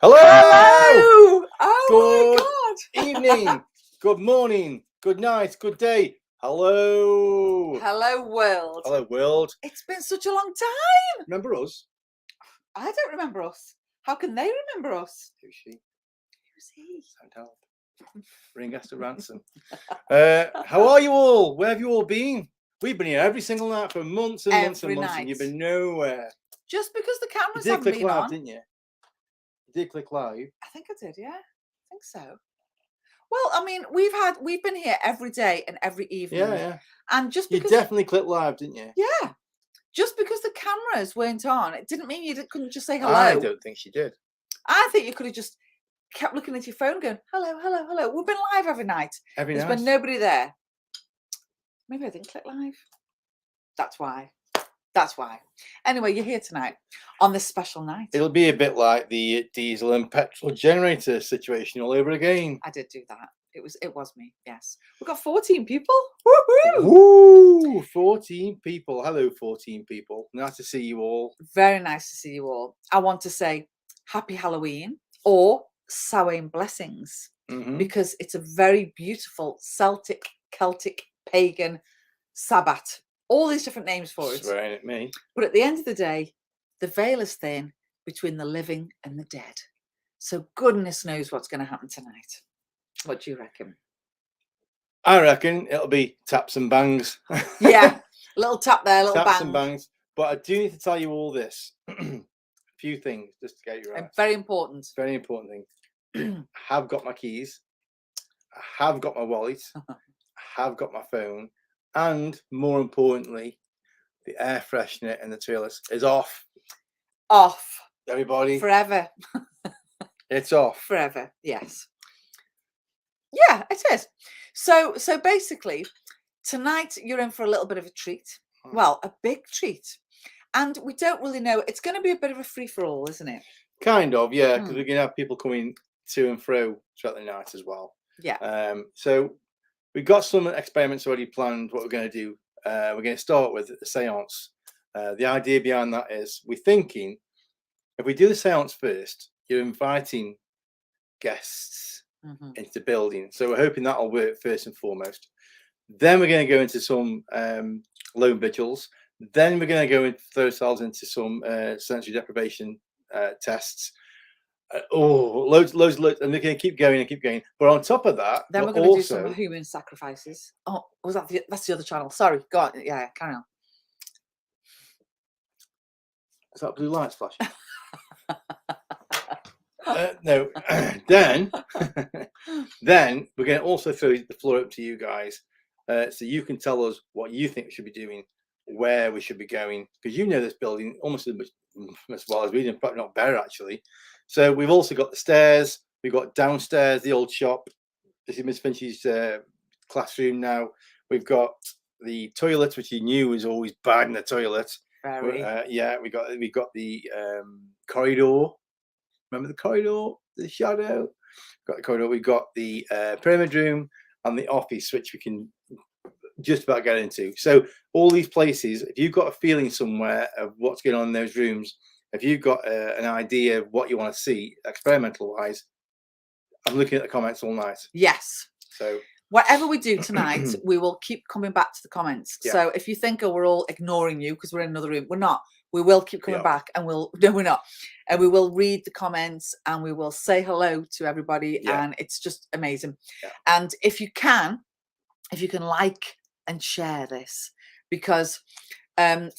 Hello! Hello! Oh Good my God! evening, good morning, good night, good day. Hello! Hello, world. Hello, world. It's been such a long time. Remember us? I don't remember us. How can they remember us? Who's she? Who's he? Sound help. Ring us to ransom. How are you all? Where have you all been? We've been here every single night for months and months Every and months, night. and you've been nowhere. Just because the You cameras did haven't click been live, on. didn't you? You did click live. I think I did, yeah. I think so. Well, I mean, we've been here every day and every evening. Yeah. And just You because definitely clicked live, didn't you? yeah. Just because the cameras weren't on, it didn't mean couldn't just say hello. I don't think she did. I think you could have just kept looking at your phone going, hello, hello, hello. We've been live every night. Every There's night. been nobody there. Maybe I didn't click live. That's why. That's why. Anyway, you're here tonight on this special night. It'll be a bit like the diesel and petrol generator situation all over again. I did do that. It was me. Yes. We've got 14 people. Woohoo! Woo! 14 people. Hello, 14 people. Nice to see you all. Very nice to see you all. I want to say happy Halloween or Samhain blessings because it's a very beautiful Celtic, pagan Sabbath. All these different names for it. Swearing at me. But at the end of the day, the veil is thin between the living and the dead. So goodness knows what's going to happen tonight. What do you reckon? I reckon it'll be taps and bangs. Yeah, a little tap there, a little taps bang. and bangs. But I do need to tell you all this. A few things just to get you right. Very important. Very important thing. I have got my keys. I have got my wallet. I have got my phone. And more importantly, the air freshener in the toilets is off. Off. Everybody. Forever. It's off. Forever. Yes. Yeah, it is. So basically, tonight you're in for a little bit of a treat. Well, a big treat. And we don't really know. It's going to be a bit of a free-for-all, isn't it? Kind of, yeah, because we're going to have people coming to and fro throughout the night as well. Yeah. So we've got some experiments already planned, what we're going to do. We're going to start with the seance. The idea behind that is we're thinking if we do the seance first, you're inviting guests into the building. So we're hoping that'll work first and foremost. Then we're going to go into some lone vigils. Then we're going to go and throw ourselves into some sensory deprivation tests. Loads, and we're going to keep going and keep going. But on top of that, then we're going to do some human sacrifices. Oh, was that that's the other channel? Sorry, go on. Yeah, carry on. Is that blue lights flashing? No. Then we're going to also throw the floor up to you guys, so you can tell us what you think we should be doing, where we should be going, because you know this building almost as well as we do, but not better actually. So we've also got the stairs. We've got downstairs the old shop. This is Miss Finch's classroom now. We've got the toilet, which you knew was always bad in the toilet. Very. Yeah, we got the corridor. Remember the corridor, the shadow? Got the corridor. We got the pyramid room and the office, which we can just about get into. So all these places, if you've got a feeling somewhere of what's going on in those rooms, if you've got an idea of what you want to see, experimental wise, I'm looking at the comments all night. Yes. So whatever we do tonight, we will keep coming back to the comments. Yeah. So if you think, oh, we're all ignoring you because we're in another room, we're not. We will keep coming back and no, we're not. And we will read the comments and we will say hello to everybody. Yeah. And it's just amazing. Yeah. And if you can like and share this, because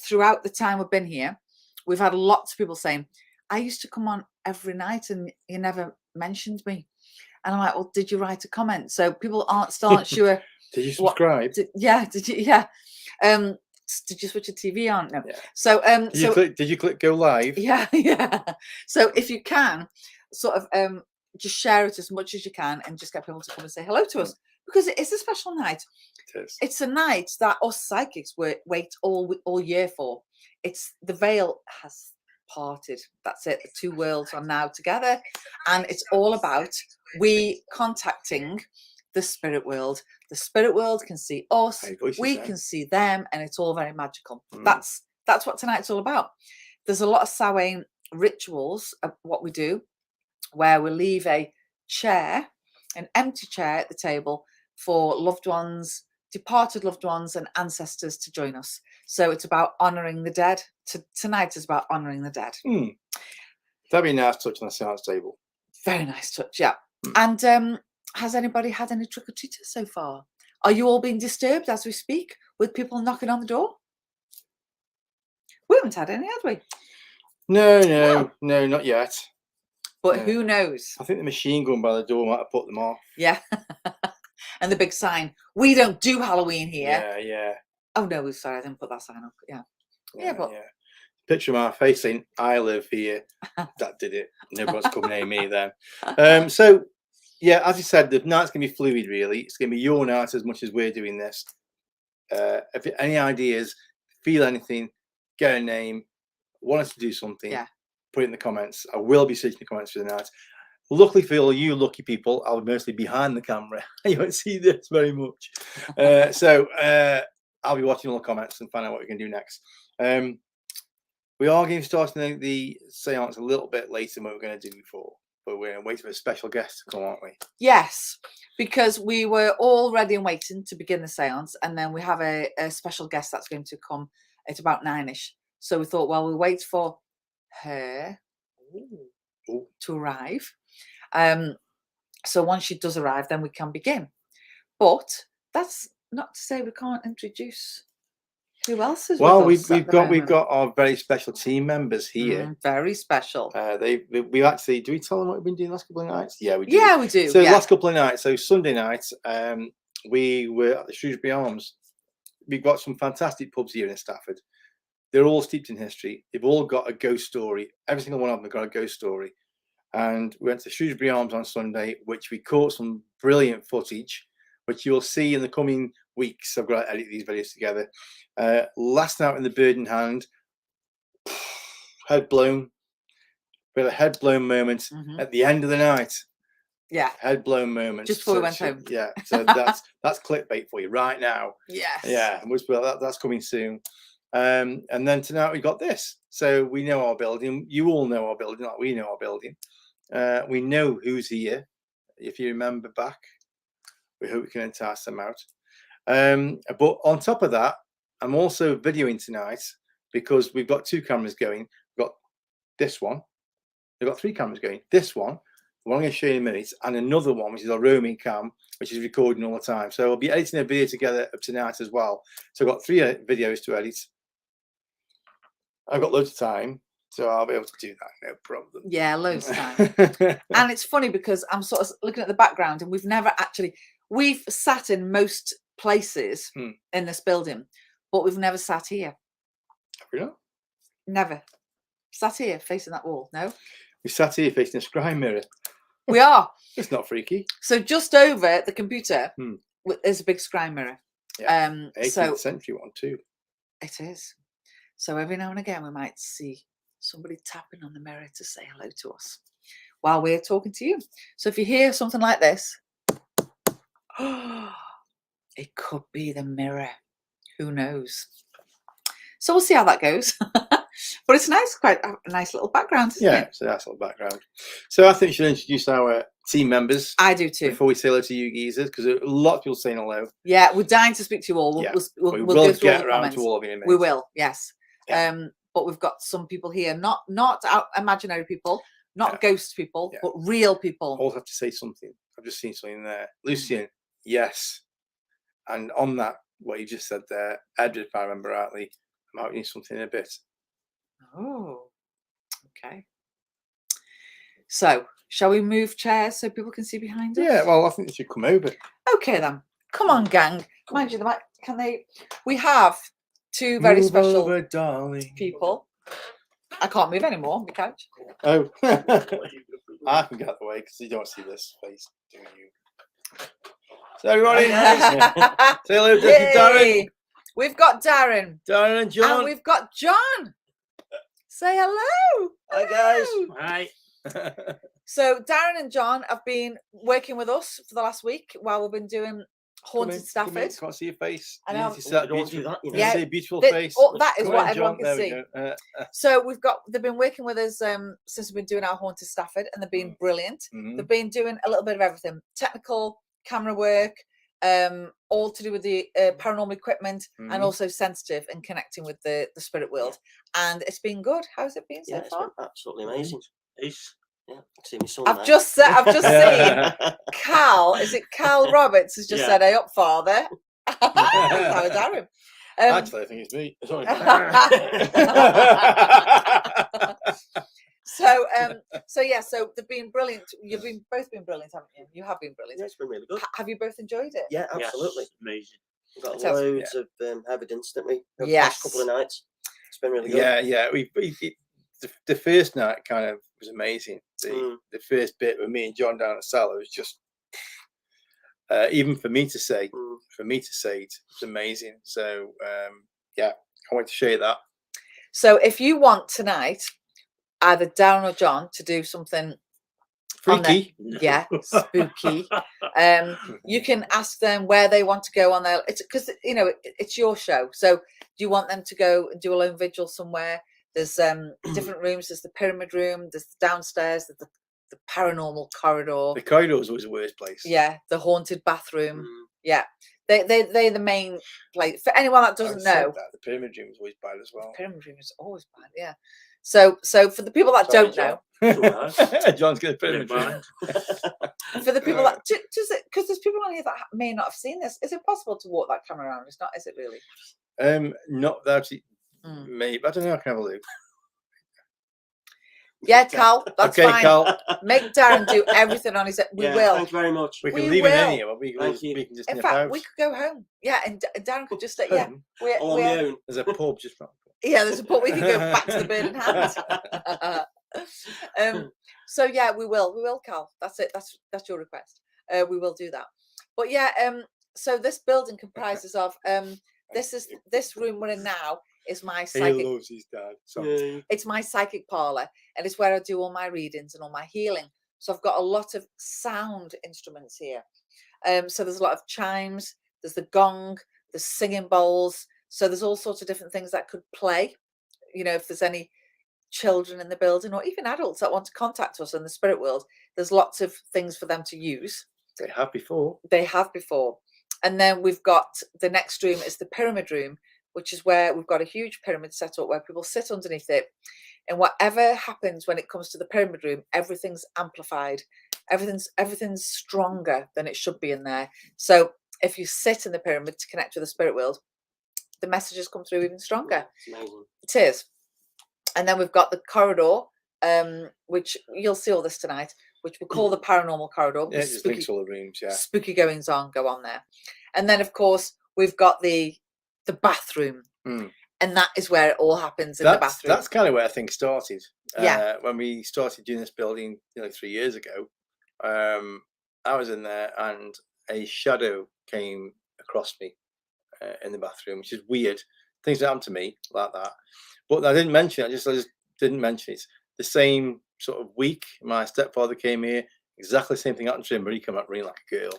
throughout the time we've been here, we've had lots of people saying, I used to come on every night and you never mentioned me. And I'm like, well, did you write a comment? So people still aren't sure. Did you subscribe? Did you? Yeah. Did you switch your TV on? No. Yeah. So did you click go live? Yeah. So if you can sort of just share it as much as you can and just get people to come and say hello to us, because it is a special night. It is. It's a night that us psychics wait all year for. It's the veil has parted. That's it. The two worlds are now together, and it's all about we contacting the spirit world. The spirit world can see us, we can see them, and it's all very magical. That's what tonight's all about. There's a lot of Samhain rituals of what we do. where we leave a chair, an empty chair at the table for loved ones, departed loved ones and ancestors to join us. So it's about honouring the dead. Tonight is about honouring the dead. That'd be a nice touch on the seance table. Very nice touch, yeah. And has anybody had any trick-or-treaters so far? Are you all being disturbed as we speak with people knocking on the door? We haven't had any, have we? No, not yet. But who knows? I think the machine gun by the door might have put them off. Yeah. And the big sign, we don't do Halloween here. Yeah. Oh no, sorry, I didn't put that sign up. Yeah, but picture of my face saying I live here. That did it. Nobody's coming near me then. So yeah, as you said, the night's gonna be fluid really. It's gonna be your night as much as we're doing this. If any ideas, feel anything, get a name, want us to do something, put it in the comments. I will be searching the comments for the night. Luckily for all you lucky people, I'll mostly behind the camera. You won't see this very much. So I'll be watching all the comments and find out what we can do next. We are going to start the seance a little bit later than what we're going to do before, but we're going to wait for a special guest to come, aren't we? Yes, because we were all ready and waiting to begin the seance, and then we have a special guest that's going to come at about 9ish. So we thought, well, we'll wait for her to arrive. So once she does arrive, then we can begin. But that's not to say we can't introduce who else is with us. We've got our very special team members here. Very special. We actually, do we tell them what we've been doing the last couple of nights? Yeah, we do. Yeah, we do. So the last couple of nights, so Sunday night, we were at the Shrewsbury Arms. We've got some fantastic pubs here in Stafford. They're all steeped in history. They've all got a ghost story. Every single one of them have got a ghost story. And we went to Shrewsbury Arms on Sunday, which we caught some brilliant footage, which you'll see in the coming weeks. I've got to edit these videos together. Last night in the Bird in Hand, head blown. We had a head blown moment at the end of the night. Yeah. Head blown moment. Just before we went home. Yeah. So that's clickbait for you right now. Yes. Yeah. That's coming soon. And then tonight we got this. So we know our building. You all know our building, like we know our building. We know who's here. If you remember back, we hope we can entice them out. But on top of that, I'm also videoing tonight because we've got 2 cameras going. We've got this one. We've got 3 cameras going. This one, the one I'm going to show you in a minute, and another one, which is our roaming cam, which is recording all the time. So I'll be editing a video together tonight as well. So I've got 3 videos to edit. I've got loads of time, so I'll be able to do that, no problem. Yeah, loads of time. And it's funny because I'm sort of looking at the background, and we've sat in most places in this building, but we've never sat here. Have we not? Never. Sat here facing that wall, no? We sat here facing a scry mirror. We are. It's not freaky. So just over the computer, there's a big scry mirror. Yeah. 18th century one too. It is. So every now and again we might see somebody tapping on the mirror to say hello to us while we're talking to you. So if you hear something like this, it could be the mirror. Who knows? So we'll see how that goes. But it's nice, quite a nice little background, isn't it? Yeah, it's a nice little background. So I think we should introduce our team members. I do too. Before we say hello to you geezers, because a lot of people saying hello. Yeah, we're dying to speak to you all. We'll go through all the comments. To all of you in a minute. We will, yes. Yeah. But we've got some people here, not imaginary people, not ghost people, but real people. I also have to say something. I've just seen something there. Lucian, yes. And on that, what you just said there, Edward, if I remember rightly, I might need something in a bit. Oh, okay. So, shall we move chairs so people can see behind us? Yeah, well, I think they should come over. Okay, then. Come on, gang. Mind you, can they? We have 2 very move special over, darling. people. I can't move anymore on the couch. Oh, I can get out the way because you don't see this face, do you? So everybody, say hello to Darren. We've got Darren. Darren and John. And we've got John. Say hello. Hi, guys. Hi. So Darren and John have been working with us for the last week while we've been doing Haunted Stafford. Can't see your face. I You know. need to see that Don't do beautiful, that, you know. you Yeah, see a beautiful That- face. that is Come what on, everyone John. can There we see. go. So they've been working with us since we've been doing our Haunted Stafford, and they've been brilliant. They've been doing a little bit of everything: technical, camera work, all to do with the paranormal equipment, and also sensitive and connecting with the spirit world. And it's been good. How's it been so It's far? been absolutely amazing. It's Yeah, see my son I've there. just seen Cal. Is it Cal Roberts has just Yeah. said, "Hey up, father." That's how it's Aaron. Actually, I think it's me. Sorry. So they've been brilliant. You've both been brilliant, haven't you? You have been brilliant. Yeah, it's been really good. Have you both enjoyed it? Yeah, absolutely. Yes, amazing. We've got It has. loads of evidence, didn't we? The Yes. past couple of nights. It's been really good. Yeah. The first night kind of was amazing. The first bit with me and John down the cellar was just, even for me to say, it was amazing. So I want to show you that. So if you want tonight, either Darren or John to do something Freaky. spooky. You can ask them where they want to go on their. It's because it's your show. So do you want them to go and do a lone vigil somewhere? There's different rooms. There's the pyramid room. There's the downstairs. There's the paranormal corridor. The corridor is always the worst place. Yeah, the haunted bathroom. Yeah, they're the main place for anyone that doesn't know. The pyramid room is always bad as well. The pyramid room is always bad. Yeah. So for the people that don't know, John's got a pyramid room. for the people that because there's people on here that may not have seen this. Is it possible to walk that camera around? It's not. Is it really? Not that. Maybe I don't know. I can have a look. Yeah, Cal, that's okay, fine. Cal. Make Darren do everything on his own. We will. Thank you very much. We can We leave will. it in here. We can just In nip fact, out. we could go home. Yeah, and Darren could just stay. Home? Yeah, All on my own. There's a pub just round. Yeah, there's a pub. We can go back to the Bird and Hand. So yeah, we will, Cal. That's it. That's your request. We will do that. But yeah, so this building comprises of this room we're in now is my psychic. He loves his dad. It's my psychic parlor, and it's where I do all my readings and all my healing. So I've got a lot of sound instruments here. So there's a lot of chimes. There's the gong. There's singing bowls. So there's all sorts of different things that could play. If there's any children in the building or even adults that want to contact us in the spirit world, there's lots of things for them to use. They have before. And then we've got the next room is the pyramid room, which is where we've got a huge pyramid set up where people sit underneath it. And whatever happens when it comes to the pyramid room, everything's amplified. Everything's stronger than it should be in there. So if you sit in the pyramid to connect with the spirit world, the messages come through even stronger. It is. And then we've got the corridor, which you'll see all this tonight, which we call the paranormal corridor. Yeah, it just links all the rooms. Yeah. Spooky goings on go on there. And then, of course, we've got the bathroom. And that is where it all happens in the bathroom. That's kind of where I think started. Yeah. When we started doing this building 3 years ago, I was in there and a shadow came across me in the bathroom, which is weird. Things that happened to me like that. But I didn't mention it. I just didn't mention it. The same sort of week, my stepfather came here. Exactly the same thing happened to him, but he came out really like a girl.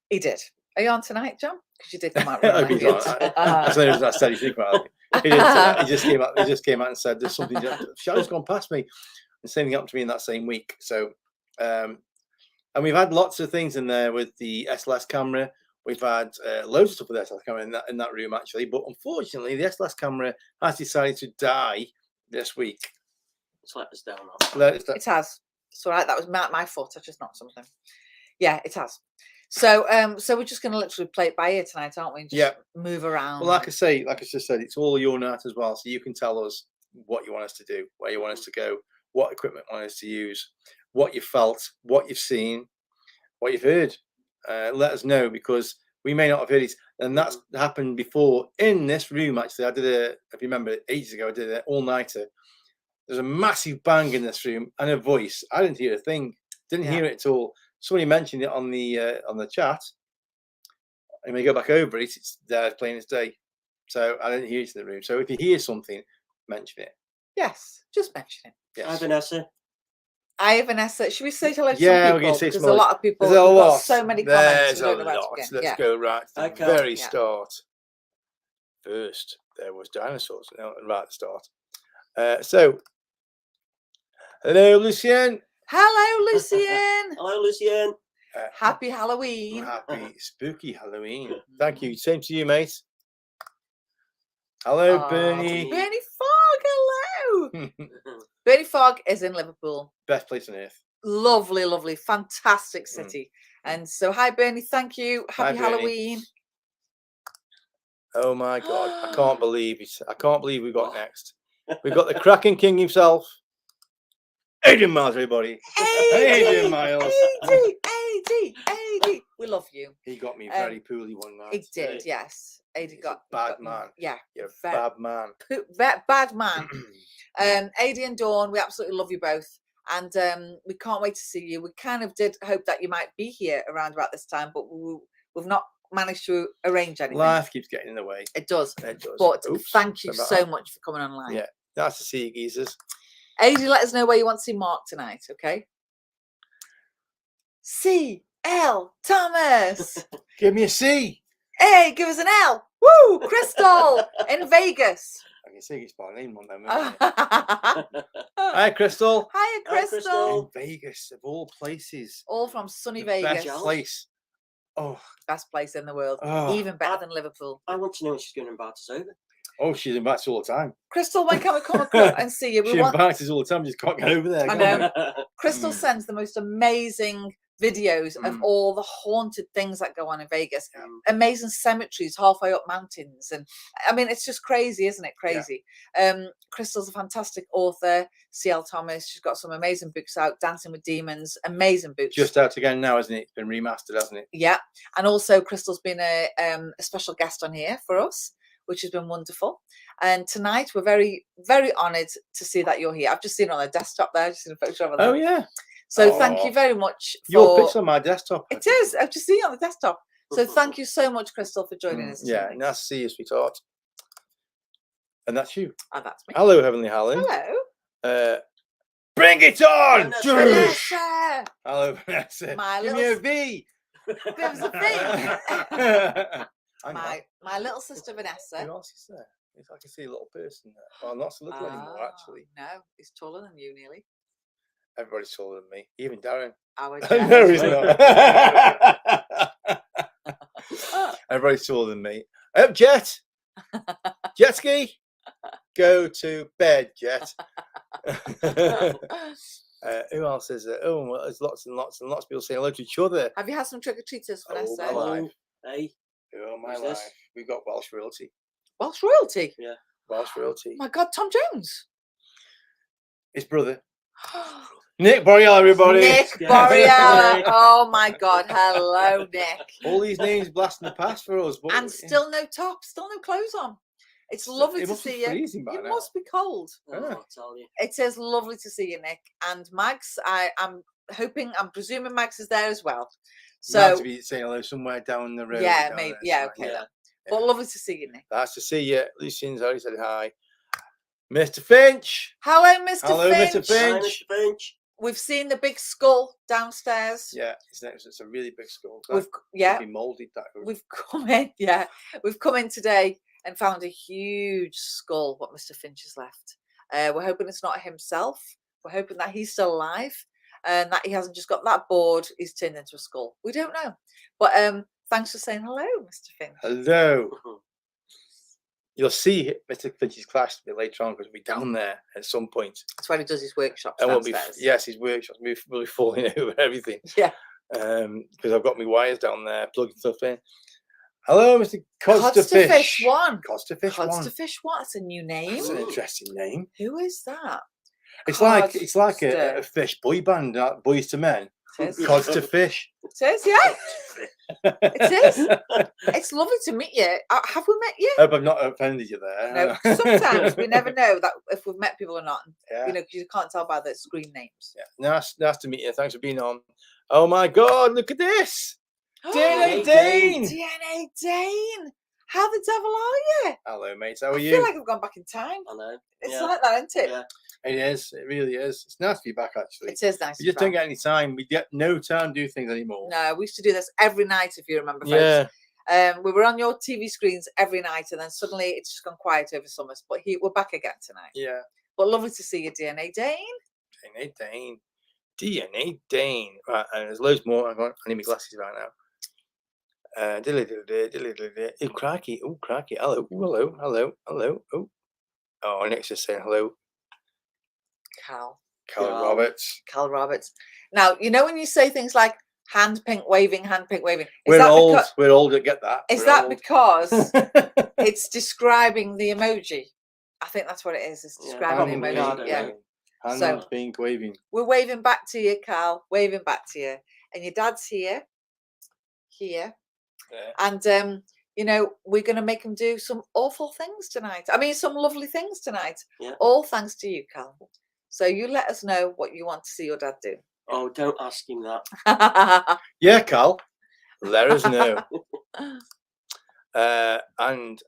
He did. Are you on tonight, John? Because you did come out really like a girl. I said he didn't come out. He didn't say that. He just came out and said, "There's something. Shadow's gone past me." And the same thing happened to me in that same week. So, and we've had lots of things in there with the SLS camera. We've had loads of stuff with the SLS camera in that room actually, but unfortunately, the SLS camera has decided to die this week. It's let us down. It has. It's all right. That was my foot. I just knocked something. Yeah, it has. So we're just going to literally play it by ear tonight, aren't we? Just move around. Well, like I just said, it's all your night as well. So you can tell us what you want us to do, where you want us to go, what equipment you want us to use, what you felt, what you've seen, what you've heard. Let us know, because we may not have heard it. And that's happened before in this room, actually. If you remember, ages ago, I did an all-nighter. There's a massive bang in this room and a voice. I didn't hear a thing. Didn't hear it at all. Somebody mentioned it on the chat. And when you go back over it, it's there plain as day. So I didn't hear it in the room. So if you hear something, mention it. Yes, just mention it. Yes. Hi, Vanessa. Hi, Vanessa. Should we say hello to Yeah, some we're people? gonna say Because some a other- lot of people. There's a We've got lot. so many comments. There's We a don't know where to lot. begin. Let's Yeah. go right to Hi, the Cal. very Yeah. start. First, there was dinosaurs. No, right at the start. So, hello, Lucien. Hello, Lucien. Hello, Lucien. Happy Halloween. Happy spooky Halloween. Thank you. Same to you, mate. Hello, Bernie. Bernie Fogg. Hello. Bernie Fogg is in Liverpool. Best place on earth. Lovely, lovely, fantastic city. And so, hi, Bernie. Thank you. Happy Bernie. Halloween. Oh my God! I can't believe it. I can't believe we got next. We've got the Kraken King himself, Adrian Miles, everybody. Adrian Miles. AD. We love you. He got me very poorly one night. He did, yes. AD He's got a bad got- man. Yeah, You're a very- bad man. bad man. AD and Dawn, we absolutely love you both, and we can't wait to see you. We kind of did hope that you might be here around about this time, but we've not managed to arrange anything. Life keeps getting in the way. It does. It does. But Oops, thank you sorry so about much for coming online. Yeah. Nice to see you, geezers. AD, let us know where you want to see Mark tonight, okay? C.L. Thomas. Give me a C. Hey, give us an L. Woo! Crystal in Vegas. I can see you spell a name on them. Hiya, Hi, Crystal. Crystal. Crystal. In Vegas, of all places. All from sunny The Vegas. best place. Oh, Best place in the world. Oh. Even better than Liverpool. I want to know when she's going to invite us over. oh, she's invited us all the time. Crystal, when can we come across and see you? She invites us all the time. Just can't get over there. I can know. we? Crystal sends the most amazing videos of Mm. all the haunted things that go on in Vegas. Amazing cemeteries halfway up mountains, and I mean it's just crazy, isn't it? Crazy. Crystal's a fantastic author. C.L. Thomas, she's got some amazing books out. Dancing with Demons, amazing books. Just out again now, isn't it? It's been remastered, hasn't it? Yeah, and also Crystal's been a special guest on here for us, which has been wonderful. And tonight we're very, very honoured to see that you're here. I've just seen it on the desktop there. I've just seen a photo of it. Oh yeah. So thank Oh. you very much for Your pic's on my desktop. It is. I've just seen it on the desktop. So thank you so much, Crystal, for joining us. this Yeah, evening. nice to see you, sweetheart. And that's you. Oh, that's me. Hello, Heavenly Helen. Hello. Bring it on! Vanessa. Vanessa. Hello, Vanessa. My Give me a little V. There's a thing. Hang on. My little sister Vanessa. Who else is there? If I can see a little person there. Well, not so little anymore, Ah, actually. No, he's taller than you nearly. Everybody's taller than me. Even Darren. Our No, he's Jet. not. Everybody's taller than me. Jet. Jet ski. Go to bed, Jet. Who else is there? Oh, well, there's lots and lots and lots of people saying hello to each other. Have you had some trick or treaters, Oh, Vanessa? my life. Hey, Oh, my Who's life. this? We've got Welsh royalty. Welsh royalty. Welsh royalty. My God, Tom Jones. His brother. Nick Boreal, everybody. Nick Yeah. Boreal. Nick. Oh my God. Hello, Nick. All these names blasting the past for us. But And still no top, still no clothes on. It's lovely it to must be see you. freezing by You now. must be cold. oh, I'll tell you. It is lovely to see you, Nick. And Mags, I'm presuming Mags is there as well. You have So to be saying hello somewhere down the road. yeah, down maybe. there Yeah, somewhere. okay. Yeah. Then. But lovely to see you, Nick. Nice to see you. Lucian's already said hi. Mr. Finch. Hello, Mr. Hello, Finch. Mr. Hi, Finch. Mr. Finch. We've seen the big skull downstairs. Yeah, it's a really big skull. We've yeah, Be moulded that. we've come in. Yeah, we've come in today and found a huge skull. What Mr. Finch has left. We're hoping it's not himself. We're hoping that he's still alive and that he hasn't just got that bored. He's turned into a skull. We don't know. But thanks for saying hello, Mr. Finch. Hello. You'll see Mr. Finch's class a bit later on because we'll be down there at some point. That's where he does his workshops And we'll be downstairs. yes, his workshop will be falling over everything. Yeah. Because I've got my wires down there plugging stuff in. Hello, Mr. Codsterfish. Fish one. Codsterfish one. Fish one. That's a new name. That's an interesting name. Who is that? It's like a fish boy band, Boys to Men. It is. Codsterfish. It is, yeah. It is. It's lovely to meet you. Have we met you? Hope I've not offended you there. No. Sometimes we never know that if we've met people or not. Yeah. You know, 'cause you can't tell by the screen names. Yeah. Nice to meet you. Thanks for being on. Oh my God! Look at this. DNA Dane. Dane. DNA Dane. How the devil are you? Hello, mates. How are I you? feel like I've gone back in time. I know. It's Yeah. like that, isn't it? Yeah. It is. It really is. It's nice to be back, actually. It is nice. We just don't get any time. We get no time to do things anymore. No, we used to do this every night, if you remember, folks. Yeah. We were on your TV screens every night, and then suddenly it's just gone quiet over summers. But we're back again tonight. Yeah. But lovely to see you, DNA Dane. DNA Dane. DNA Dane. Right, and there's loads more. I need my glasses right now. Oh, crikey. Oh, crikey. Hello. Ooh, hello. Hello. Hello. Oh, Nick's just saying hello. Cal Roberts. Cal Roberts. Now, you know when you say things like hand pink waving. We're old. We're old to get that. Is We're that old. because it's describing the emoji? I think that's what it is. It's describing the I emoji. don't Yeah. know. Hands So- being waving. We're waving back to you, Cal. Waving back to you. And your dad's here. Yeah. And you know, we're going to make him do some awful things tonight. I mean, some lovely things tonight. Yeah. All thanks to you, Cal. So you let us know what you want to see your dad do. Oh, don't ask him that. Yeah, Cal. Let us know. And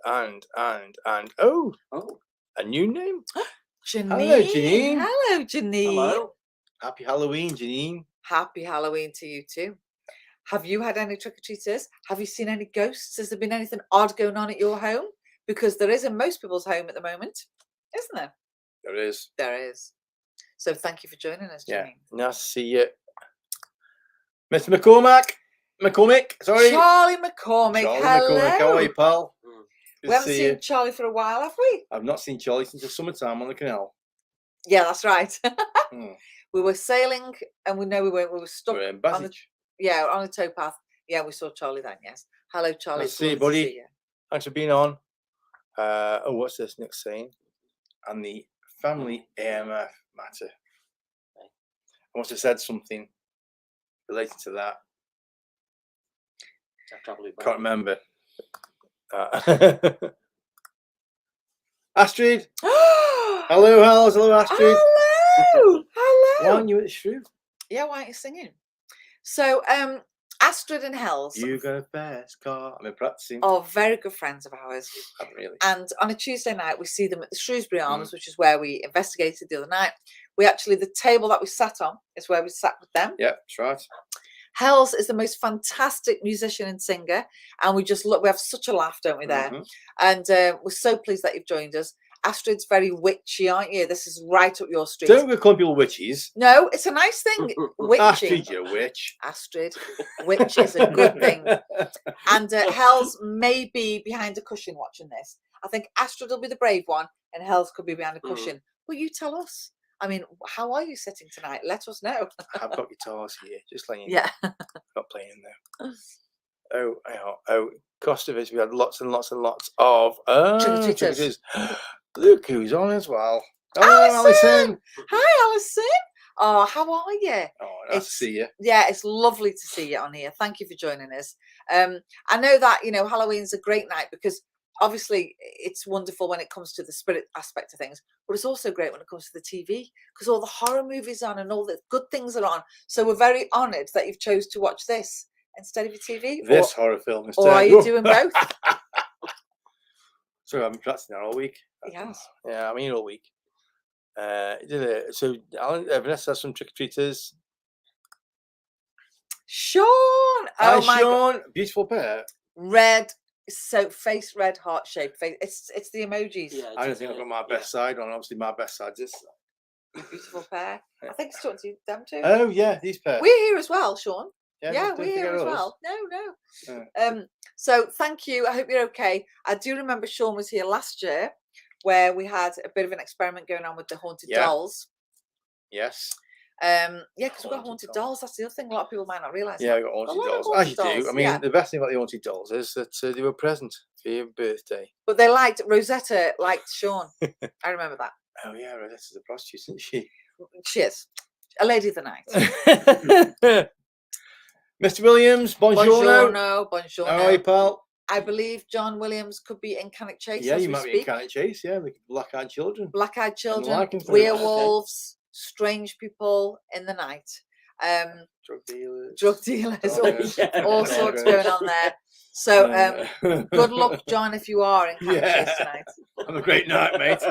oh, Oh, a new name. Janine. Hello, Janine. Hello, Janine. hello. Happy Halloween, Janine. Happy Halloween to you too. Have you had any trick-or-treaters? Have you seen any ghosts? Has there been anything odd going on at your home? Because there is in most people's home at the moment, isn't there? There is. There is. So thank you for joining us, Yeah. Janine. Nice to see you, Mr. McCormick. Sorry. Charlie McCormick. Charlie Hello. McCormick. How are you, pal? Mm. Good We to haven't see seen you. Charlie for a while, have we? I've not seen Charlie since the summertime on the canal. Yeah, that's right. Hmm. We were sailing, and we were stuck We're in on the Basich. on a towpath. Yeah, we saw Charlie then. Yes. Hello, Charlie. Nice It's to see you, lovely buddy. you. Thanks for being on. Oh, what's this Nick's saying? And the family AMF matter. I must have said something related to that. I probably Can't remember. Astrid. Hello, hello, Astrid. Hello. Why Hello. aren't you at the shrew? Yeah, why aren't you singing? So, Astrid and Hells You got a fast car. I've been practicing. are very good friends of ours. Haven't really. And on a Tuesday night, we see them at the Shrewsbury Arms, which is where we investigated the other night. The table that we sat on is where we sat with them. Yeah, that's right. Hells is the most fantastic musician and singer. And we have such a laugh, don't we, there? Mhm. And we're so pleased that you've joined us. Astrid's very witchy, aren't you? This is right up your street. Don't go calling people witches. No, it's a nice thing. Witchy. Astrid, you witch. Astrid, witch is a good thing. And Hells may be behind a cushion watching this. I think Astrid will be the brave one and Hells could be behind a cushion. But you tell us. I mean, how are you sitting tonight? Let us know. I've got guitars here, just letting you know. Yeah. Not playing them though. Oh, Costovich, we had lots and lots and lots of Trick-or-treaters. Look who's on as well. Hello, Alison. Hi, Alison. Oh, how are you? Oh, nice to see you. Yeah, it's lovely to see you on here. Thank you for joining us. I know that, Halloween's a great night because obviously it's wonderful when it comes to the spirit aspect of things, but it's also great when it comes to the TV because all the horror movies are on and all the good things are on. So we're very honoured that you've chose to watch this instead of your TV. This horror film instead. Or are you doing both? Sorry, I've been practicing that all week. Yes. Yeah, I mean all week. So Alan, Vanessa has some trick-or-treaters. Sean! Hi, Oh my God. Sean. Beautiful pair. Red, so face red, heart shaped face. It's the emojis. Yeah, I don't think I've got my best side on. Obviously, my best side is. You beautiful pair. I think it's talking to them too. Oh yeah, these pairs. We're here as well, Sean. Yeah, Yeah, don't we're forget here as us. well. No. Yeah. So thank you. I hope you're okay. I do remember Sean was here last year where we had a bit of an experiment going on with the haunted dolls. Yes. Yeah, because we've got Haunted haunted dolls. dolls. That's the other thing a lot of people might not realise. Yeah, that. we got haunted A lot of dolls. As haunted you do. dolls, I mean, yeah. the best thing about the haunted dolls is that they were present for your birthday. But Rosetta liked Sean. I remember that. Oh yeah, Rosetta's a prostitute, isn't she? She is. A lady of the night. Mr. Williams, buongiorno. Buongiorno. How are you, pal? I believe John Williams could be in Cannock Chase. Yeah, as you we might be in speak. Cannock Chase. Yeah, the black-eyed children. Black-eyed children, liking things. werewolves, strange people in the night. Drug dealers. drug dealers, Doggers, all sorts doggers. going on there. So good luck, Uh, John, if you are in Canterbury Yeah. tonight. Have a great night, mate.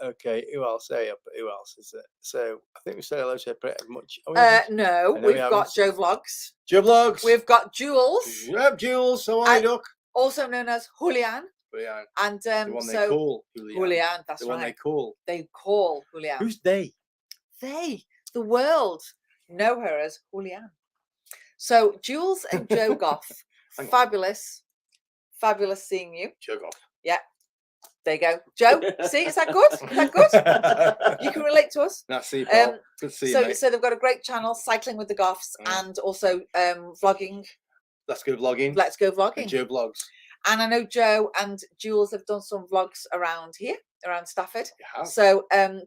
Okay, who else? Who else is it? So I think we said hello to pretty much. Oh, we haven't. No, I know we we've haven't. got Joe Vlogs. Joe Vlogs. We've got Jules, Yep, Jules. So I duck. also known as Julian. Julian. And The one they so call Julian. Julian, that's The one they right. call. They call Julian. Who's they? They, the world, know her as Julian. So Jules and Joe Goff, Hang on. fabulous, fabulous seeing you. Joe Goff. There you go, Joe. See, is that good? Is that good? You can relate to us. That's see, pal. Um, Good to see you, So, mate. so they've got a great channel, Cycling with the Goffs, and also vlogging. Let's go vlogging. Let's go And vlogging. Joe vlogs. And I know Joe and Jules have done some vlogs around here, around Stafford. You have. So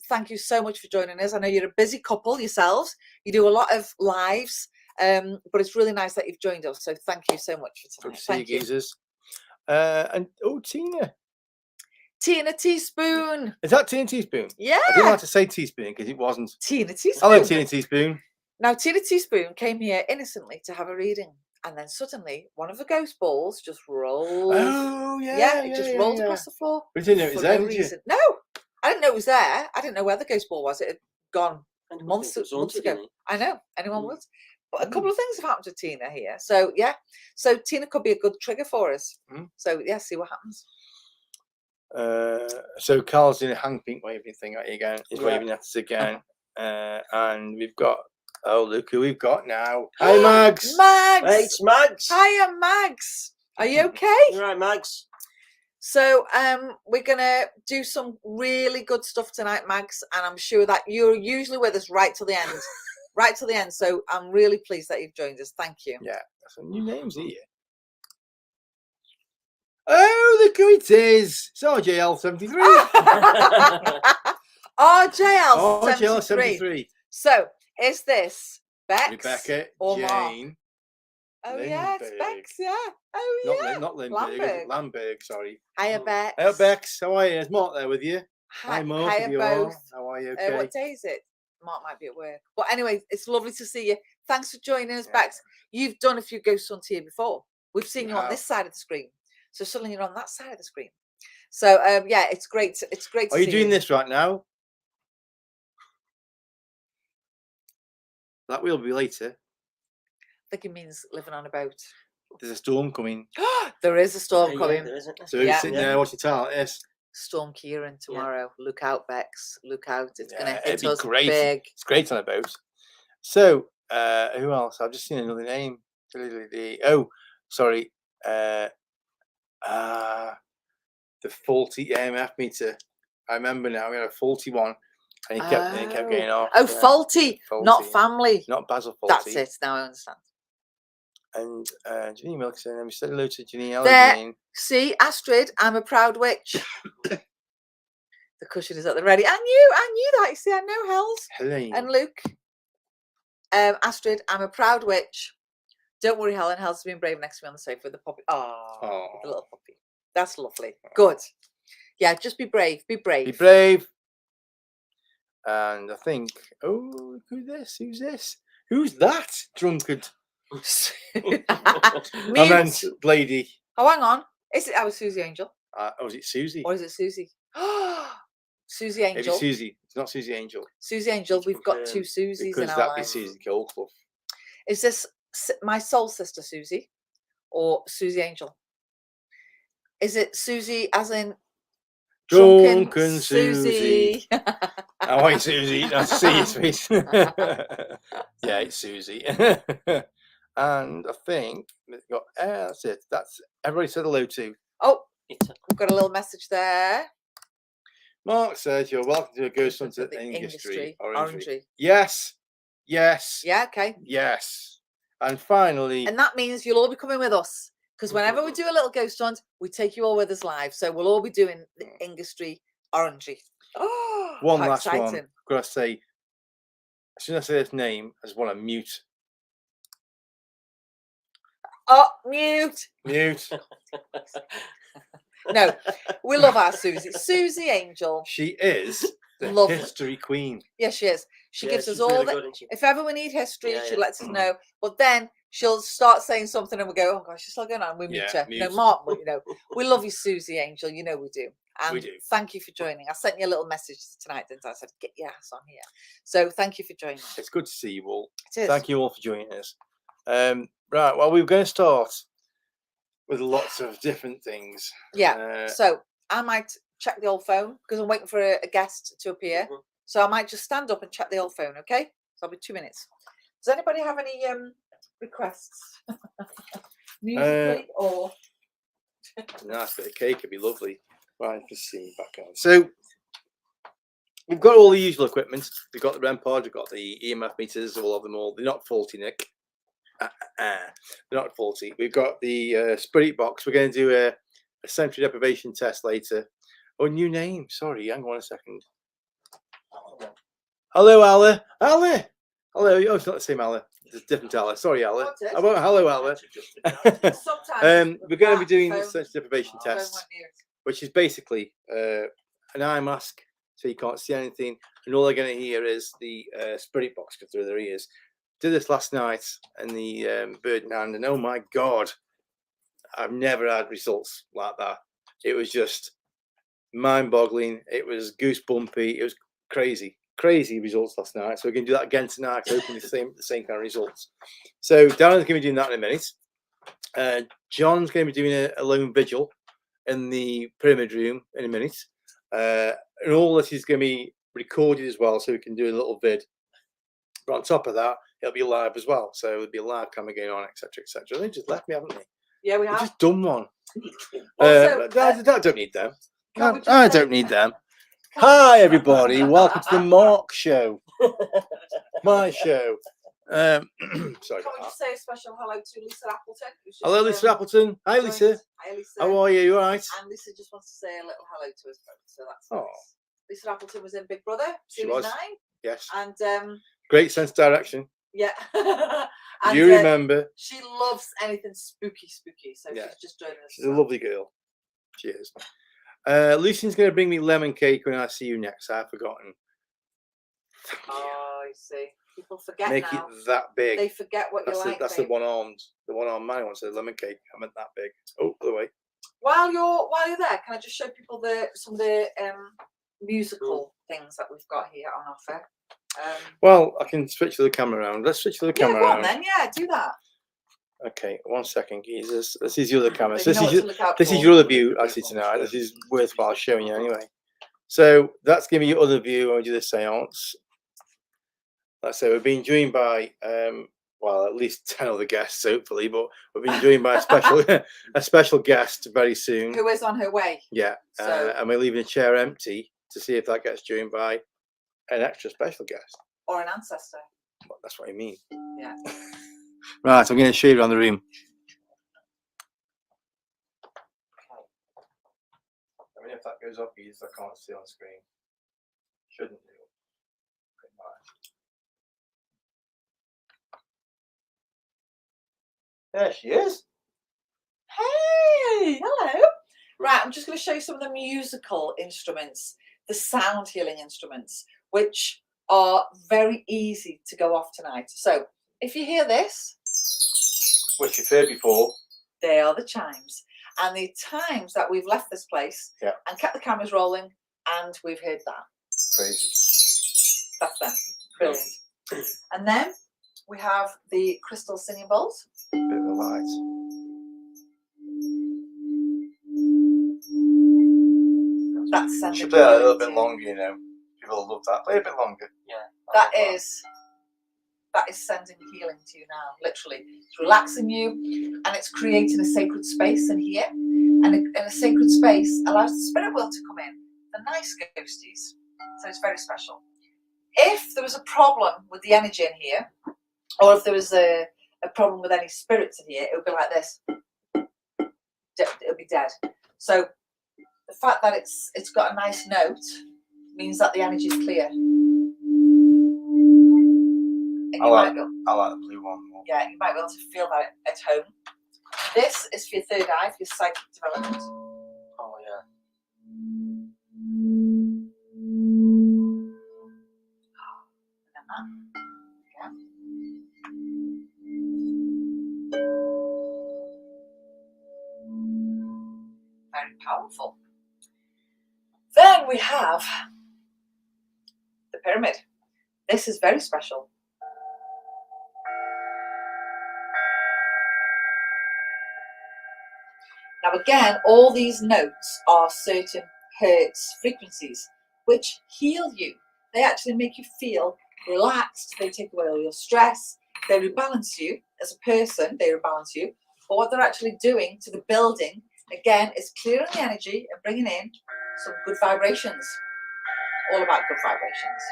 thank you so much for joining us. I know you're a busy couple yourselves. You do a lot of lives, but it's really nice that you've joined us. So thank you so much for Good tonight. to see Thank you, you. geezers. And Tina. Tina Teaspoon. Is that Tina Teaspoon? Yeah. I didn't like to say teaspoon because it wasn't. Tina Teaspoon. Hello, Tina Teaspoon. Now, Tina Teaspoon came here innocently to have a reading. And then suddenly one of the ghost balls just rolled. Oh, yeah. Yeah, it just rolled across the floor. But you didn't know it was for there, no did you? reason. No, I didn't know it was there. I didn't know where the ghost ball was. It had gone months ago. I know. Anyone would. But a couple of things have happened to Tina here. So yeah. So Tina could be a good trigger for us. So yeah, see what happens. So Carl's doing a hand pink waving thing at you again. He's Yeah. waving at us again. And we've got, oh, look who we've got now. Hi, Mags. Mags. Hey, it's Mags. Hiya, Mags. Are you okay? You right, Mags? So we're gonna do some really good stuff tonight, Mags, and I'm sure that you're usually with us right till the end. Right till the end. So I'm really pleased that you've joined us. Thank you. Yeah, that's some new names here. Oh, look who it is. It's RJL73. RJL RJL 73. 73. So is this Bex Rebecca, or Mark? Jane. Oh yeah, it's Lindbergh. Bex. Yeah. Oh yeah. Not Lindbergh. Lamberg, sorry. Hiya, Bex. Hey, Bex. How are you? Is Mark there with you? Hi, Mark. Hiya, If you are. both. How are you? Okay. What day is it? Mark might be at work. But anyway, it's lovely to see you. Thanks for joining us, Yeah. Bex. You've done a few ghost hunts here before. We've seen We you on have. this side of the screen. So suddenly you're on that side of the screen. So yeah, it's great. It's great to Are see you doing this right now? That will be later. I think it means living on a boat. There's a storm coming. There is a storm Yeah, coming. there isn't there? So Yeah. sitting there watching talent. Yes. Storm Kieran tomorrow. Look out, Bex. Look out. It's Yeah, going to it'd hit be us great. big. It's great on a boat. So, who else? I've just seen another name. Oh, sorry. The faulty EMF meter. I remember now. We had a faulty one, and he kept getting off. Oh, faulty, not Faulty. family. Not Basil Faulty. That's it. Now I understand. And Janine Wilkinson. And we said hello to Janine. Hello, There. Janine. See, Astrid, I'm a proud witch. The cushion is at the ready. I knew that. You see, I know Hells Helene. and Luke. Astrid, I'm a proud witch. Don't worry, Helen. Hells has been brave next to me on the sofa with the puppy. Oh, the little puppy. That's lovely. Good. Yeah, just be brave. Be brave. Be brave. And I think, oh, who's this? Who's this? Who's that drunkard? I meant lady. Oh, hang on. Is it our Susie Angel? Oh, is it Susie? Or is it Susie? Susie Maybe Angel. Susie. It's not Susie Angel. Susie Angel. Let's We've got confirm. two Susies Because in our that'd be life. Susie Goldclough. Is this my soul sister Susie or Susie Angel? Is it Susie as in Drunken Susie. How are you, Susie? Nice to see you, sweet. Yeah, it's Susie. And I think we've got, that's it. That's everybody said hello to. Oh, It's we've got a little message there. Mark says you're welcome to a ghost Welcome hunter to the industry. Orangery. Yes. Yes. Yeah, okay. Yes. And finally, And that means you'll all be coming with us. Because whenever we do a little ghost hunt, we take you all with us live. So we'll all be doing the industry Orangery. Oh, one how last exciting. one. I've got to say, as soon as I say this name, I just want to mute. Oh, mute. Mute. No, we love our Susie. Susie Angel. She is the Lovely. history queen. Yes, she is. She Yeah, gives us she's all really the. good, isn't she? If ever we need history, Yeah, she yeah. lets us know. But then she'll start saying something, and we go, "Oh gosh, she's still going on." We mute Yeah, her. You know, mute. Mark. You know, we love you, Susie Angel. You know we do. And We do. thank you for joining. I sent you a little message tonight, didn't I? I said, "Get your ass on here." So thank you for joining. It's good to see you all. It is. Thank you all for joining us. Right, well, we're going to start with lots of different things. Yeah. So I might check the old phone because I'm waiting for a guest to appear. Mhm. So I might just stand up and check the old phone. Okay. So I'll be 2 minutes. Does anybody have any requests? Musically or Nice bit of cake would be lovely. Right, let's see back on. So we've got all the usual equipment. We've got the REM pod, we've got the EMF meters, all of them all. They're not faulty, Nick. They're not faulty. We've got the spirit box. We're going to do a sensory deprivation test later. Oh, new name. Sorry, hang on a second. Hello, Allah. Allah. Hello. Oh, it's not the same Allah. It's a different Allah. Sorry, Allah. What's it? Hello, Allah. sometimes We're going to be doing phone- the sensory deprivation phone test, won't hear it. which is basically an eye mask, so you can't see anything, and all they're going to hear is the spirit box go through their ears. Did this last night in the bird in hand, and oh my god, I've never had results like that. It was just mind-boggling. It was goosebumpy. It was crazy results last night. So we're going to do that again tonight, hoping the same kind of results. So Darren's going to be doing that in a minute. John's going to be doing a lone vigil in the pyramid room in a minute, and all this is going to be recorded as well, so we can do a little vid. But on top of that, it'll be live as well, so there'll be a live camera going on, etc., etc. They just left me, haven't they? Yeah, we They've have. just done one. Also, I don't need them. can we just I say- don't need them. Hi, everybody. Welcome to the Mark Show. My show. Sorry Can we about that. just say a special hello to Lisa Appleton? who's just, Hello, Lisa Appleton. Hi, joined Lisa. us. Hi, Lisa. How are you? You all right? And Lisa just wants to say a little hello to us both. So that's Oh. nice. Lisa Appleton was in Big Brother, She Series was. 9. Yes. And Great sense of direction. yeah. And, You remember. she loves anything spooky. So Yeah. she's just joining us. She's a lovely girl. She is. Lucian's going to bring me lemon cake when I see you next. I've forgotten. Oh, I see. People forget Make now. it that big. They forget what you like. That's babe. the one-armed man wants a lemon cake. I meant that big. Oh, by the way. While you're there, can I just show people some of the musical things that we've got here on offer? Well, I can switch the camera around. Let's switch the camera go on around. then. Yeah, do that. Okay, 1 second, Jesus. This is your other camera. So So you know what to look out this is for. your other view actually tonight. This is worthwhile showing you anyway. So that's giving you your other view when we do the seance. Like I say, we're being joined by well, at least 10 other guests, hopefully, but we've been joined by a special guest very soon. Who is on her way? Yeah, So- and we're leaving a chair empty to see if that gets joined by an extra special guest. Or an ancestor. Well, that's what I mean. Yeah. Right, I'm going to show you around the room. I mean, if that goes up, I can't see on screen. Shouldn't do. There she is. Hey, hello. Right, I'm just going to show you some of the musical instruments, the sound healing instruments, which are very easy to go off tonight. So if you hear this, Which you've heard before. they are the chimes. And the times that we've left this place and kept the cameras rolling, and we've heard that. Crazy. That's them. Brilliant. And then we have the crystal singing bowls. Bit of a light. That's sending Should play that a little healing bit to- longer, you know. People love that. Play a bit longer. Yeah. That is sending healing to you now, literally. It's relaxing you, and it's creating a sacred space in here. And a sacred space allows the spirit world to come in, the nice ghosties. So it's very special. If there was a problem with the energy in here, or if there was a problem with any spirits in here, it would be like this. It would be dead. So the fact that it's got a nice note means that the energy is clear. And I you like might be, I like the blue one more. yeah, you might be able to feel that at home. This is for your third eye, for your psychic development. Oh yeah. And then that. Yeah. Very powerful. Then we have the pyramid. This is very special. Now again, all these notes are certain hertz frequencies which heal you. They actually make you feel relaxed. They take away all your stress. They rebalance you as a person. They rebalance you. But what they're actually doing to the building, again, is clearing the energy and bringing in some good vibrations. All about good vibrations.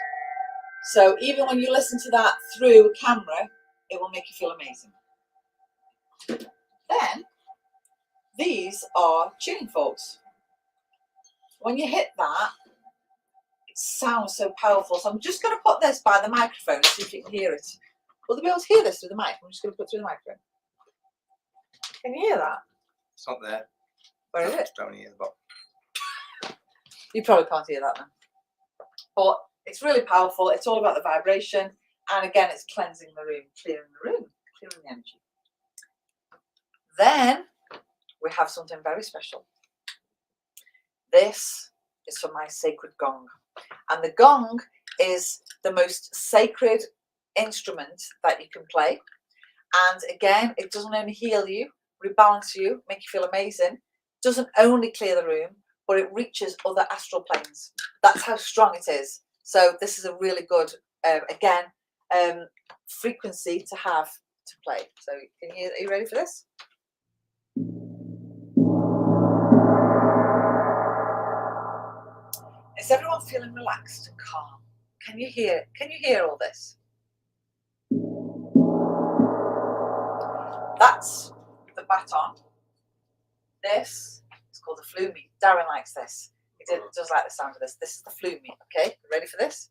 So even when you listen to that through a camera, it will make you feel amazing. Then, these are tuning forks. When you hit that, it sounds so powerful. So I'm just going to put this by the microphone and see if you can hear it. Will they be able to hear this through the mic? I'm just going to put it through the microphone. Can you hear that? It's not there. Where is it? Down here at the bottom. You probably can't hear that then. But it's really powerful. It's all about the vibration. And again, it's cleansing the room, clearing the room, clearing the energy. Then we have something very special. This is for my sacred gong. And the gong is the most sacred instrument that you can play. And again, it doesn't only heal you, rebalance you, make you feel amazing. Doesn't only clear the room, but it reaches other astral planes. That's how strong it is. So this is a really good, frequency to have to play. So are you ready for this? Is everyone feeling relaxed and calm? Can you hear all this? That's the baton. This is called the flume. Darren likes this. He does like the sound of this. This is the flume. Okay, you ready for this?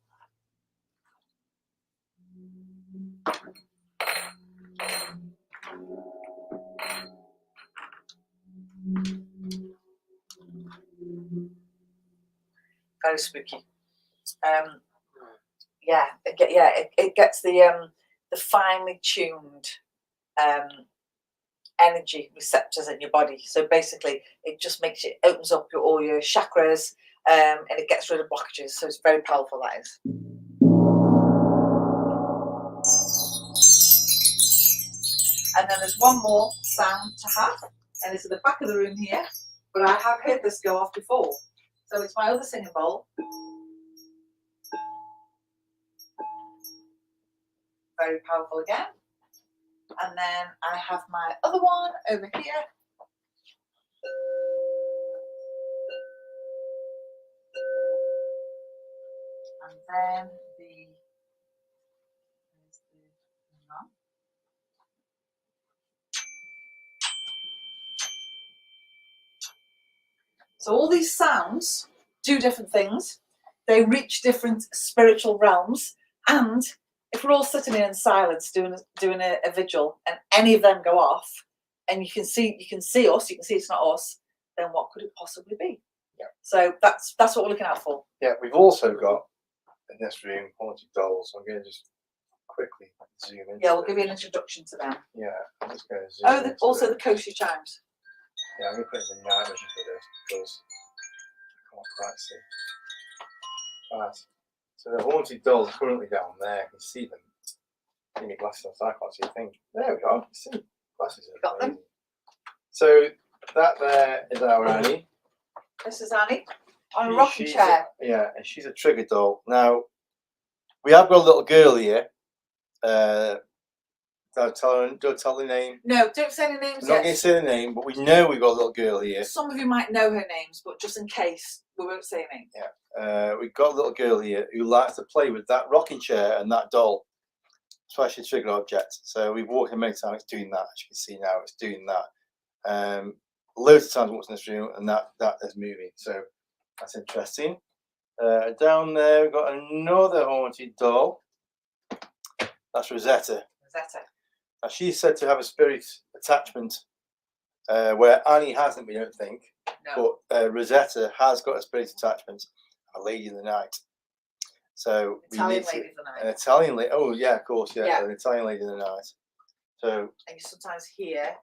Very spooky. It gets the finely tuned energy receptors in your body. So basically, it just opens up all your chakras, and it gets rid of blockages. So it's very powerful. That is. And then there's one more sound to have, and it's at the back of the room here. But I have heard this go off before. So it's my other singing bowl. Very powerful again. And then I have my other one over here. And then so all these sounds do different things. They reach different spiritual realms. And if we're all sitting here in silence doing a vigil, and any of them go off, and you can see us, you can see it's not us, then what could it possibly be? Yeah. So that's what we're looking out for. Yeah, we've also got in this room haunted dolls. I'm going to just quickly zoom in. Yeah, we'll give you an introduction to them. Yeah, I'm just going to zoom in. Also the kosher chimes. Yeah, I'm going to put in the night vision for this because I can't quite see. Right. So the haunted dolls are currently down there. I can see them. Give me glasses on, so I can't see a thing. There we go. I can see glasses. You got them? So that there is our Annie. This is Annie on a rocking chair. Yeah, and she's a trigger doll. Now, we have got a little girl here. Don't tell the name. No, don't say any names I'm not going to say the name, but we know we've got a little girl here. Some of you might know her names, but just in case, we won't say a name. Yeah. We've got a little girl here who likes to play with that rocking chair and that doll. Especially trigger object. So we've walked in many times, it's doing that. As you can see now, it's doing that. Loads of times walked in this room, and that is moving. So that's interesting. Down there, we've got another haunted doll. That's Rosetta. Now, she's said to have a spirit attachment where Annie hasn't, we don't think. No. But Rosetta has got a spirit attachment, a lady in the night. So Italian we need lady of the night. an Italian lady. Oh yeah, of course, yeah, Yeah. an Italian lady of the night. So And you sometimes hear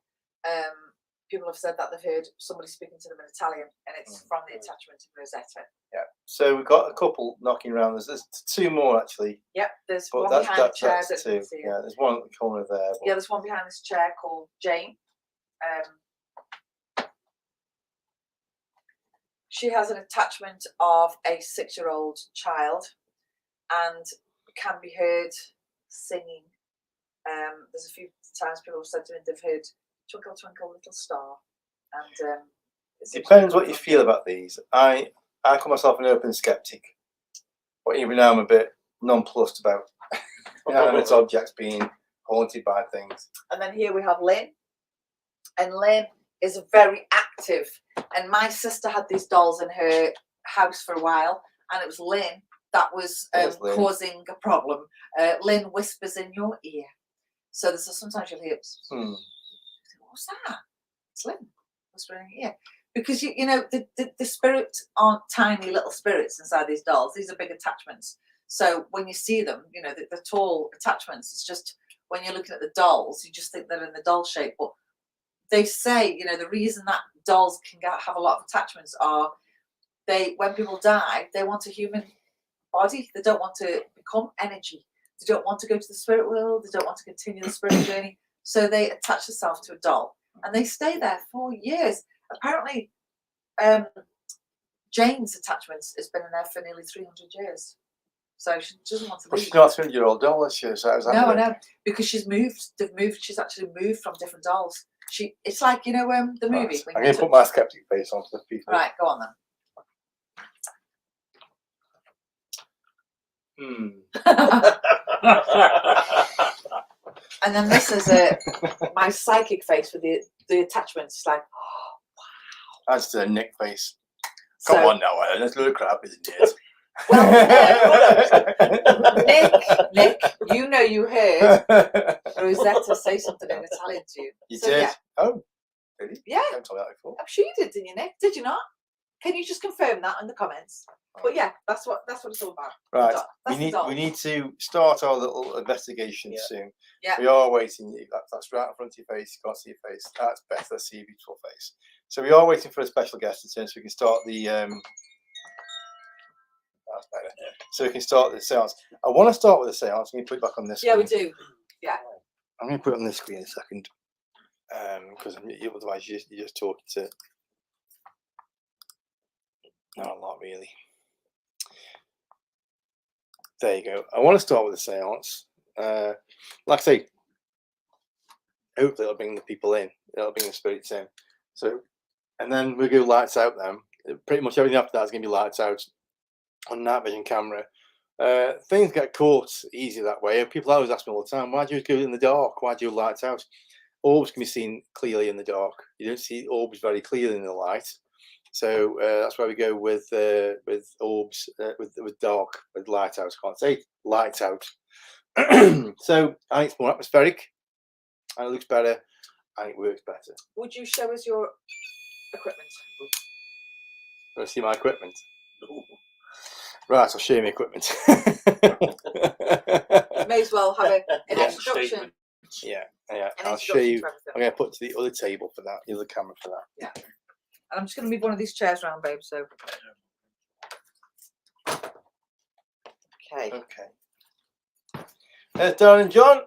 people have said that they've heard somebody speaking to them in Italian, and it's from the attachment of Rosetta. yeah. So we've got a couple knocking around. There's two more actually. Yep, there's But one behind the chair. that's two. Yeah, there's one at the corner there. But Yeah, there's one behind this chair called Jane. She has an attachment of a 6-year-old child and can be heard singing. There's a few times people have said to me they've heard Twinkle Twinkle Little Star. And depends what you feel about these. I call myself an open skeptic, but even now I'm a bit nonplussed about inanimate objects being haunted by things. And then here we have Lynn. And Lynn is very active. And my sister had these dolls in her house for a while, and it was Lynn that was Lynn. causing a problem. Lynn whispers in your ear. So there's sometimes you'll hear, what's that? It's Lynn whispering in your ear. Because you know the spirits aren't tiny little spirits inside these dolls. These are big attachments. So when you see them, you know the tall attachments. It's just when you're looking at the dolls, you just think they're in the doll shape. But they say, you know, the reason that dolls can have a lot of attachments are when people die, they want a human body. They don't want to become energy. They don't want to go to the spirit world. They don't want to continue the spirit journey. So they attach themselves to a doll, and they stay there for years. Apparently, Jane's attachments has been in there for nearly 300 years. So she doesn't want to But leave. she's not a 300-year-old doll, is she? So No, I know, because she's moved. They've moved. She's actually moved from different dolls. It's like, you know, the movie. Right. When I'm you going to put my skeptic face onto the people. Right, go on then. And then this is my psychic face with the attachments. It's like, That's the Nick face. so, Come on now, Ellen. That's a load of crap, isn't it? Well, Nick, you know you heard Rosetta say something in Italian to you. You So, did? yeah. Oh, really? Yeah. I haven't told you that before. I'm sure you did, didn't you, Nick? Did you not? Can you just confirm that in the comments? But yeah, that's what it's all about. Right. That's We need to start our little investigation soon. Yeah. We are waiting. That's right in front of your face. You can't see your face. That's better. Let's see your beautiful face. So we are waiting for a special guest so we can start the that's better. So we can start the seance. I want to start with the seance. I'm going to put it back on this screen. Yeah, we do. Yeah. I'm going to put it on this screen in a second. Because otherwise you're just talking to not a lot really. There you go. I want to start with the seance. Like I say, hopefully it'll bring the people in. It'll bring the spirits in. So, and then we'll go lights out then. Pretty much everything after that is going to be lights out on night vision camera. Things get caught easy that way. People always ask me all the time, why do you go in the dark? Why do you lights out? Orbs can be seen clearly in the dark. You don't see orbs very clearly in the light. So that's why we go with orbs, with dark, with light out. I can't say light out. So I think it's more atmospheric, and it looks better, and it works better. Would you show us your equipment? Want to see my equipment? Right, I'll show you my equipment. May as well have an Yeah. introduction. Yeah, An I'll show introduction you. to everything. I'm going to put to the other table for that, the other camera for that. Yeah. And I'm just going to move one of these chairs around, babe. So. Okay. Okay. There's darling John.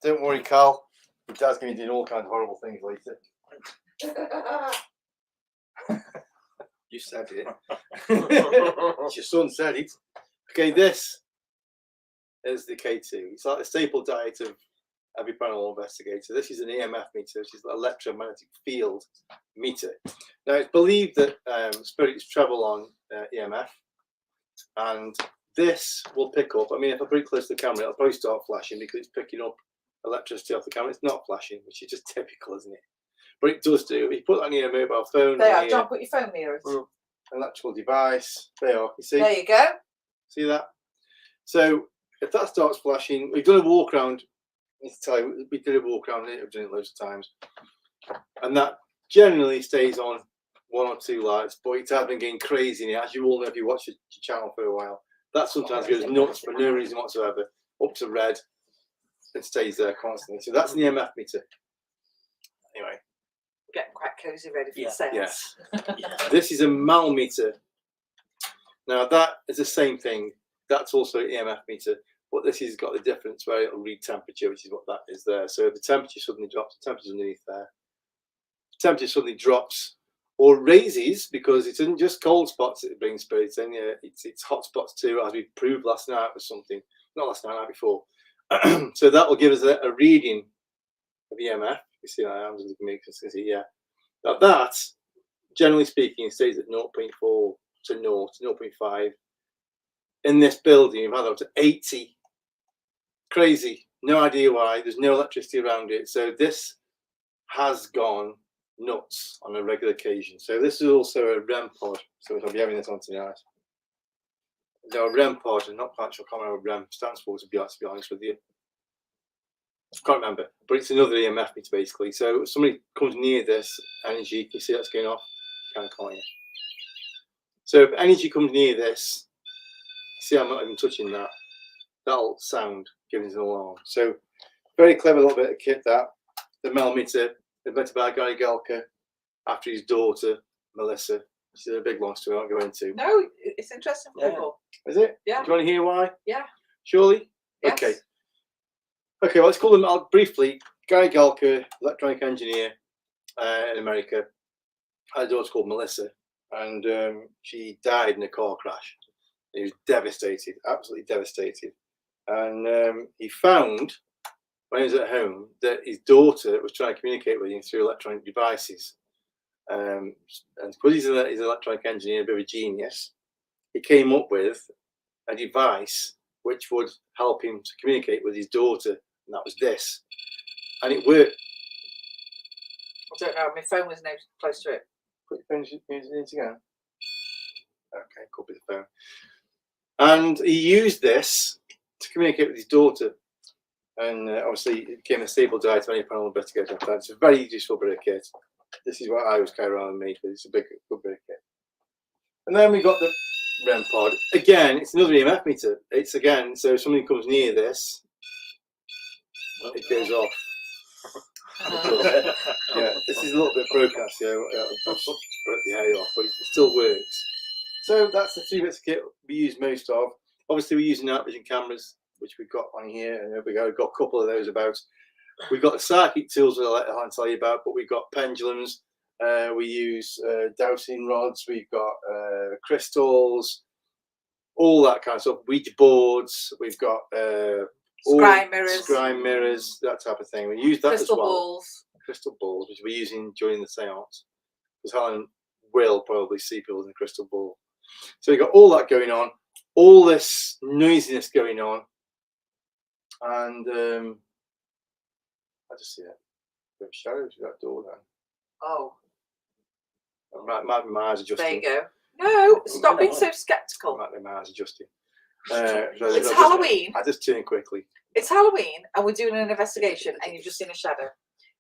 Don't worry, Carl. Your dad's going to be doing all kinds of horrible things later. You said it. Your son said it. Okay, this is the K2. It's like the staple diet of every paranormal investigator. This is an EMF meter, which is an electromagnetic field meter. Now, it's believed that spirits travel on EMF, and this will pick up. I mean, if I bring it close to the camera, it'll probably start flashing because it's picking up electricity off the camera. It's not flashing, which is just typical, isn't it? But it does do. If you put that on your mobile phone, There you are. John, put your phone near it. electrical device, there you are. You see? There you go. See that? So if that starts flashing, we've done a walk around. I need to tell you, we did a walk around it. We've done it loads of times, and that generally stays on 1 or 2 lights, but it has been getting crazy in it. As you all know, if you watch the channel for a while, that sometimes goes nuts for no reason whatsoever, up to red, and stays there constantly. So that's an EMF meter. Anyway. Getting quite cozy, ready for the Yes. seance. This is a mal meter. Now that is the same thing. That's also an EMF meter, but this has got the difference where it'll read temperature, which is what that is there. So if the temperature suddenly drops, the temperature's underneath there. The temperature suddenly drops or raises, because it isn't just cold spots that it brings spirits in. It's hot spots too, as we proved last night with something. Not last night, night before. So that will give us a reading of EMF. You see, I am looking at me, yeah. Now that, generally speaking, stays at 0.4 to 0 to 0.5. In this building, you've had up to 80. Crazy. No idea why. There's no electricity around it. So this has gone nuts on a regular occasion. So this is also a REM pod. So I'll be having this on tonight. No, a REM pod, and not quite sure, I can't remember what REM stands for, to be honest with you. Can't remember, but it's another EMF meter basically. So if somebody comes near this energy, can you see that's going off? Kind of can't you? So if energy comes near this, see, I'm not even touching that. That'll sound, giving us an alarm. So very clever little bit of kit that. The Mel meter, invented by Gary Galka after his daughter Melissa. Which is a big long story I won't go into. No, it's interesting for people. Is it? Yeah. Do you want to hear why? Yeah. Surely? Yes. Okay. Okay, well, let's call him out briefly. Gary Galka, electronic engineer in America, had a daughter called Melissa, and she died in a car crash. He was devastated, absolutely devastated. And he found, when he was at home, that his daughter was trying to communicate with him through electronic devices. And because he's an electronic engineer, a bit of a genius, he came up with a device which would help him to communicate with his daughter. And that was this, and it worked. I don't know. My phone was no close to it. Put your phone in again. Okay, could be the phone. And he used this to communicate with his daughter, and obviously it became a stable diet to any paranormal investigator. It's a very useful bit of kit. This is what I always carry around with me, because it's a good bit of kit. And then we got the REM pod. Again, it's another EMF meter. It's again, so if somebody comes near this, it goes off. Yeah, this is a little bit broadcast here. I'll broke the hair off, but it still works. So that's the 2 bits of kit we use most of. Obviously, we're using night vision cameras, which we've got on here, and we've got a couple of those about. We've got the psychic tools that I'll tell you about, but we've got pendulums. We use dowsing rods. We've got crystals, all that kind of stuff. Ouija boards. We've got scry mirrors, that type of thing. We use that crystal as well. Balls. Crystal balls, which we're using during the seance, because Helen will probably see people in the crystal ball. So we've got all that going on, all this noisiness going on, and I just see a bit of shadows through that door then. Oh. My eyes adjusting. There you go. No, stop being so sceptical. My eyes adjusting. It's Halloween. I just turn quickly. It's Halloween, and we're doing an investigation, and you've just seen a shadow.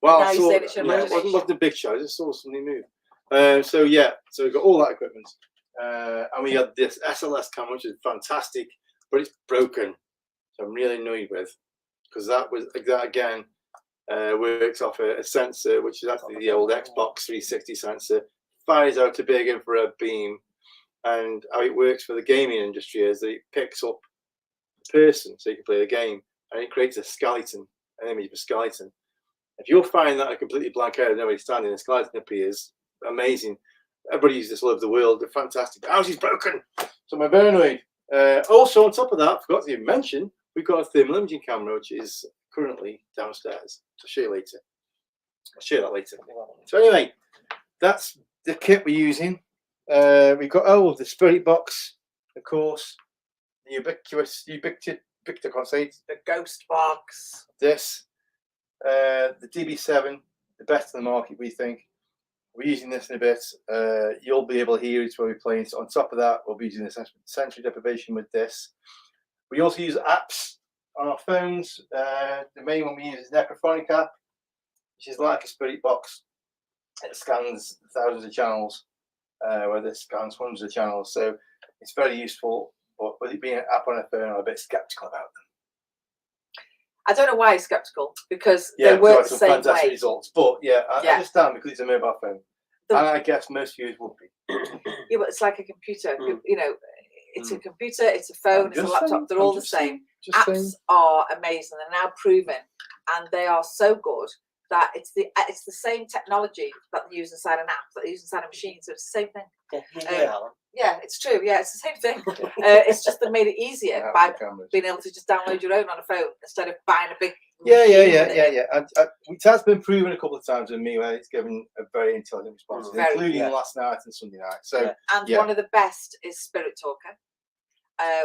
Well, now you said it's your imagination. It wasn't a big shadow. I just saw something move. So we've got all that equipment, and we had this SLS camera, which is fantastic, but it's broken. So I'm really annoyed with, because that again works off a sensor, which is actually the old Xbox 360 sensor. Fires out a big infrared beam, and how it works for the gaming industry is that it picks up a person, so you can play the game, and it creates a skeleton, an image of a skeleton. If you're finding that a completely blank area, nobody standing, a skeleton appears. Amazing. Everybody uses this all over the world. They're fantastic. The house is broken, so I'm very annoyed. Also, on top of that, I forgot to even mention, we've got a thermal imaging camera, which is currently downstairs. I'll show you later. I'll show you that later. So anyway, that's the kit we're using. We've got the spirit box, of course, the ubiquitous, I can't say it. The ghost box. This, the DB7, the best in the market, we think. We're using this in a bit. You'll be able to hear it when we're playing. So on top of that, we'll be using the Century deprivation with this. We also use apps on our phones. The main one we use is the Necrophonic app, which is like a spirit box. It scans thousands of channels where this spans hundreds of channels. So it's very useful. But with it being an app on a phone, I'm a bit skeptical about them. I don't know why you're skeptical, because Yeah, they work got the some same fantastic way. results. But yeah, I Yeah. understand because it's a mobile phone. And I guess most viewers would be. Yeah, but it's like a computer. Mm. You know, it's a computer, it's a phone, it's a laptop. They're all the same. Apps are amazing. They're now proven, and they are so good that it's the same technology that they use inside an app that they use inside a machine. So it's the same thing. Yeah, it's true. Yeah, it's the same thing. It's just they made it easier by being able to just download your own on a phone instead of buying a big. Yeah. It has been proven a couple of times with me where it's given a very intelligent response, including last night and Sunday night. So, one of the best is Spirit Talker.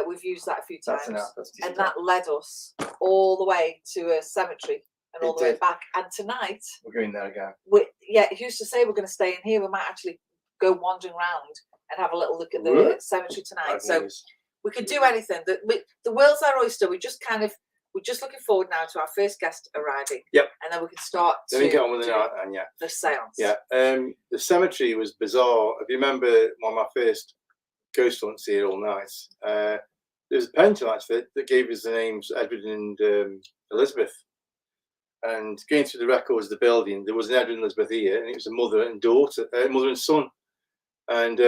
We've used that a few times, and that led us all the way to a cemetery and all the way back. And tonight we're going there again. It used to say we're going to stay in here. We might actually go wandering around and have a little look at the cemetery tonight. So we could do anything. The world's our oyster. We're just looking forward now to our first guest arriving. Yep. And then we can start then we get on with the night, and the seance. Yeah. The cemetery was bizarre. If you remember one of my first ghost hunts here all night, there was a pension actually that gave us the names Edward and Elizabeth. And going through the records of the building, there was an Edward and Elizabeth here, and it was a mother and daughter, mother and son. And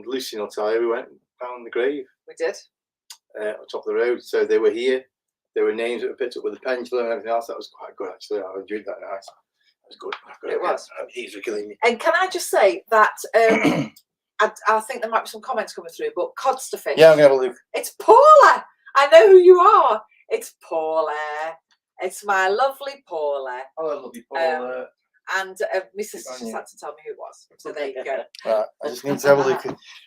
Lucy will tell you, we went and found the grave. We did. On top of the road. So they were here. There were names that were picked up with the pendulum and everything else. That was quite good, actually. I enjoyed that night. It was good. It was. He's killing me. And can I just say that I think there might be some comments coming through, but Codsterfish. Yeah, I'm going to have a look. It's Paula. I know who you are. It's Paula. It's my lovely Paula. Hello, lovely Paula. And my sister just had to tell me who it was. So there you go. Right, I just need to have a look.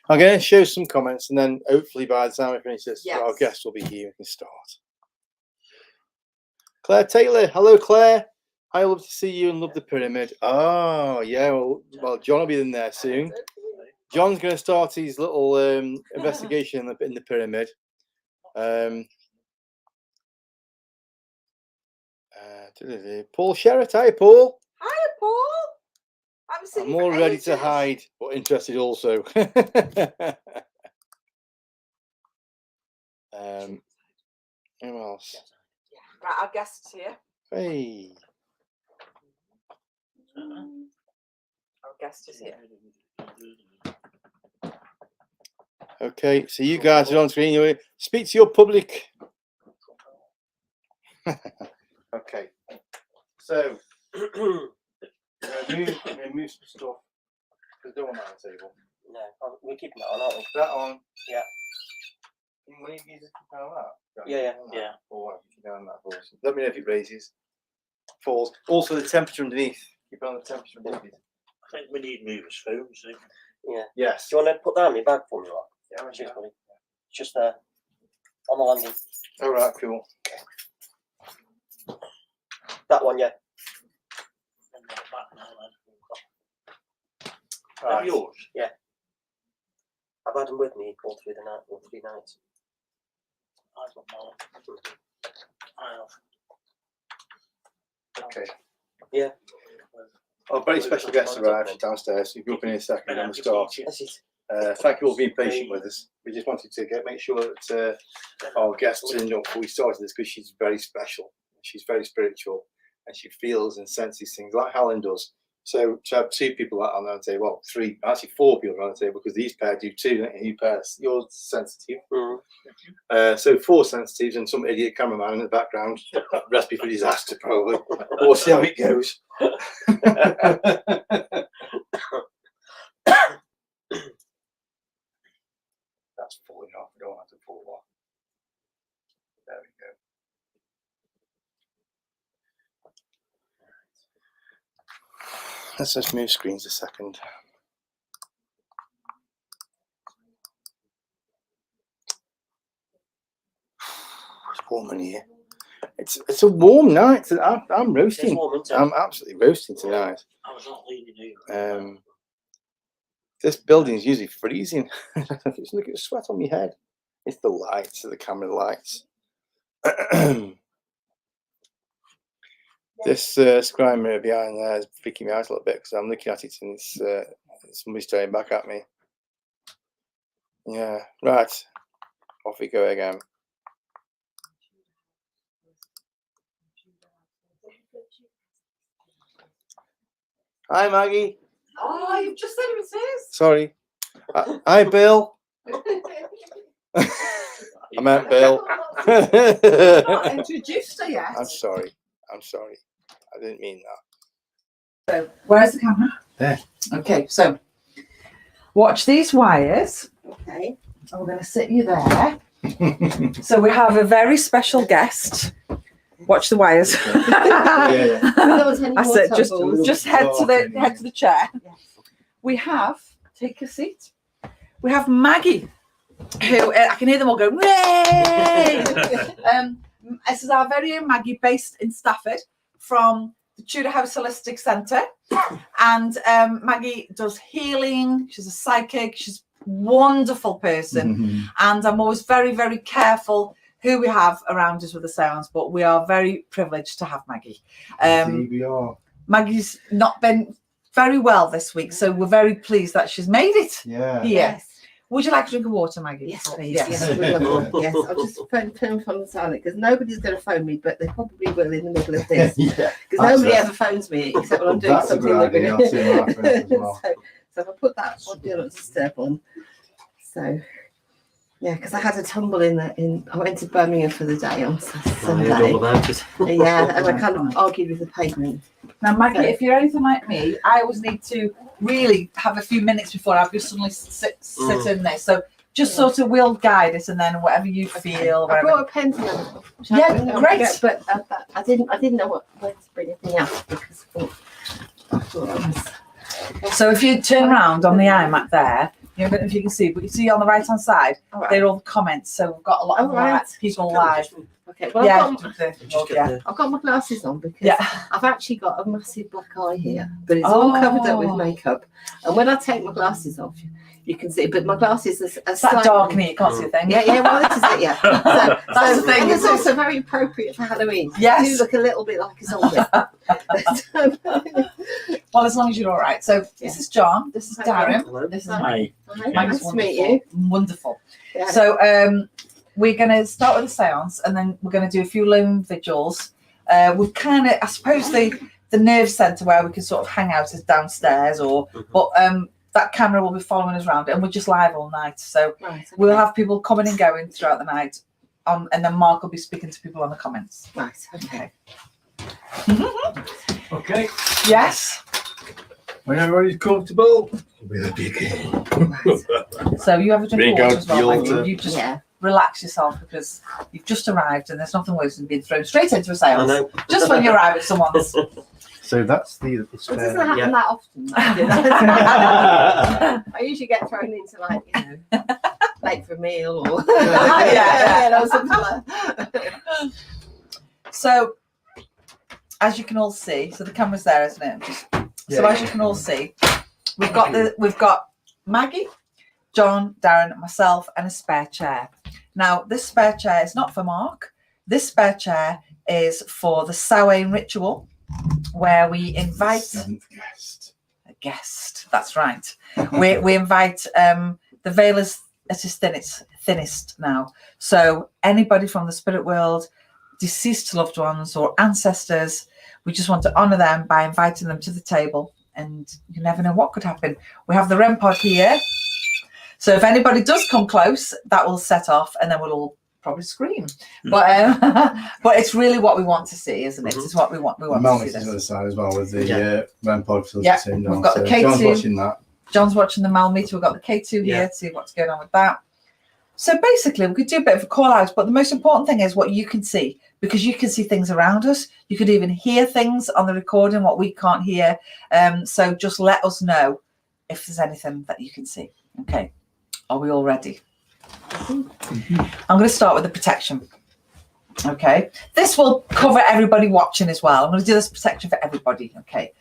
I'm going to show some comments, and then hopefully by the time we finish this, our guest will be here. We can start. Claire Taylor. Hello, Claire. I love to see you and love the pyramid. Oh, yeah. Well, John will be in there soon. John's going to start his little investigation in the pyramid. Paul Sherritt. Hi, Paul. Hi, Paul. I'm all ready to hide, but interested also. Who else? Right, our guest is here. Hey. Our guest is here. Okay, so you guys are on screen. You speak to your public. Okay, so remove some stuff. There's no one on the table. No, we're keeping that on, aren't we? That on. Yeah. Will you use it on that? Yeah. Or down that falls. Let me know if it raises, falls. Also, the temperature underneath. Keep on the temperature underneath. I think we need movers' phones. Yeah. Yes. Do you want to put that in my bag for me, Rob? Yeah, Cheers, buddy. Just there. On the landing. All right, cool. That one, yeah. Right. Yours? Yeah. I've had them with me all through the night, all 3 nights. I've got mine. I have. Okay. Yeah. Oh, very special guest arrived downstairs. You'll be up in a second when we start. Thank you all for being patient with us. We just wanted to make sure that our guests turned up before we started this, because she's very special. She's very spiritual, and she feels and senses things like Helen does. So to have 2 people on the table, well, 3, actually 4 people on the table, because these pair do 2, don't you? You're sensitive. So 4 sensitives and some idiot cameraman in the background. Recipe for disaster, probably. We'll see how it goes. That's falling off. We don't want it to fall off. There we go. Let's just move screens a second. It's warm in here. It's a warm night. I'm roasting. Warm, I'm absolutely roasting tonight. I was not leaving you. This building is usually freezing. Just look at the sweat on my head. It's the lights, the camera lights. This screen mirror behind there is freaking me out a little bit, because I'm looking at it and Somebody's staring back at me. Yeah, right. Off we go again. Hi, Maggie. Oh, you've just said who it is. Sorry. Hi, Bill. I meant Bill. Not introduced her yet. I'm sorry. I'm sorry. I didn't mean that. So, where's the camera? There. Okay, so watch these wires. Okay. And we're going to sit you there. So we have a very special guest. Watch the wires. Yeah. There was any I more said tumbles. just head to the chair. We have, take a seat. We have Maggie, who I can hear them all go, "Yay!" This is our very own Maggie, based in Stafford, from the Tudor House Holistic Centre. And Maggie does healing. She's a psychic. She's a wonderful person. And I'm always very, very careful who we have around us with the seance, but we are very privileged to have Maggie. We are. Maggie's not been very well this week, so we're very pleased that she's made it Yeah. here. Yes. Would you like a drink of water, Maggie? Yes, please. Yes. Yes, we love it. Yes. I'll just phone from the silent because nobody's going to phone me, but they probably will in the middle of this. Yeah. Because nobody ever phones me except when I'm doing That's a something. good they're idea. gonna- I'll see my friends as well. So if I put that on Do Not Disturb on. So yeah, because I had a tumble I went to Birmingham for the day on Sunday. Yeah, and I kind of argued with the pavement. Now, Maggie, if you're anything like me, I always need to really have a few minutes before I just suddenly sit in this. So just sort of we'll guide it, and then whatever you feel. I Whatever. brought a pen to them. Yeah, great. But I didn't know where to bring anything else because I thought it was. So if you turn around on the iMac there, I don't know if you can see, but you see on the right hand side, All right. they're all the comments. So we've got a lot of right. people live. Okay. Well, Yeah, I've got my glasses on because yeah. I've actually got a massive black eye here, but it's all covered up with Oh. makeup. And when I take my glasses off, you can see. But my glasses are It's that slightly dark in here, you can't see a thing. Yeah. Well, this is it. Yeah. So, That's the thing, And it's isn't it? also very appropriate for Halloween. Yes. You look a little bit like a zombie. Well, as long as you're all right. So this Yeah. is John. This is Hi, Darren. Hello. This is Hi. Maggie. Hi, Maggie's nice to meet you. Wonderful. Yeah. So we're going to start with a seance, and then we're going to do a few lone vigils. We've kind of, I suppose, the nerve centre where we can sort of hang out is downstairs, but that camera will be following us around, and we're just live all night. So Right, okay. we'll have people coming and going throughout the night, and then Mark will be speaking to people on the comments. Right. Okay. Okay, Yes. when everybody's comfortable, we'll begin. Right. So you have a drink Bring of water out as well, the Maggie. altar. You just Yeah. relax yourself because you've just arrived, and there's nothing worse than being thrown straight into a I seance know. just when you arrive at someone's. So that's the It doesn't spare. happen Yeah. that often. I usually get thrown into late for a meal or Yeah. something like that. So, as you can all see, so the camera's there, isn't it? So as you can all see, we've got Maggie, John, Darren, myself, and a spare chair. Now, this spare chair is not for Mark. This spare chair is for the Samhain ritual, where we invite Seventh guest. a guest. That's right. We invite the veil is at its thinnest now. So anybody from the spirit world, deceased loved ones or ancestors, we just want to honour them by inviting them to the table. And you never know what could happen. We have the REM pod here. So if anybody does come close, that will set off, and then we'll all probably scream. But but it's really what we want to see, isn't it? It's what we want. We want to see Mel's on the this. side as well with the Yeah. REM pod filter Yeah, turned we've on. got the So John's K2. watching that. John's watching the Mal meter. We've got the K2 here Yeah. to see what's going on with that. So basically, we could do a bit of a call out, but the most important thing is what you can see, because you can see things around us. You could even hear things on the recording, what we can't hear. So just let us know if there's anything that you can see. Okay. Are we all ready? I'm going to start with the protection. Okay. This will cover everybody watching as well. I'm going to do this protection for everybody. Okay.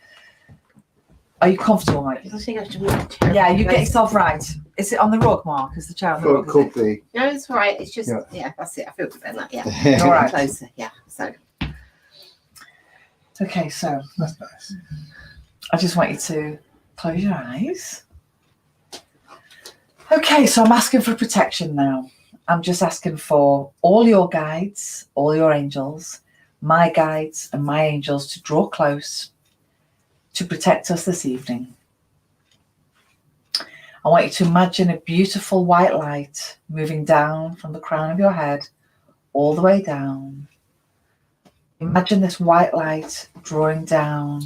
Are you comfortable, Mike? I think I should move the chair. Yeah, you get yourself right. Is it on the rug, Mark? Is the chair on the rug? Could be. No, it's all right. It's just, Yeah. that's it. I feel good about that. Yeah. All right. Closer. Yeah. So, Okay, so That's nice. I just want you to close your eyes. Okay, so I'm asking for protection now. I'm just asking for all your guides, all your angels, my guides and my angels to draw close to protect us this evening. I want you to imagine a beautiful white light moving down from the crown of your head all the way down. Imagine this white light drawing down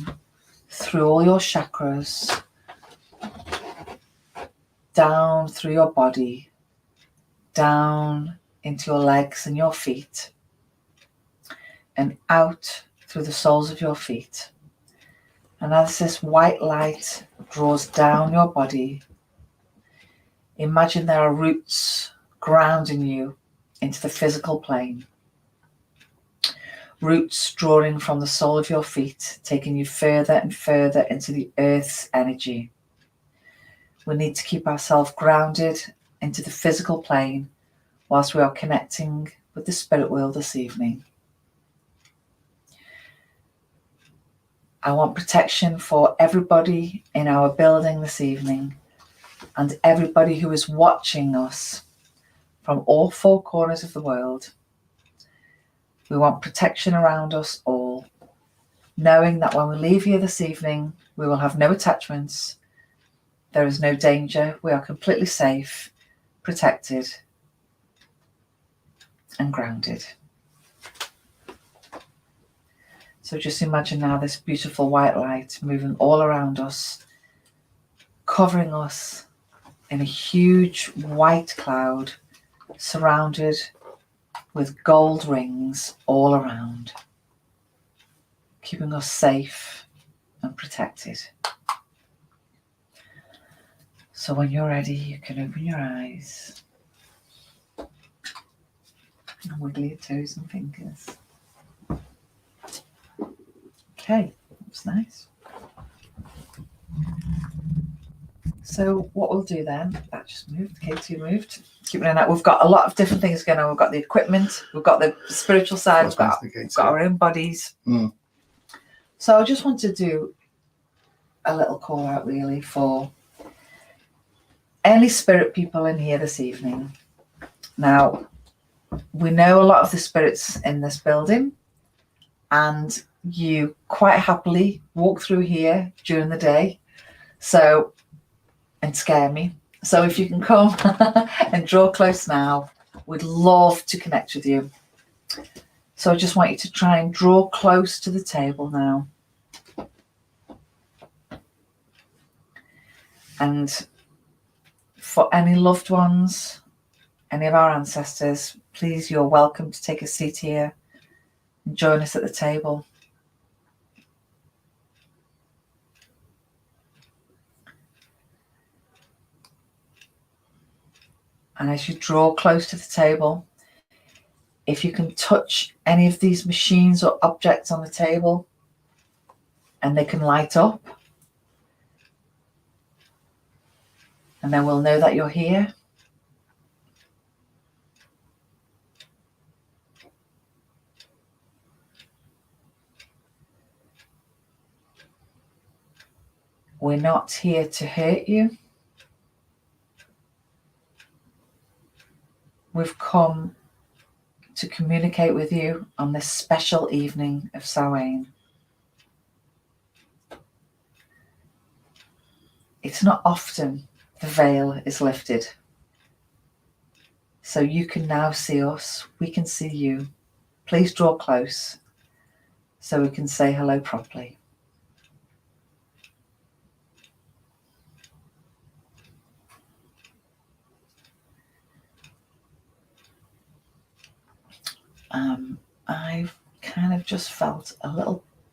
through all your chakras, down through your body, down into your legs and your feet, and out through the soles of your feet. And as this white light draws down your body, imagine there are roots grounding you into the physical plane. Roots drawing from the sole of your feet, taking you further and further into the earth's energy. We need to keep ourselves grounded into the physical plane whilst we are connecting with the spirit world this evening. I want protection for everybody in our building this evening and everybody who is watching us from all four corners of the world. We want protection around us all, knowing that when we leave here this evening, we will have no attachments. There is no danger. We are completely safe, protected, and grounded. So just imagine now this beautiful white light moving all around us, covering us in a huge white cloud, surrounded with gold rings all around, keeping us safe and protected. So when you're ready, you can open your eyes and wiggle your toes and fingers. Okay, that's nice. So what we'll do then, that just moved, K2 moved. Keeping an eye, we've got a lot of different things going on. We've got the equipment, we've got the spiritual side, we've got our own bodies. So I just want to do a little call out really for any spirit people in here this evening. Now, we know a lot of the spirits in this building, and you quite happily walk through here during the day and scare me. So if you can come and draw close now, we'd love to connect with you. So I just want you to try and draw close to the table now. And for any loved ones, any of our ancestors, please, you're welcome to take a seat here and join us at the table. And as you draw close to the table, if you can touch any of these machines or objects on the table and they can light up, and then we'll know that you're here. We're not here to hurt you. We've come to communicate with you on this special evening of Samhain. It's not often the veil is lifted. So you can now see us, we can see you. Please draw close so we can say hello properly. I've kind of just felt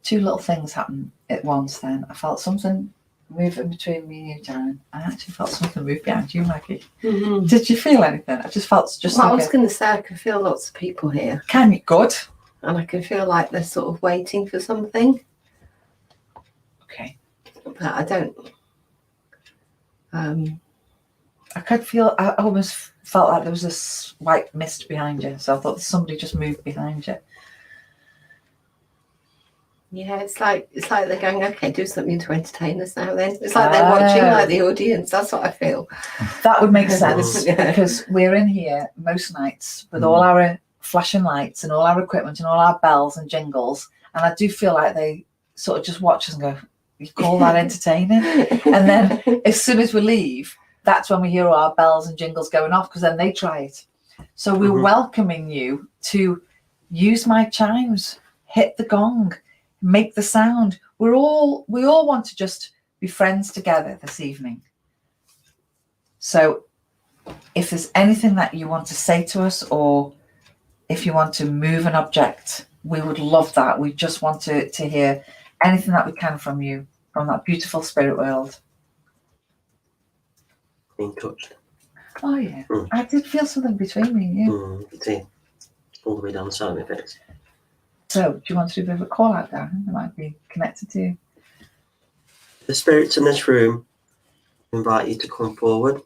two little things happen at once then. I felt something moving between me and you, Darren. I actually felt something move behind you, Maggie. Mm-hmm. Did you feel anything? I just felt I was going to say, I can feel lots of people here. Can you? Good. And I can feel like they're sort of waiting for something. Okay. But I don't. I could feel, I almost felt like there was this white mist behind you. So I thought somebody just moved behind you. Yeah, it's like they're going, okay, do something to entertain us now. Then it's like they're watching, like the audience. That's what I feel. That would make sense Yeah. because we're in here most nights with all our flashing lights and all our equipment and all our bells and jingles, and I do feel like they sort of just watch us and go, "You call that entertaining?" And then as soon as we leave, that's when we hear all our bells and jingles going off because then they try it. So we're welcoming you to use my chimes, hit the gong, make the sound. We all want to just be friends together this evening. So if there's anything that you want to say to us, or if you want to move an object, we would love that. We just want to hear anything that we can from you, from that beautiful spirit world. Being touched. Oh yeah, I did feel something between me and you. See, all the way down the side of my face. So do you want to do a bit of a call out, Darren? That might be connected to you. The spirits in this room invite you to come forward.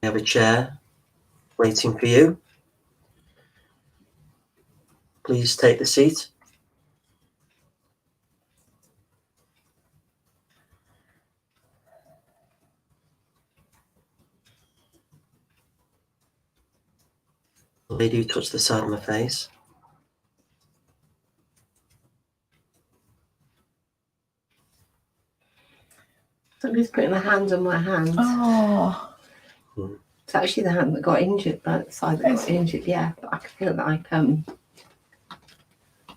We have a chair waiting for you. Please take the seat. The lady who touched the side of my face. Somebody's putting a hand on my hand. Oh, It's actually the hand that got injured, but the side that got injured. Yeah, but I can feel like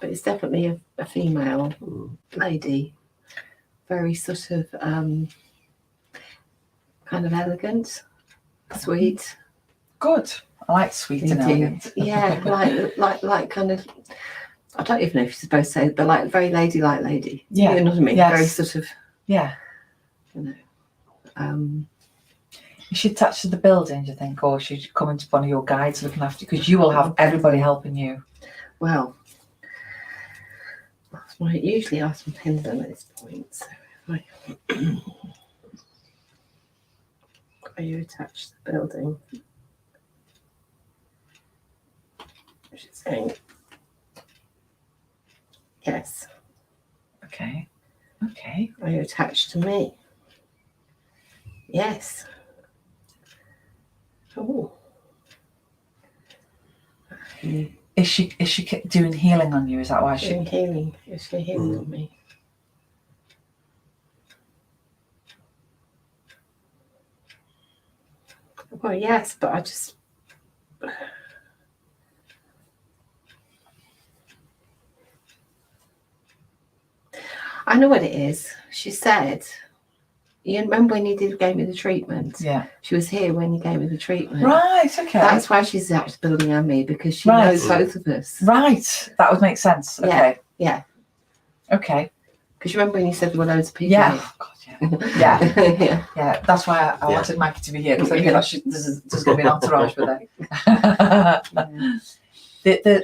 but it's definitely a female lady, very sort of kind of elegant, sweet. good. I like sweet and elegant. Yeah, like kind of. I don't even know if you're supposed to say, but like very ladylike lady. Yeah, you know what I mean. yes. Very sort of. Yeah. You know. Is she attached to the building, do you think, or should she come into one of your guides looking after you? Because you will have everybody helping you. Well, that's why I usually ask for pins at this point. So, are you attached to the building? She's saying yes. Okay. Okay. Are you attached to me? Yes. Oh. Is she doing healing on you? Is that why Doing healing. Is she healing on me? Well, yes, but I know what it is. She said, you remember when you gave me the treatment? Yeah. She was here when you gave me the treatment. Right, okay. That's why she's actually building on me, because she knows both of us. Right. That would make sense. Okay. Yeah. Okay. Because you remember when you said there were loads of people Yeah. here? Oh, God, yeah. Yeah. Yeah. That's why I wanted Maggie to be here, because I knew that there's going to be an entourage with her.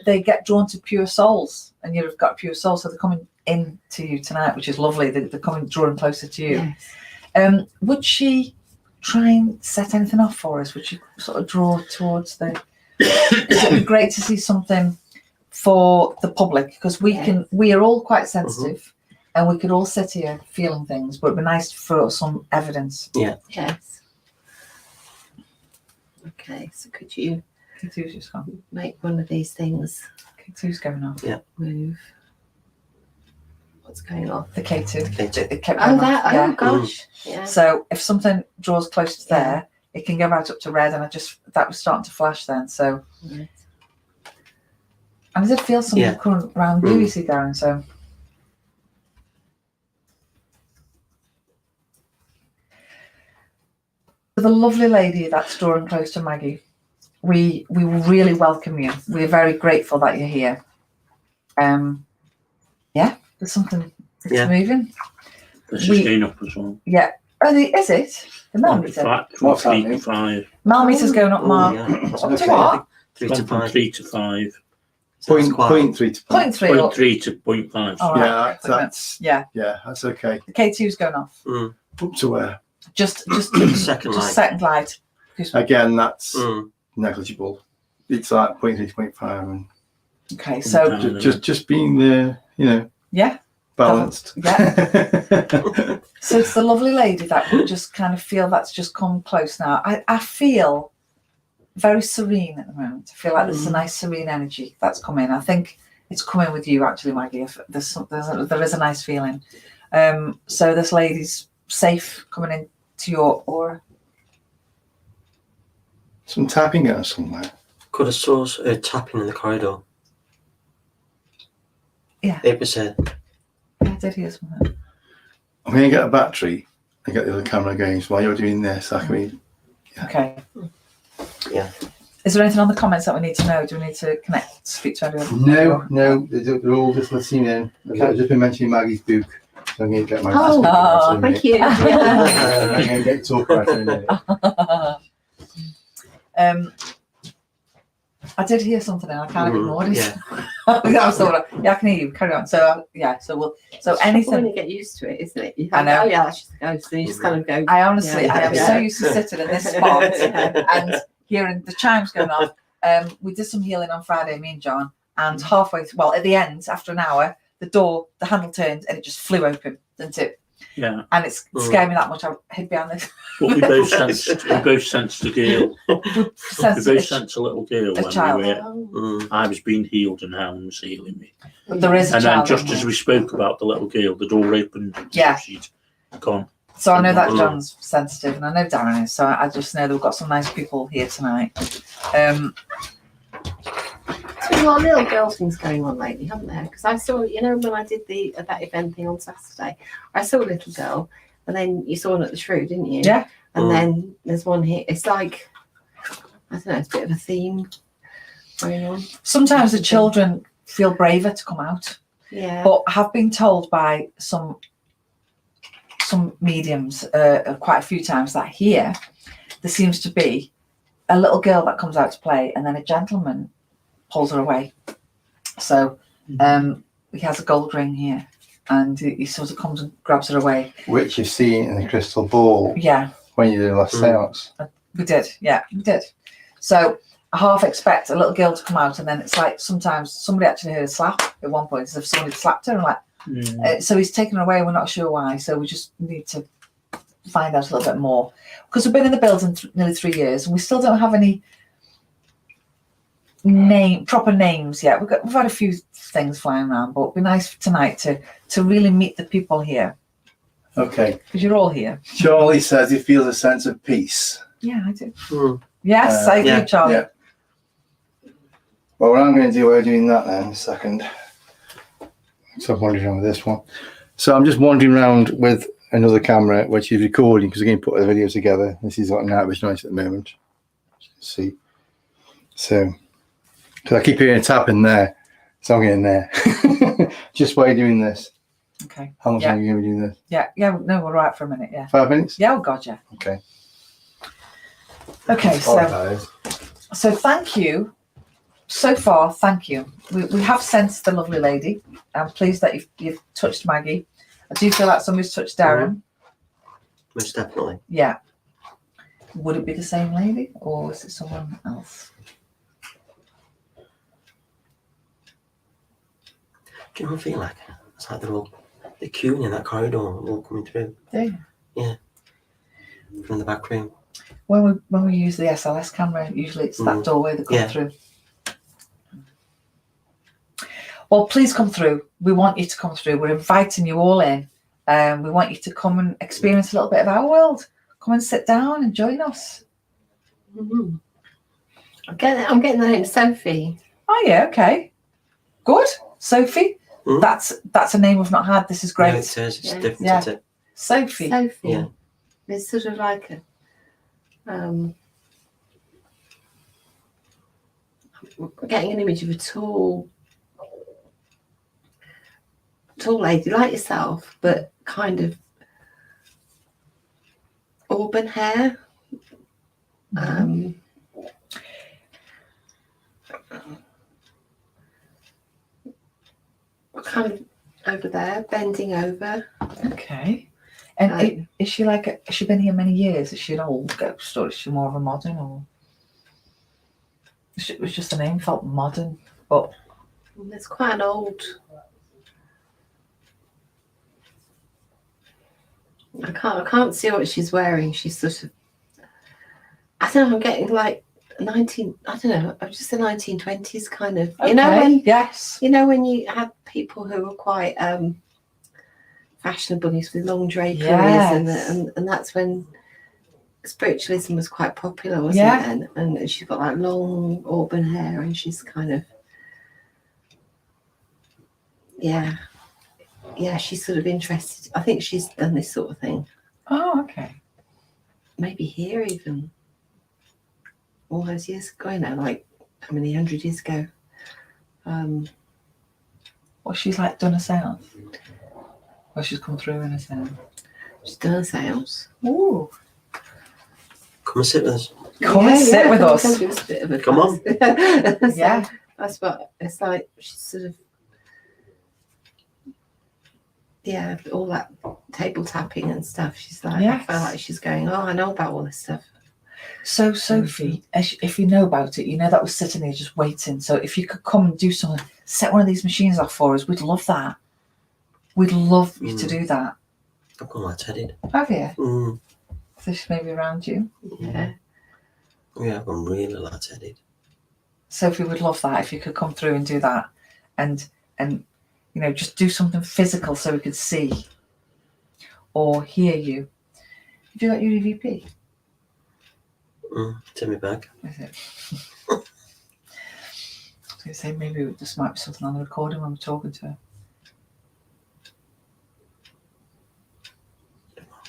They get drawn to pure souls, and you've got pure souls, so they're coming into you tonight, which is lovely. They're coming, drawing closer to you. Yes. Would she try and set anything off for us? Would she sort of draw towards the? Because it'd be great to see something for the public, because we are all quite sensitive, and we could all sit here feeling things, but it'd be nice for some evidence. Yeah. Yes. Okay, so could you K2's just gone. make one of these things K2's going off. Yeah. move? What's going on? The K2. K2. It kept Oh, going that. off. Oh, Yeah. gosh. Yeah. So if something draws close to there, it can go right up to red, and that was starting to flash then. So, Right. and I did feel something current around you, you see, Darren. So, for the lovely lady that's drawing close to Maggie, we really welcome you. We're very grateful that you're here. Yeah, there's something that's moving. This is going up as well. Yeah. Oh, is it? The millimeter? What's From 3 happening? to 5. Millimeter's going up, Mark. Yeah. Up to what? 3 Gone to from 5. 3 to 5. Sounds Point 3 to 0.3 up. 0.3 to 0.5. All right. Yeah, that's Yeah, that's okay. the K2's going off. Up to where? Just Second light. second light. Because Again, that's Mm. negligible. It's like 0.3 to 0.5, and Okay, so Just being yeah, balanced. yeah. So it's the lovely lady that we just kind of feel that's just come close now. I feel very serene at the moment. I feel like there's a nice serene energy that's coming. I think it's coming with you actually, Maggie. If there is a nice feeling. So this lady's safe coming into your aura. Some tapping out somewhere. Could have saw tapping in the corridor. Yeah. It was said. Yeah, I did hear something. I'm going to get a battery and get the other camera going. So while you're doing this, I can Okay. Yeah. Is there anything on the comments that we need to know? Do we need to speak to anyone? No, they're all just listening in. Okay. I've just been mentioning Maggie's book, so I'm going to get my Oh, thank you. I'm going to get talk about it in a minute. I did hear something and I kind of ignored it. Yeah. I can hear you. Carry on. So anything. When you get used to it, isn't it? You I know. Oh yeah, that's just a ghost. Then you just kind of go. I honestly, I am so Yeah. used to sitting in this spot and hearing the chimes going off. We did some healing on Friday, me and John, and halfway, at the end, after an hour, the handle turned and it just flew open, didn't it? Yeah. And it scared me that much. I hid behind this. But we both sensed a girl. We both sensed a little girl a when child. we were, I was being healed and Helen was healing me. There is a And then child. just as we spoke about the little girl, the door opened. Yeah. She'd gone. So I know that John's sensitive, and I know Darren is. So I just know that we've got some nice people here tonight. So a lot of little girl things going on lately, haven't there? Because I saw, when I did that event thing on Saturday, I saw a little girl, and then you saw one at the Shrew, didn't you? Yeah. And then there's one here. It's like, I don't know, it's a bit of a theme going on. Sometimes the children feel braver to come out, Yeah. but I have been told by some mediums quite a few times that here there seems to be a little girl that comes out to play, and then a gentleman pulls her away. So he has a gold ring here, and he sort of comes and grabs her away. Which you've seen in the crystal ball Yeah, when you did the last seance. we did. Yeah, we did. So I half expect a little girl to come out, and then it's like sometimes somebody actually heard a slap at one point, as if somebody slapped her, and so he's taken her away. We're not sure why, so we just need to find out a little bit more, because we've been in the building nearly 3 years and we still don't have any proper names yet. We've had a few things flying around, but it'd be nice tonight to really meet the people here, Okay. because you're all here. Charlie says he feels a sense of peace. Yeah, I do. Mm. Yes, I agree, yeah, Charlie. Yeah. Well, what I'm going to do, we're doing that then in a second. So I'm wandering around with this one. So I'm just wandering around with another camera, which is recording, because we're going to put the video together. This is what night vision at the moment. As you can see. So, because I keep hearing a tap in there, so I'm getting there. Just while you're doing this. Okay. How long are you going to be doing this? Yeah, no, we're right for a minute, yeah. 5 minutes? Yeah, oh God, yeah. Okay. Okay, so thank you. So far, thank you. We have sensed the lovely lady. I'm pleased that you've touched Maggie. I do feel like somebody's touched Darren. Most definitely. Yeah. Would it be the same lady, or is it someone else? Do you know what I feel like? It's like they're queuing in that corridor, all coming through. Do you? Yeah. From the back room. When we use the SLS camera, usually it's that doorway that comes through. Well, please come through. We want you to come through. We're inviting you all in. We want you to come and experience a little bit of our world. Come and sit down and join us. Mm-hmm. I'm getting the name Sophie. Oh yeah, okay. Good. Sophie. That's a name we've not had. This is great. No, it says it's different. Yeah. Isn't it? Sophie. Sophie. Yeah. It's sort of like a I'm getting an image of a tall lady like yourself, but kind of auburn hair. Kind of over there, bending over. Okay. And is she has she been here many years? Is she an old ghost, or is she more of a modern, or it was just the name felt modern, but There's quite an old. I can't see what she's wearing. She's sort of. I don't know. I'm getting like 19. I don't know. Just the 1920s kind of. You know when. Yes. You know when you have people who are quite fashionable with long draperies, Yes. and that's when spiritualism was quite popular, wasn't it? And she's got like long auburn hair, and she's kind of. Yeah, she's sort of interested. I think she's done this sort of thing. Oh, okay. Maybe here even. All those years ago now, like how many 100 years ago? Well, she's like done a seance. Well, she's come through in a seance. She's done a seance. Ooh. Come and sit with us. Come and sit with us. Can give us a bit of Come on. advice. Yeah. That's what it's like. She's sort of. Yeah, all that table tapping and stuff. She's like, I feel like she's going, oh, I know about all this stuff. So, Sophie, if you know about it, you know that was sitting there just waiting. So if you could come and do something, set one of these machines off for us, we'd love that. We'd love you to do that. I've got light-headed. Have you? Mm. So she's maybe around you. Yeah. Yeah, I've gone really light-headed. Sophie would love that if you could come through and do that, and you know, just do something physical so we could see or hear you. Have you got your EVP? Take me back. Is it? I was going to say maybe it just might be something on the recording when we're talking to her.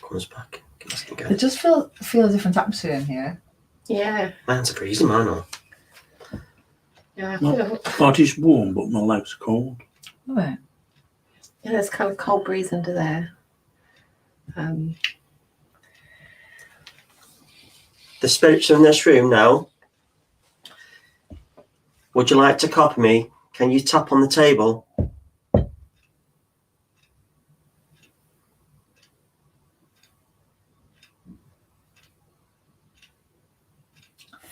Comes back. It does feel a different atmosphere in here. Yeah. My hands are freezing, mine are. Yeah. My body's warm, but my legs are cold. Love it. Yeah, there's kind of cold breeze under there. The spirits are in this room now. Would you like to copy me? Can you tap on the table? I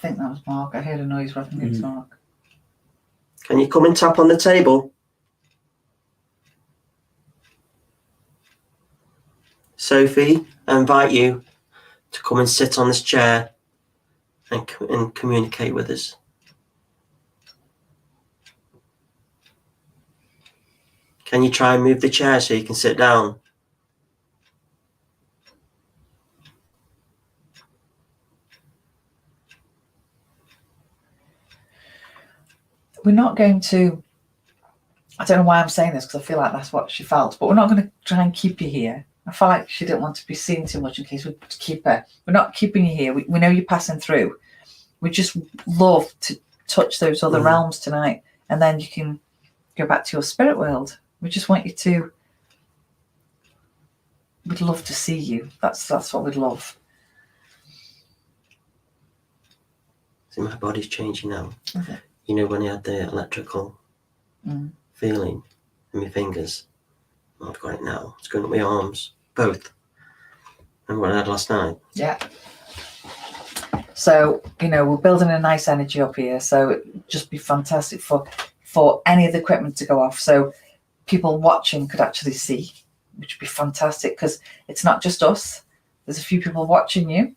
think that was Mark. I heard a noise, but I think it was Mark. Can you come and tap on the table? Sophie, I invite you to come and sit on this chair and communicate with us. Can you try and move the chair so you can sit down? We're not going to, I don't know why I'm saying this because I feel like that's what she felt, but we're not going to try and keep you here. I felt like she didn't want to be seen too much in case we'd keep her. We're not keeping you here. We know you're passing through. We just love to touch those other realms tonight, and then you can go back to your spirit world. We just want you to, we'd love to see you. That's what we'd love. See, my body's changing now. Okay. You know when I had the electrical feeling in my fingers? I've got it now. It's going up my arms, both. Remember what I had last night? Yeah. So, you know, we're building a nice energy up here. So it'd just be fantastic for any of the equipment to go off. So people watching could actually see, which would be fantastic because it's not just us. There's a few people watching you.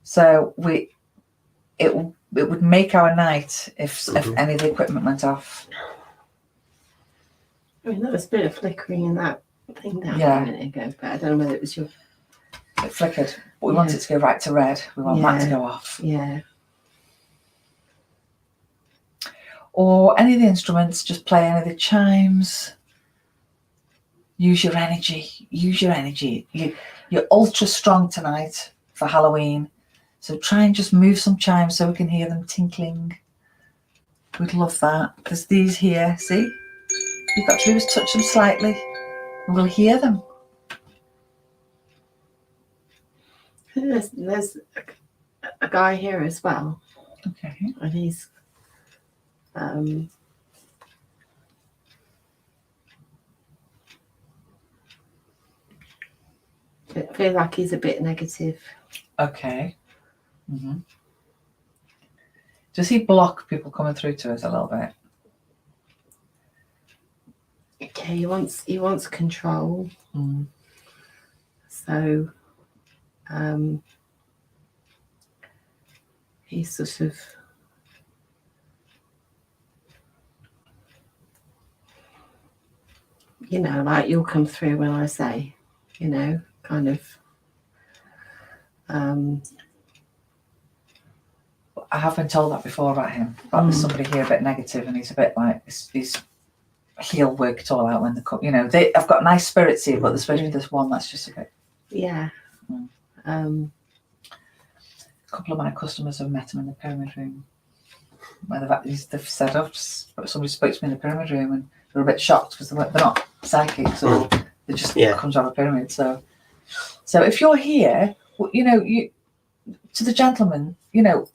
So it would make our night if any of the equipment went off. I mean, there was a bit of flickering in that thing down a minute ago, but I don't know whether it was your. It flickered, but we want it to go right to red. We want that to go off. Yeah. Or any of the instruments, just play any of the chimes. Use your energy. Use your energy. You're ultra strong tonight for Halloween. So try and just move some chimes so we can hear them tinkling. We'd love that. There's these here, see? You've got to just touch them slightly and we'll hear them. There's a guy here as well. Okay. And he's I feel like he's a bit negative. Okay. Mm-hmm. Does he block people coming through to us a little bit? Okay, he wants control. Mm. So he's sort of like you'll come through when I say, kind of I have been told that before about him. But there's somebody here a bit negative, and he's a bit like he'll work it all out when they come. I've got nice spirits here, but there's especially this one that's just a bit. yeah. A couple of my customers have met him in the pyramid room. Where they've said, somebody spoke to me in the pyramid room, and they're a bit shocked because they're not psychics, or they just comes out of a pyramid. So if you're here, you to the gentleman, we don't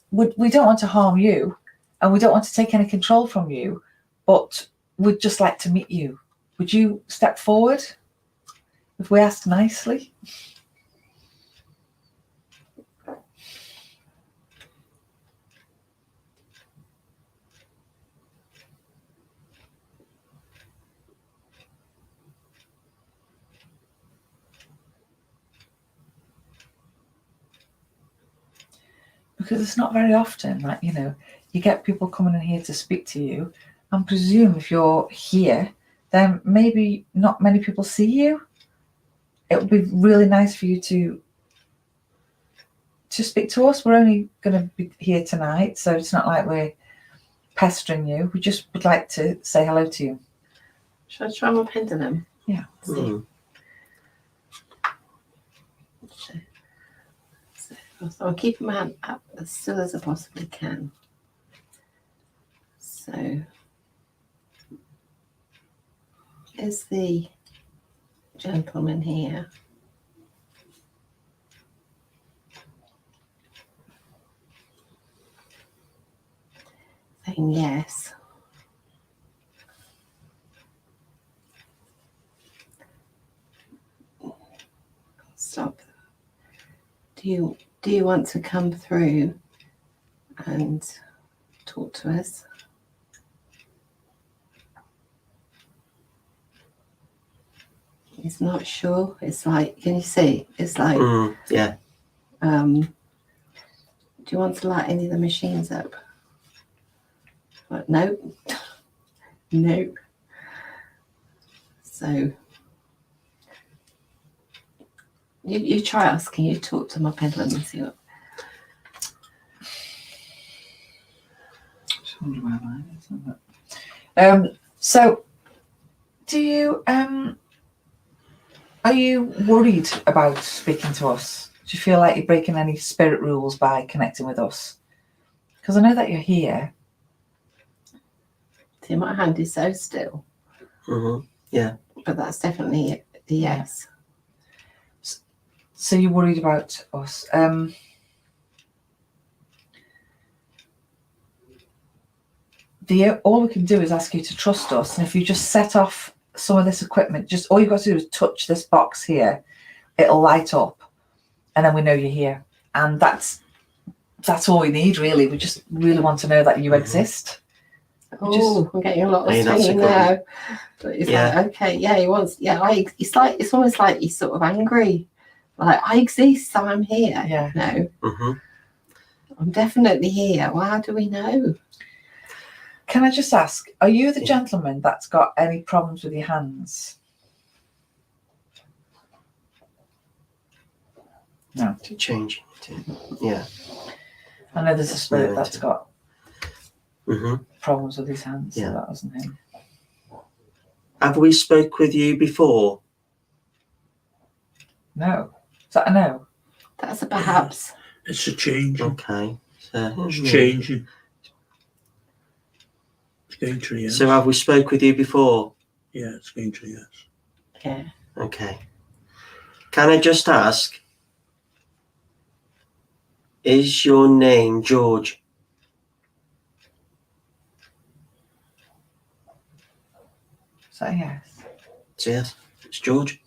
want to harm you, and we don't want to take any control from you, but we'd just like to meet you. Would you step forward if we asked nicely? Because it's not very often that, you get people coming in here to speak to you, and presume if you're here, then maybe not many people see you. It would be really nice for you to speak to us. We're only going to be here tonight, so it's not like we're pestering you. We just would like to say hello to you. Should I try my pendulum? Yeah. So I'm keeping my hand up as still as I possibly can. So is the gentleman here? Saying yes. Stop. Do you want to come through and talk to us? He's not sure. It's like, can you see? It's like, yeah. Do you want to light any of the machines up? But no. No. So you try asking, you talk to my pendulum and see what. So do you are you worried about speaking to us? Do you feel like you're breaking any spirit rules by connecting with us? Because I know that you're here. See, my hand is so still. Yeah. But that's definitely the yes. So you're worried about us. All we can do is ask you to trust us, and if you just set off some of this equipment, just all you've got to do is touch this box here, it'll light up, and then we know you're here. And that's all we need, really. We just really want to know that you exist. I'm getting a lot of swinging now. But it's like, okay, he wants, it's almost like he's sort of angry. Like, I exist, so I'm here. Yeah. No. I'm definitely here. Well, how do we know? Can I just ask, are you the gentleman that's got any problems with your hands? No. To change. Yeah. I know there's a spirit that's got problems with his hands, Yeah. so that wasn't him. Have we spoke with you before? No. Is that a no? That's a perhaps. It's a change. Okay. So, It's changing. It's going to yes. So have we spoke with you before? Yeah, it's going to yes. Yeah. Okay. Can I just ask, is your name George? Is that a yes? Yes, it's George.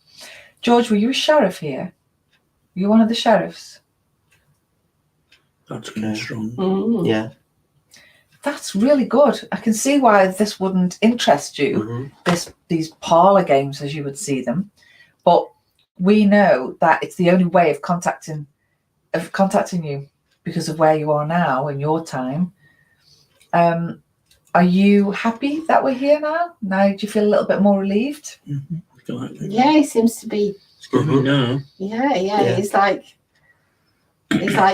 George, were you a sheriff here? Were you one of the sheriffs? That's going strong. Mm. Yeah. That's really good. I can see why this wouldn't interest you. Mhm. These parlor games, as you would see them, but we know that it's the only way of contacting you because of where you are now in your time. Are you happy that we're here now? Now, do you feel a little bit more relieved? Yeah, he seems to be. It's going no. Yeah. Yeah. He's like,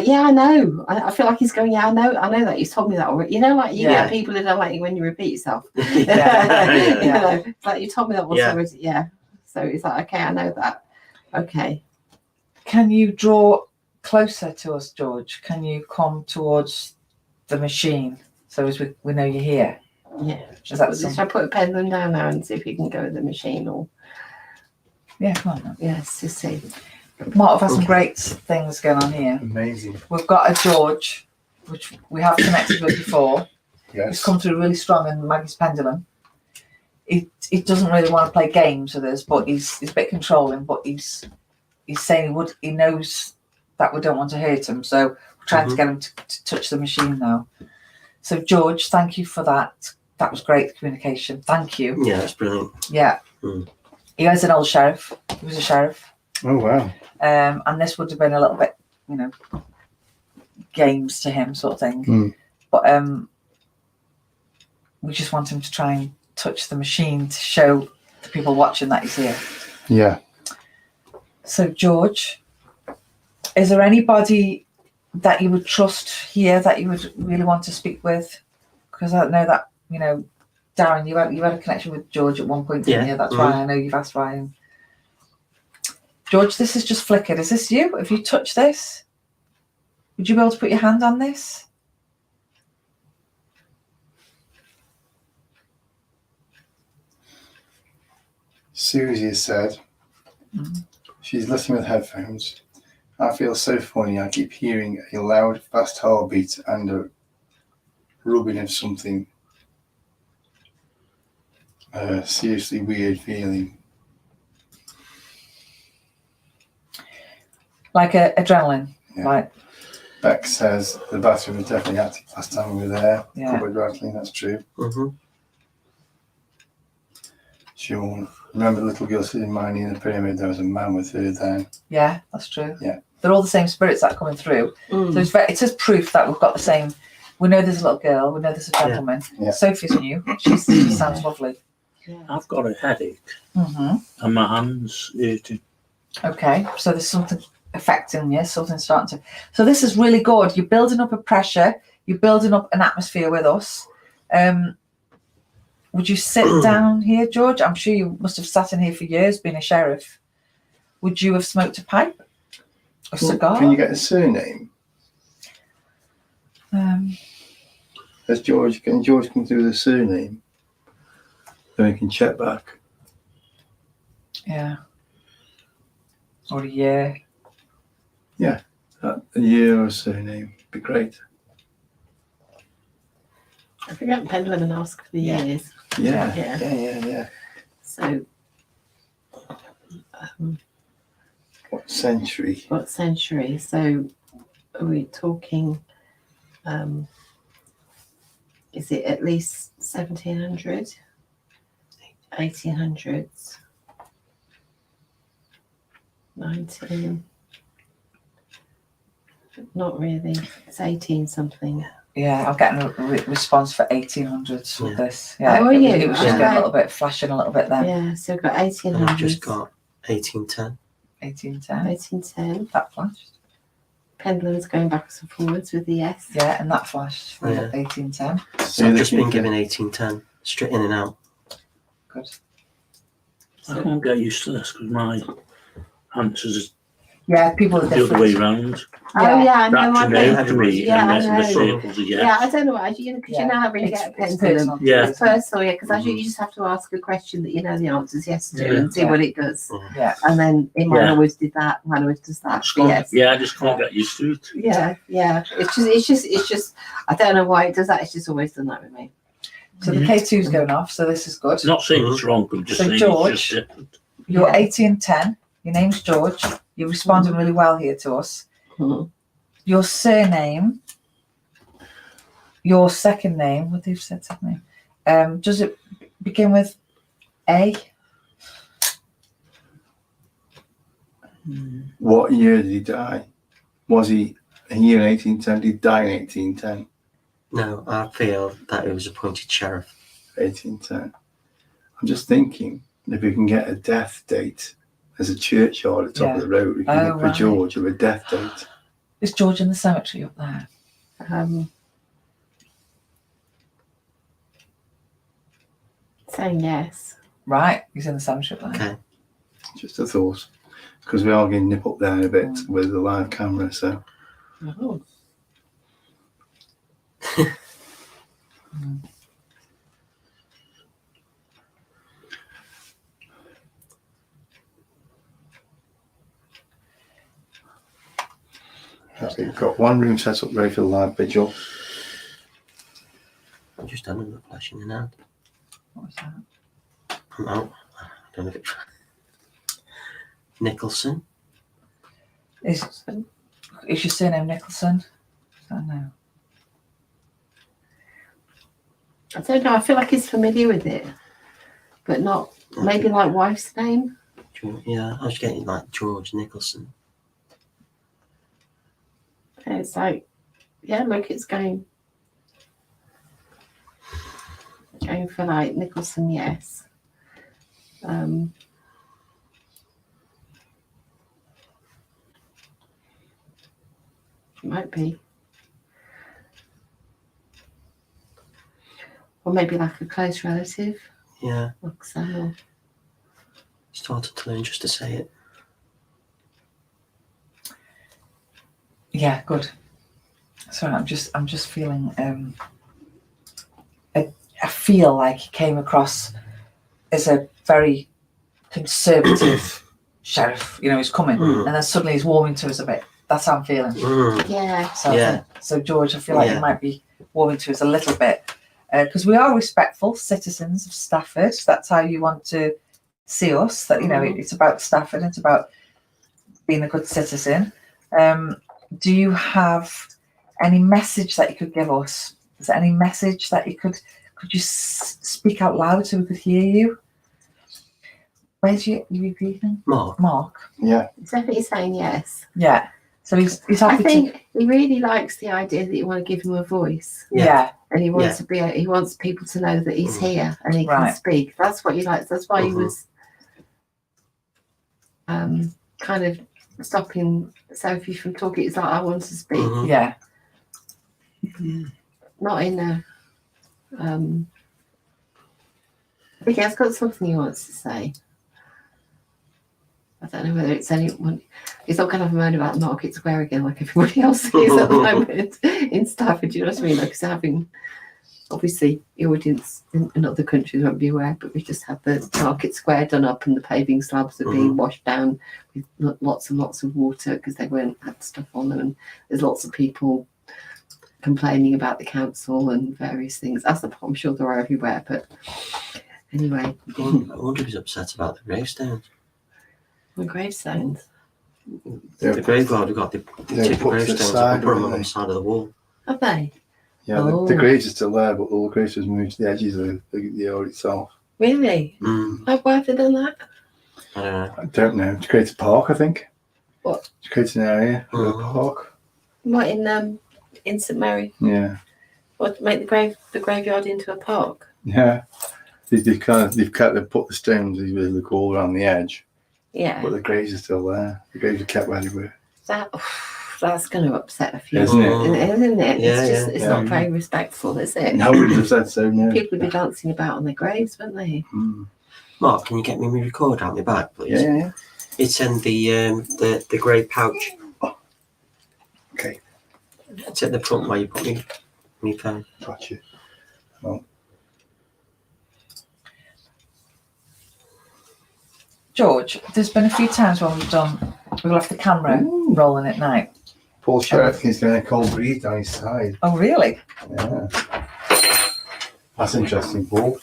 yeah, I know. I feel like he's going, yeah, I know that. He's told me that already. You know, like you Yeah. get people who don't like you when you repeat yourself. Yeah. You know, it's like you told me that once Yeah. already. Yeah. So he's like, okay, I know that. Okay. Can you draw closer to us, George? Can you come towards the machine so as we know you're here? Yeah. Is that Should I put a pendulum down now and see if you can go with the machine or? Yeah, come on. Then. Yes, you see. Mark, we've had some great things going on here. Amazing. We've got a George, which we have connected with before. He's Yes. come through really strong in Maggie's pendulum. He doesn't really want to play games with us, but he's a bit controlling. But he's saying he knows that we don't want to hurt him, so we're trying to get him to touch the machine now. So George, thank you for that. That was great communication. Thank you. Yeah, that's brilliant. Yeah. He was an old sheriff. He was a sheriff. Oh wow. And this would have been a little bit, games to him sort of thing. But we just want him to try and touch the machine to show the people watching that he's here. Yeah. So George, is there anybody that you would trust here that you would really want to speak with? Because I know that, Darren, you had a connection with George at one point, didn't you? That's why I know you've asked Ryan. George, this has just flickered. Is this you? If you touch this, would you be able to put your hand on this? Susie has said she's listening with headphones. I feel so funny. I keep hearing a loud, fast heartbeat and a rubbing of something. Seriously weird feeling. Like adrenaline, Yeah. right? Beck says the bathroom was definitely active last time we were there. Yeah. Cupboard rattling, that's true. Mhm. Sean, remember the little girl sitting mining in the pyramid? There was a man with her then. Yeah, that's true. Yeah. They're all the same spirits that are coming through. So it's just proof that we've got the same. We know there's a little girl. We know there's a gentleman. Yeah. Sophie's new. She sounds lovely. I've got a headache and my hand's hurting. Okay, so there's something affecting you, something starting to. So this is really good. You're building up a pressure. You're building up an atmosphere with us. Would you sit down here, George? I'm sure you must have sat in here for years, being a sheriff. Would you have smoked a pipe, a cigar? Can you get a surname? Can George come through with a surname? Then we can check back. Yeah. Or a year. A year or a surname would be great. I forget pendulum and ask for the years. Yeah. So, What century? what century? So, are we talking? Is it at least 1700? 1800s? 19? Not really. It's 18 something. Yeah, I'm getting a response for 1800s with this. Yeah, Oh, are it you? was just Okay. getting a little bit flashing a little bit then. Yeah, so we've got And I've 1800s. just got 1810. 1810. 1810. That flashed. Pendulum's going backwards and forwards with the S. Yeah, and that flashed for Yeah. 1810. So I've just been given 1810, straight in and out. Good. I can't get used to this because my answers is Yeah, people are the other way different. round. Oh yeah, I know. That's I a know. no to me, Yeah, and I the know. circles are Yeah, yes. I don't know why, because you know how when you get a It's pendulum. personal. Yeah. It's personal, yeah, because you just have to ask a question that you know the answer's yes to Yeah. and see what it does. Yeah. And then it might Yeah. always do that, mine always does that. Just But can't- yes. Yeah, I just can't get used to it. Yeah. It's just I don't know why it does that, it's just always done that with me. So the K2's going off, so this is good. It's not saying it's wrong, I'm just So saying George- it's just different. You're Yeah. 1810. Your name's George. You're responding really well here to us. Mhm. Your surname your second name, what they've said to me, does it begin with A? What year did he die? Was he here in 1810? Did he die in 1810? No, I feel that he was appointed sheriff. 1810. I'm just thinking if we can get a death date. There's a churchyard at the top of the road. We can look for George of a death date. Is George in the cemetery up there? Saying yes. Right, he's in the cemetery up there. Okay. Just a thought. Because we are getting nip up there a bit with the live camera, so. Oh. We've got one room set up ready for the live vigil. I'm just done with the flash in and out. What was that? I'm out. I don't know if it's Nicholson. Is your surname Nicholson? I don't know. I don't know. I feel like he's familiar with it, but not maybe like wife's name. Yeah, I was getting like George Nicholson. And it's like, yeah, look, it's going for like Nicholson, yes. Might be. Or maybe like a close relative. Yeah. Like Samuel. Started to learn just to say it. Yeah, good. Sorry, I'm just feeling. I feel like he came across as a very conservative sheriff. You know, he's coming, and then suddenly he's warming to us a bit. That's how I'm feeling. Yeah. So, Yeah. So George, I feel like he might be warming to us a little bit, because we are respectful citizens of Stafford. That's how you want to see us. That, you know, it's about Stafford. It's about being a good citizen. Do you have any message that you could give us? Is there any message that you could you speak out loud so we could hear you? Where's you breathing? Mark. Yeah. He's definitely saying yes. Yeah. So he's happy. I think he really likes the idea that you want to give him a voice. Yeah. And he wants to be. He wants people to know that he's here and he can speak. That's what he likes. That's why he was kind of stopping Sophie from talking. It's like, I want to speak. Yeah. Not in a. I think he has got something he wants to say. I don't know whether it's anyone. He's not going to have a moan about Market Square again, like everybody else is at the moment in Stafford. Do you know what I mean? Like, he's having. Obviously, the audience in other countries won't be aware, but we just had the Market Square done up and the paving slabs are being washed down with lots and lots of water because they had stuff on them, and there's lots of people complaining about the council and various things. I'm sure they're everywhere, but anyway. I wonder if he's upset about the gravestones. The gravestones? The graveyard, we've got the two gravestones and put them on the side of the wall. Have they? Yeah, the graves are still there, but all the graves was moved to the edges of the yard itself. Really? Why have they done that? I don't know. I don't know. To create a park, I think. What? To create an area for a park. What, in St Mary? Yeah. What, make the graveyard into a park? Yeah. They've put the stones, as they call, around the edge. Yeah. But the graves are still there. The graves are kept where they were. That's going to upset a few, isn't it? Yeah, It's not very respectful, is it? No, we just said so. No. People would be dancing about on their graves, wouldn't they? Mark, can you get me my recorder out my bag, please? Yeah. It's in the grey pouch. Oh. Okay. It's at the front where you put me phone. Gotcha. Well. George, there's been a few times when we've left the camera rolling at night. Paul Sheriff is going to cold breathe down his side. Oh, really? Yeah. That's interesting, Paul.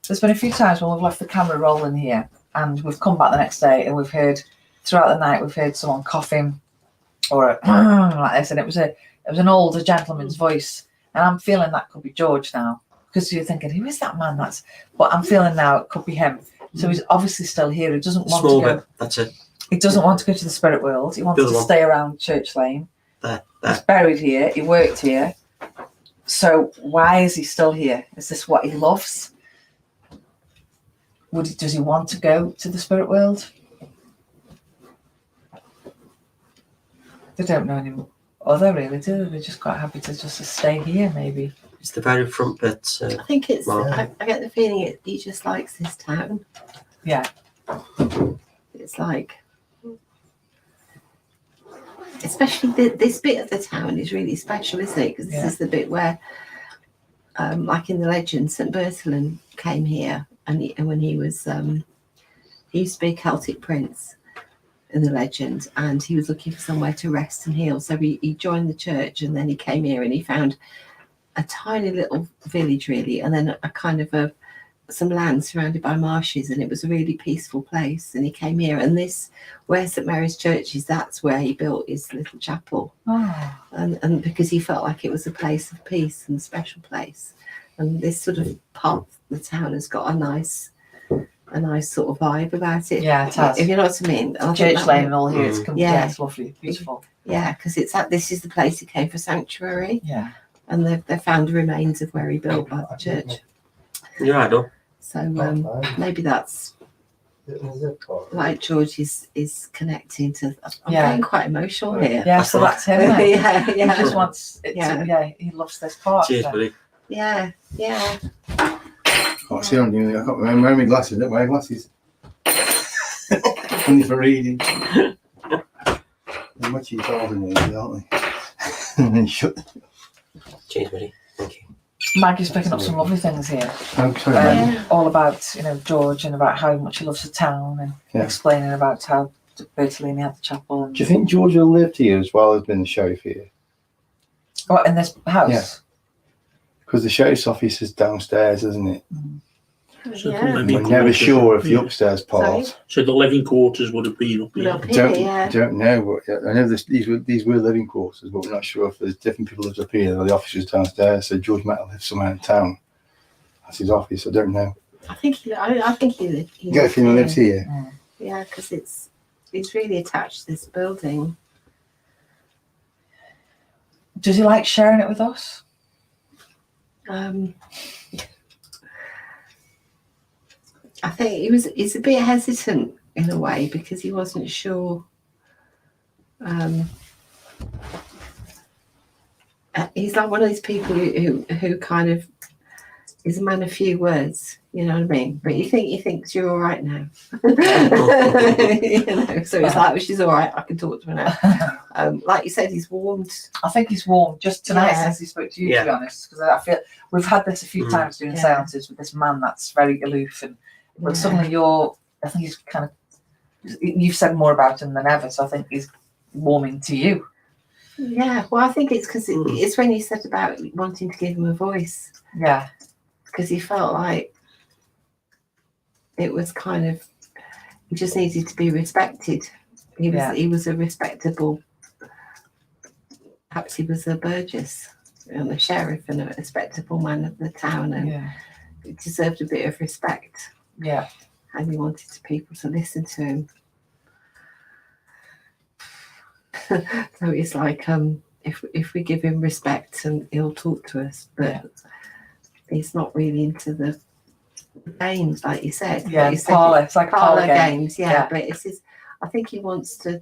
There's been a few times when we've left the camera rolling here and we've come back the next day and we've heard, throughout the night, we've heard someone coughing or like this, and it was a It was an older gentleman's voice, and I'm feeling that could be George now, because you're thinking, who is that man? But I'm feeling now it could be him. So he's obviously still here. He doesn't want Small to go. bit. That's it. He doesn't want to go to the spirit world. He wants to stay around Church Lane. He's buried here. He worked here. So why is he still here? Is this what he loves? Does he want to go to the spirit world? They don't know any other really, do they? They're just quite happy to just stay here, maybe. It's the very front bit. I think it's. I get the feeling he just likes this town. Yeah. It's like, especially this bit of the town is really special, isn't it? Because this is the bit where, like in the legend, St. Bertolin came here, and when he was, he used to be a Celtic prince in the legend, and he was looking for somewhere to rest and heal. So he joined the church, and then he came here, and he found a tiny little village, really, and then a kind of some land surrounded by marshes, and it was a really peaceful place. And he came here, and this, where St. Mary's Church is, that's where he built his little chapel. Oh. And because he felt like it was a place of peace and a special place. And this sort of part of the town has got a nice sort of vibe about it. Yeah, it has. If you know what I mean. Church Lane and all here, it's lovely, beautiful. Yeah, because this is the place he came for sanctuary. Yeah. And they found the remains of where he built that church. You're right, though. So maybe that's like George is connecting to. I'm getting quite emotional here. Yeah, so that's him. Yeah. He just wants it to, he loves this part. Cheers, buddy. Yeah. Oh, see, I'm doing it. I can't remember my glasses. I don't wear glasses. Only for reading. They're much older than me, aren't they? Shut. Cheers, buddy. Thank you. Maggie's picking up some lovely things here. Oh, sorry, Maggie. All about, George, and about how much he loves the town, and explaining about how Bertolini had the chapel. And Do you think George will lived here as well as been the sheriff here? What, in this house? Yeah. Because the sheriff's office is downstairs, isn't it? So Yeah. the living We're never quarters- sure of the upstairs part. Sorry? So the living quarters would have been up here. Up here, Don't know. I know these were living quarters, but we're not sure if there's different people lives up here or the office is downstairs. So George might have lived somewhere in town. That's his office. I don't know. I think he lived. You get a feeling he lives here. Yeah, because it's really attached to this building. Does he like sharing it with us? I think he's a bit hesitant in a way because he wasn't sure. He's like one of these people who kind of is a man of few words, you know what I mean? But he thinks you're all right now. So it's like, well, she's all right, I can talk to her now. Like you said, he's warmed. I think he's warm just tonight since he spoke to you, to be honest, because I feel we've had this a few times doing seances with this man that's very aloof, but suddenly I think he's kind of, you've said more about him than ever, so I think he's warming to you. Yeah, well, I think it's because it's when you said about wanting to give him a voice. Yeah. Because he felt like it was kind of, he just needed to be respected. He was a respectable, perhaps he was a burgess and a sheriff and a respectable man of the town, and he deserved a bit of respect. Yeah. And he wanted people to listen to him. So it's like, if we give him respect, and he'll talk to us, but he's not really into the games, like you said. Yeah, it's parlour. It's like parlour game. games. Yeah, but it's his. I think he wants to.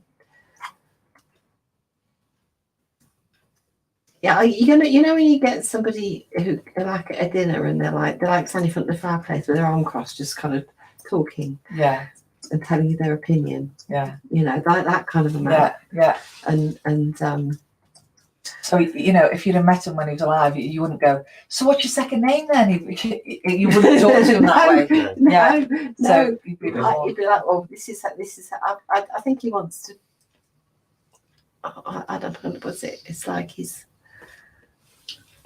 Yeah, you know when you get somebody who they're like at a dinner and they're like standing in front of the fireplace with their arm crossed, just kind of talking. Yeah. And telling you their opinion. Yeah. You know, that kind of a man. Yeah. And so, if you'd have met him when he was alive, you wouldn't go, so what's your second name then? You wouldn't talk to him that way. No. So you'd be like, well, this is I think he wants to, I don't know what's it. It's like he's,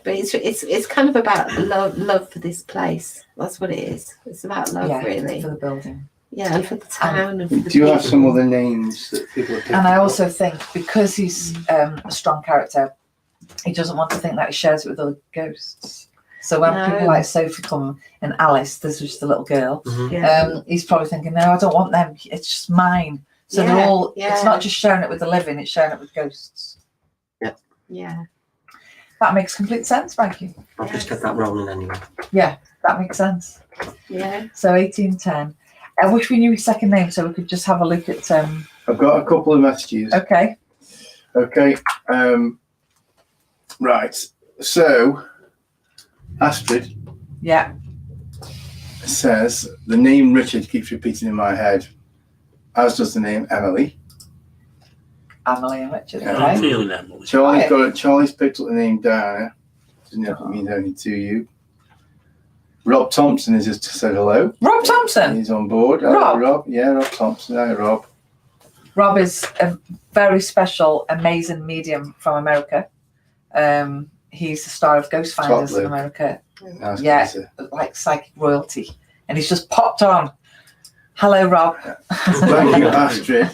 but it's kind of about love for this place. That's what it is. It's about love, really. For the building. Yeah, and for the town. And for the Do you have people. some other names that people have picked And I up? also think because he's a strong character, he doesn't want to think that he shares it with other ghosts. So when people like Sophie come and Alice, there's just a little girl, he's probably thinking, no, I don't want them. It's just mine. So they're all, it's not just sharing it with the living, it's sharing it with ghosts. Yeah. That makes complete sense, Frankie. I've just kept that rolling anyway. Yeah, that makes sense. Yeah. So 1810. I wish we knew his second name so we could just have a look at. I've got a couple of messages. Okay. Okay. Right. So, Astrid Yeah. says the name Richard keeps repeating in my head, as does the name Emily. Emily and Richard. Yeah. I'm Okay. feeling Emily. Charlie's picked up the name Diana. Doesn't have to mean anything to you. Rob Thompson has just said hello. Rob Thompson. He's on board. Rob? Rob. Yeah, Rob Thompson. Hi, Rob. Rob is a very special, amazing medium from America. He's the star of Ghost Finders in Luke. America. Nice Yeah. to see Like psychic royalty. And he's just popped on. Hello, Rob. Thank you, Astrid.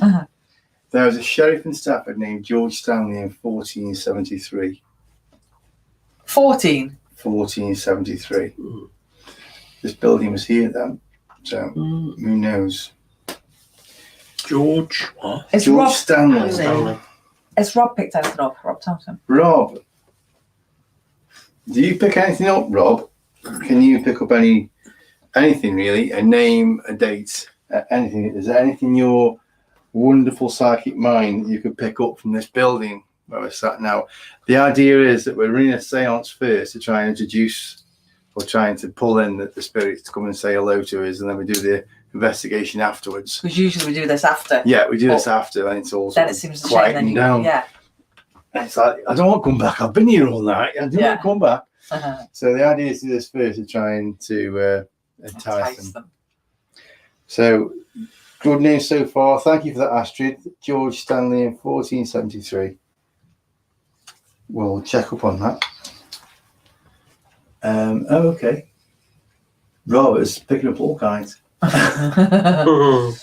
There was a sheriff in Stafford named George Stanley in 1473. 14. 1473. Mm. This building was here then, so who knows? George, what? Is George Rob, Stanley. Stanley. is Rob picked anything up? Rob Thompson. Rob, do you pick anything up, Rob? Can you pick up anything really? A name, a date, anything? Is there anything in your wonderful psychic mind that you could pick up from this building where we're sat now? The idea is that we're running a seance first to try and introduce or trying to pull in the spirits to come and say hello to us, and then we do the investigation afterwards. Because usually we do this after. Yeah, we do this after, and it's all Then sort it of seems to change. Then quieting you, down. yeah. It's like, I don't want to come back. I've been here all night. I don't want to come back. So the idea is to do this first and trying to entice them. So good news so far. Thank you for that, Astrid. George Stanley in 1473. We'll check up on that. Oh, okay. Robert's picking up all kinds. I've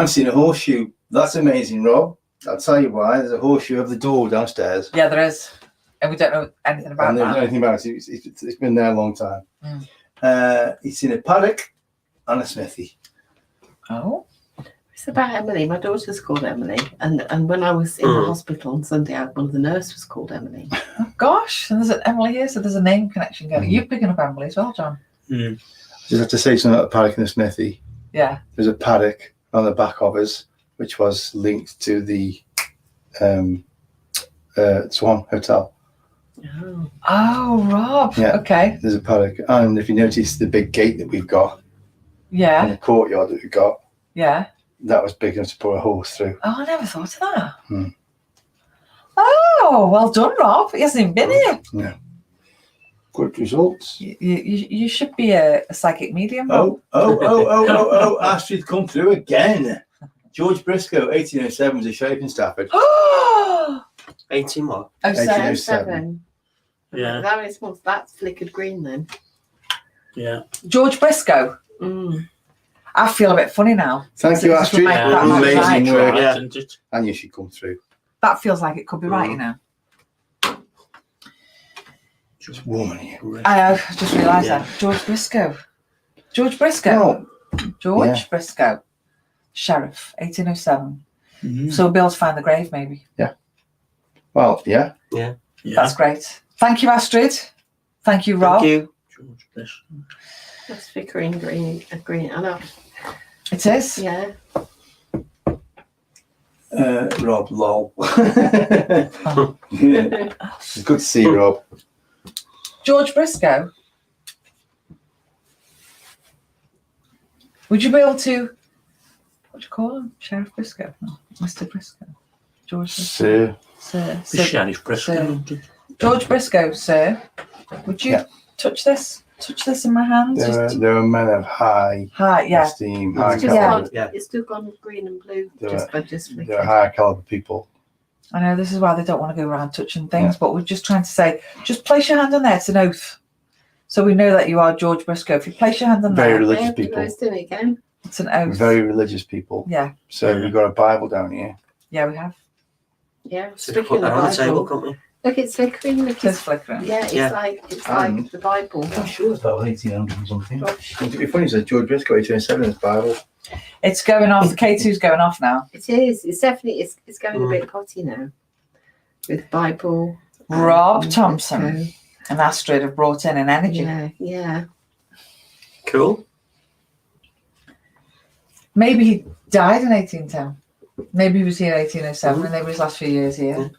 seen a horseshoe. That's amazing, Rob. I'll tell you why. There's a horseshoe over the door downstairs. Yeah, there is. And we don't know anything about And there's that. anything about it. It's been there a long time. He's seen a paddock and a smithy. Oh. It's about Emily. My daughter's called Emily, and when I was in the hospital on Sunday, one of the nurses was called Emily. Oh, gosh. And there's an Emily here, so there's a name connection going. You're picking up Emily as well, John. I just have to say something about the paddock and the smithy. Yeah. There's a paddock on the back of us, which was linked to the Swan Hotel. Oh, Rob. Yeah. Okay. There's a paddock. And if you notice the big gate that we've got, and Yeah. the courtyard that we've got, Yeah. that was big enough to put a horse through. Oh, I never thought of that. Oh, well done, Rob. He hasn't even been here. Yeah. Good results. You should be a psychic medium, Rob. Oh, Astrid come through again. George Briscoe, 1807, was a sheriff in Stafford. Oh, 18 what? 07. Yeah, That is that's flickered green then. yeah. George Briscoe. I feel a bit funny now. Thank you, This would Astrid. make that much Amazing right. work. Yeah. Isn't it? And you should come through. That feels like it could be right, you know. It's warm in here. I just realised that. George Briscoe. George Briscoe. George Briscoe. Sheriff, 1807. So we'll be able to find the grave, maybe. Well, yeah. Yeah. That's great. Thank you, Astrid. Thank you, Rob. Thank you. George Briscoe. That's flickering green. Green. I know. It is. Yeah. Rob, lol. It's good to see you, Rob. George Briscoe. Would you be able to, what do you call him? Sheriff Briscoe? No, Mr. Briscoe. George Briscoe. Sir. Sir. The Sheriff Briscoe. Sir. George Briscoe, sir. Would you touch this? Touch this in my hands? There are men of high Hi, yeah. esteem, high It's just Yeah. caliber. gone, it's still gone green and blue. There Just They're flickered. high caliber people. I know this is why they don't want to go around touching things, but we're just trying to say, just place your hand on there. It's an oath. So we know that you are George Briscoe. If you place your hand on Very there, religious Yeah, people. let's do it again. it's an oath. Very religious people. Yeah, So we've got a Bible down here. yeah, we have. Yeah. So we put that on the table, can't we? Look, it's flickering. Look, It is it's, flickering. yeah, it's Yeah. like And- the Bible. I'm sure it's about 1800 or something. It'd be funny, says George Briscoe, 1807 in his Bible. It's going off. The K2's going off now. It is. It's definitely. It's going a bit potty now. With Bible. Rob and Thompson Briscoe. and Astrid have brought in an energy. Yeah, yeah. Cool. Maybe he died in 1810. Maybe he was here in 1807 and they were his last few years here.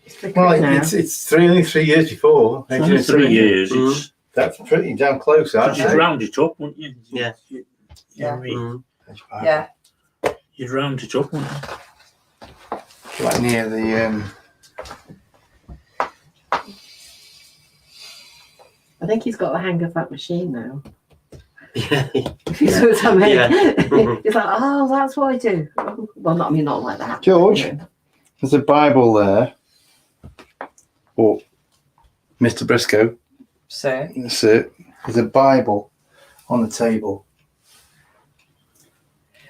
It's flickering Well, now. it's only 3 years before. It's only 3 years. Mm. That's pretty damn close, You'd actually. round it up, wouldn't you? Yeah. You know what I mean? Yeah. You'd round it up, wouldn't you? Like near the I think he's got the hang of that machine now. Yeah. If you see what I mean. Yeah. It's like, oh, that's what I do. Well, not, I mean, not like that. George? You know. there's a Bible there. Or Mr. Briscoe. So That's it. There's a Bible on the table.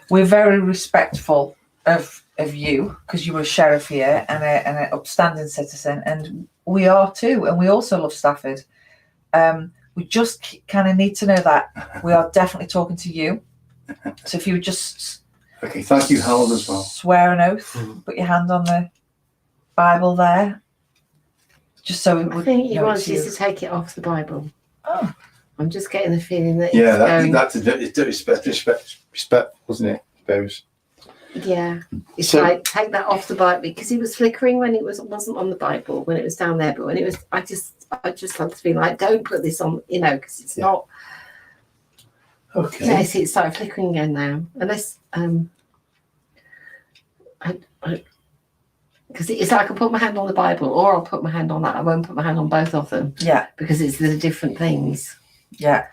we're very respectful of you because you were a sheriff here and an upstanding citizen, and we are too, and we also love Stafford. We just kind of need to know that we are definitely talking to you. So if you would just Okay, thank you, Harold, as well. swear an oath, put your hand on the Bible there, just so we I would think he know wants it's you you. to take it off the Bible. Oh, I'm just getting the feeling that Yeah, it's going. that's respect, wasn't it? Those. Yeah, it's So- like take that off the Bible because he was flickering when it wasn't on the Bible when it was down there, but when it was, I just had to be like, don't put this on, you know, because it's Yeah. not. Okay. Yeah, see, it started flickering again now, unless because it's like I put my hand on the Bible or I'll put my hand on that. I won't put my hand on both of them yeah, because it's the different things. yeah.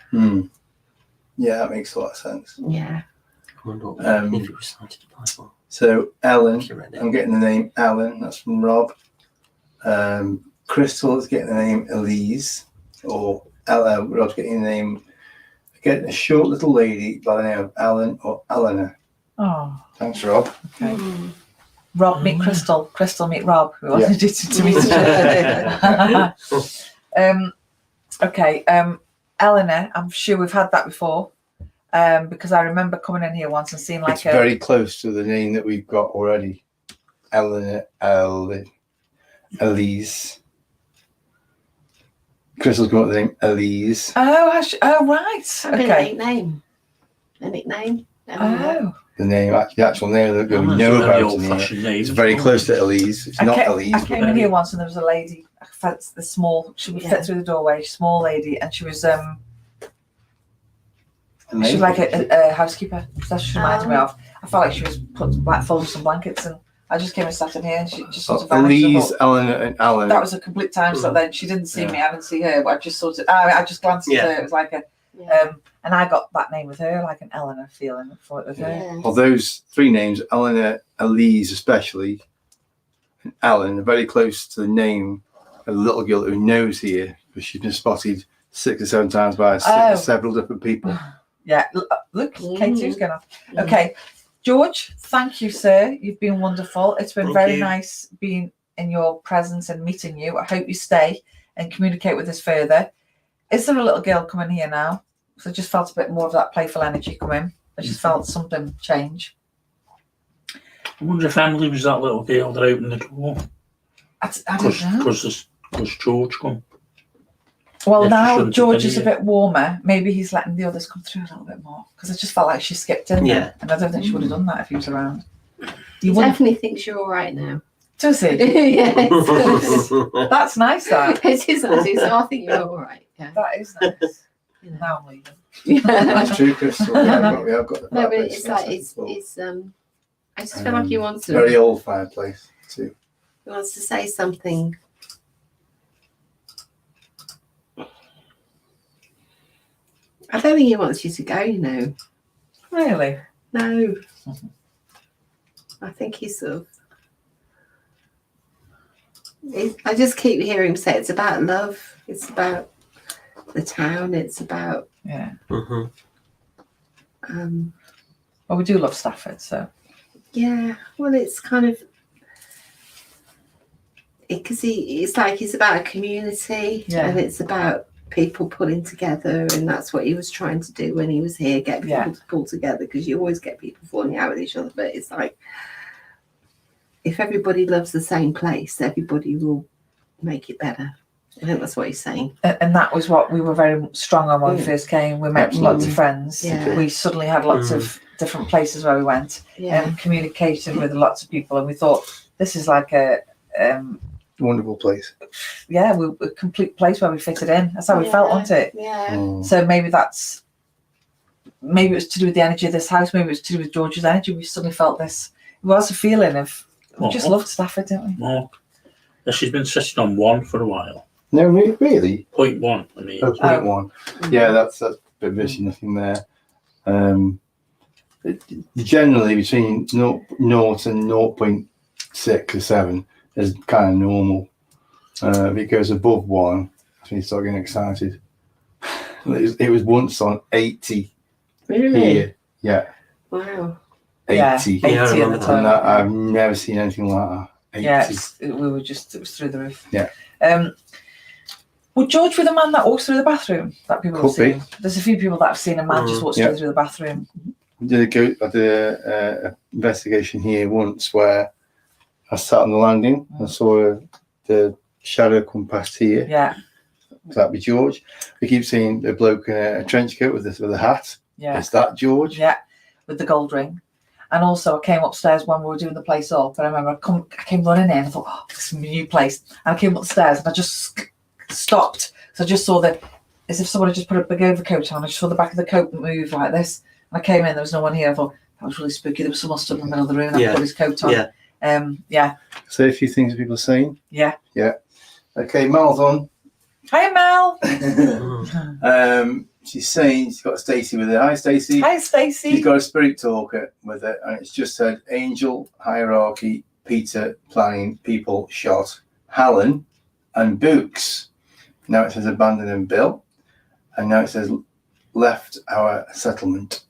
Yeah, that makes a lot of sense. Yeah. I wonder what if it recited the Bible. So, Ellen, If you read it. I'm getting the name Alan, that's from Rob. Crystal is getting the name Elise, or Ella. Rob's getting the name, getting a short little lady by the name of Alan or Eleanor. Oh, Thanks, Rob. okay. Mm. Rob meet Crystal, Crystal meet Rob. We Yeah. wanted you to meet each other. Okay, Eleanor, I'm sure we've had that before. Because I remember coming in here once and seeing like It's very close to the name that we've got already. Eleanor, Elise. Crystal's got the name Elise. oh right, Okay. okay. A nickname. Oh, The name, the actual name that we Well, know that's a very about in here. old-fashioned name. It's very close to Elise. It's not I Elise. came in here once and there was a lady. I felt the small. She would Yeah. fit through the doorway. Small lady, and she was but she was like a housekeeper. That's what she reminded me of. I felt like she was folding some blankets, and I just came and sat in here, and she just sort of vanished. I Elise, thought, Eleanor, and Alan. that was a complete time slot. Then she didn't see Yeah. me. I didn't see her. But I just sort of. I just glanced at Yeah. her. It was like a. Yeah. And I got that name with her, like an Eleanor feeling for it with her. Yeah. Well, those three names, Eleanor, Elise especially, and Alan, are very close to the name of the little girl who knows here, because she's been spotted 6 or 7 times by Oh. several different people. Yeah, look, K2's going off. Mhm. Okay, George, thank you, sir. You've been wonderful. It's been Thank very you. nice being in your presence and meeting you. I hope you stay and communicate with us further. Is there a little girl coming here now? So I just felt a bit more of that playful energy come in. I just felt something change. I wonder if Emily was that little girl that opened the door. I don't know. Because George come. Well, Yeah, she now shouldn't have George been is a here. bit warmer. Maybe he's letting the others come through a little bit more because I just felt like she skipped in. Yeah. There, and I don't think she would have done that if he was around. He You wouldn't, definitely thinks you're all right now. does he? Yeah, it That's nice. That is. I think you're all right. Yeah. that is nice. You know. Now I'm leaving. Yeah. That's true, Crystal. We have got the No, but fireplace it's like nice and it's full. I just feel like he wants to. Very old fireplace, too. He wants to say something. I don't think he wants you to go, you know. Really? No. I think he's sort of. I just keep hearing him say it's about love. It's about the town. It's about. Yeah. Mhm. Well, we do love Stafford, so Yeah. Well, it's kind of. because it's like it's about a community, Yeah. and it's about people pulling together, and that's what he was trying to do when he was here, get people to pull together, because you always get people falling out with each other, but it's like if everybody loves the same place, everybody will make it better. I think that's what he's saying. And that was what we were very strong on when we first came. We met lots of friends. Yeah. We suddenly had lots of different places where we went, and communicated with lots of people, and we thought this is like a Wonderful place. a complete place where we fitted in. That's how we felt, wasn't it? Yeah. So maybe it was to do with the energy of this house. Maybe it was to do with George's energy. We suddenly felt this. It was a feeling of we just loved Stafford, didn't we? Mark. She's been sitting on 1 for a while. No, really? 0.1, I mean. Oh, 0.1. Yeah, that's a bit of issue, nothing there. Generally between 0 and 0.6 or 7 is kind of normal. If it goes above 1, that's when you start getting excited. It was once on 80 Really? here. Yeah. Wow. 80. Yeah, 80 Yeah, I remember at the that. time. And I've never seen anything like that. 80. Yeah, it was through the roof. Yeah. Would George be the man that walks through the bathroom that people have Could be. seen? There's a few people that have seen a man just walk straight through the bathroom. I did a investigation here once where I sat on the landing and saw the shadow come past here. Yeah, That'd be George. We keep seeing the bloke in a trench coat with a hat. yeah, Is that George? yeah, with the gold ring. And also, I came upstairs when we were doing the place up, and I remember I came running in. I thought, oh, this is a new place. And I came upstairs, and I just stopped. So I just saw as if someone had just put a big overcoat on. I just saw the back of the coat move like this. And I came in, there was no one here. I thought, that was really spooky. There was someone stood in the middle of the room and put his coat on. Yeah. Say a few things people are saying. Yeah. Yeah. Okay, Mal's on. Hi, Mel. She's saying she's got Stacey with her. Hi, Stacey. Hi, Stacey. She's got a spirit talker with it, and it's just said angel, hierarchy, Peter, planning, people, shot, Hallen, and Books. Now it says abandoned and built, and now it says left our settlement.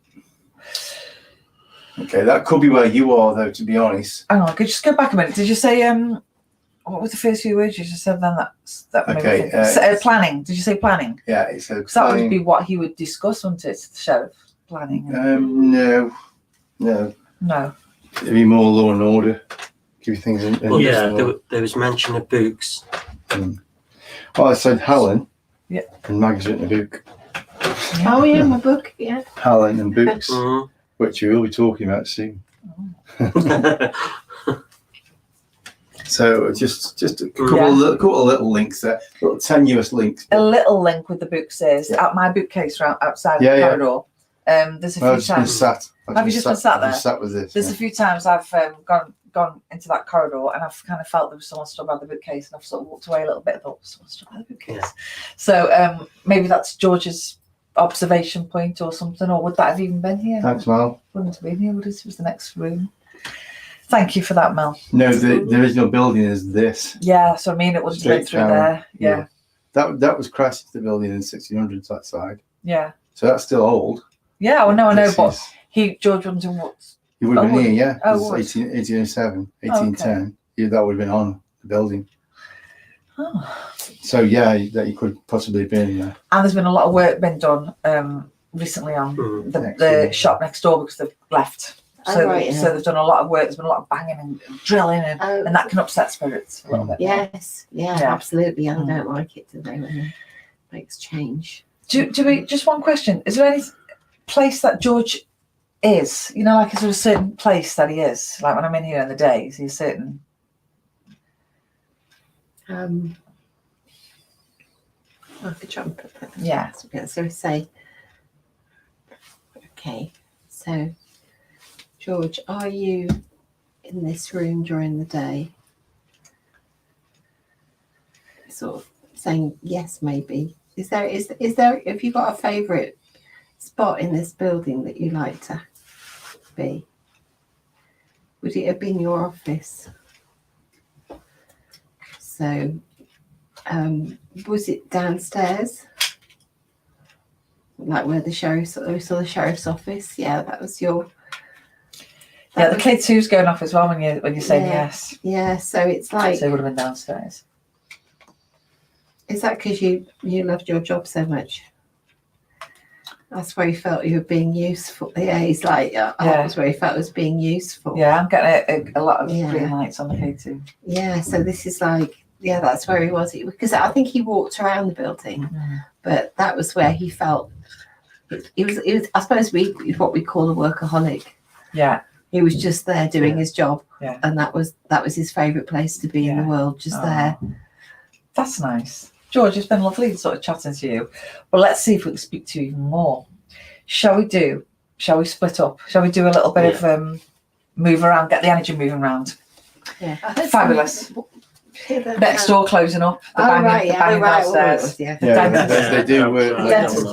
Okay, that could be where you are, though, to be honest. Hang on, could you just go back a minute? Did you say what was the first few words you just said? Then that made me Okay, think. Planning. Did you say planning? Yeah, it says Because that would be what he would discuss, wouldn't it? The sheriff planning. no. No. It'd be more law and order. Give you things in. Well, there was mention of books. Oh, I said Hallen. Yeah. And Mag's written a book. Oh yeah, my book. Yeah. Hallen and Books, Mhm. which we will be talking about soon. So just a couple of little links there, little tenuous links. A little link with the books is at my bookcase outside the corridor. There's a few I've just been times. sat. Have you just been sat there? I've sat with this. There's a few times I've gone into that corridor and I've kind of felt there was someone stood by the bookcase, and I've sort of walked away a little bit and thought, someone stood by the bookcase. Yeah. So maybe that's George's observation point or something, or would that have even been here? Thanks, Mal. Wouldn't have been here, would it? It was the next room. Thank you for that, Mel. No, the original building is this. Yeah, so I mean it wouldn't have been Straight through down. there. Yeah. That was crashed, the building in the 1600s, that side. Yeah. So that's still old. Yeah, well, no, I know, This but is- George wouldn't have what? He would have Oh, been here, yeah. oh, It's would. 1807, 1810. Yeah, that would have been on the building. Oh. So yeah, that you could possibly have been there. And there's been a lot of work been done recently on Mhm. the Next door. shop next door because they've left. Oh, So, right, yeah. so they've done a lot of work. There's been a lot of banging and drilling, and Oh, that can upset spirits a little bit. yes, yeah, Yeah. absolutely. I Mm. don't like it today when it makes change. Do we just one question? Is there any place that George is? You know, like is there a certain place that he is? Like when I'm in here in the day, is he a certain? I could try and put that. Yeah. So say, okay, so George, are you in this room during the day? Sort of saying yes, maybe. Is there? Have you got a favourite spot in this building that you like to be? Would it have been your office? So, was it downstairs? Like where the sheriff's office? Yeah, that was your. Yeah, the K2's going off as well when you're saying yes. Yeah, so it's like, So it would have been downstairs. is that because you loved your job so much? That's where he felt you were being useful. Yeah, he's like, that's where he felt was being useful. Yeah, I'm getting a lot of Yeah. green lights on the K2. Yeah, so this is like, yeah, that's where he was. Because I think he walked around the building, but that was where he felt. He was. I suppose what we call a workaholic. Yeah. He was just there doing his job, Yeah. and that was his favourite place to be in the world, just there. That's nice. George, it's been lovely sort of chatting to you. Well, let's see if we can speak to you even more. Shall we split up? Shall we do a little bit of move around, get the energy moving around? Yeah. Fabulous. Next door closing up. The banging downstairs. They do work. Dentist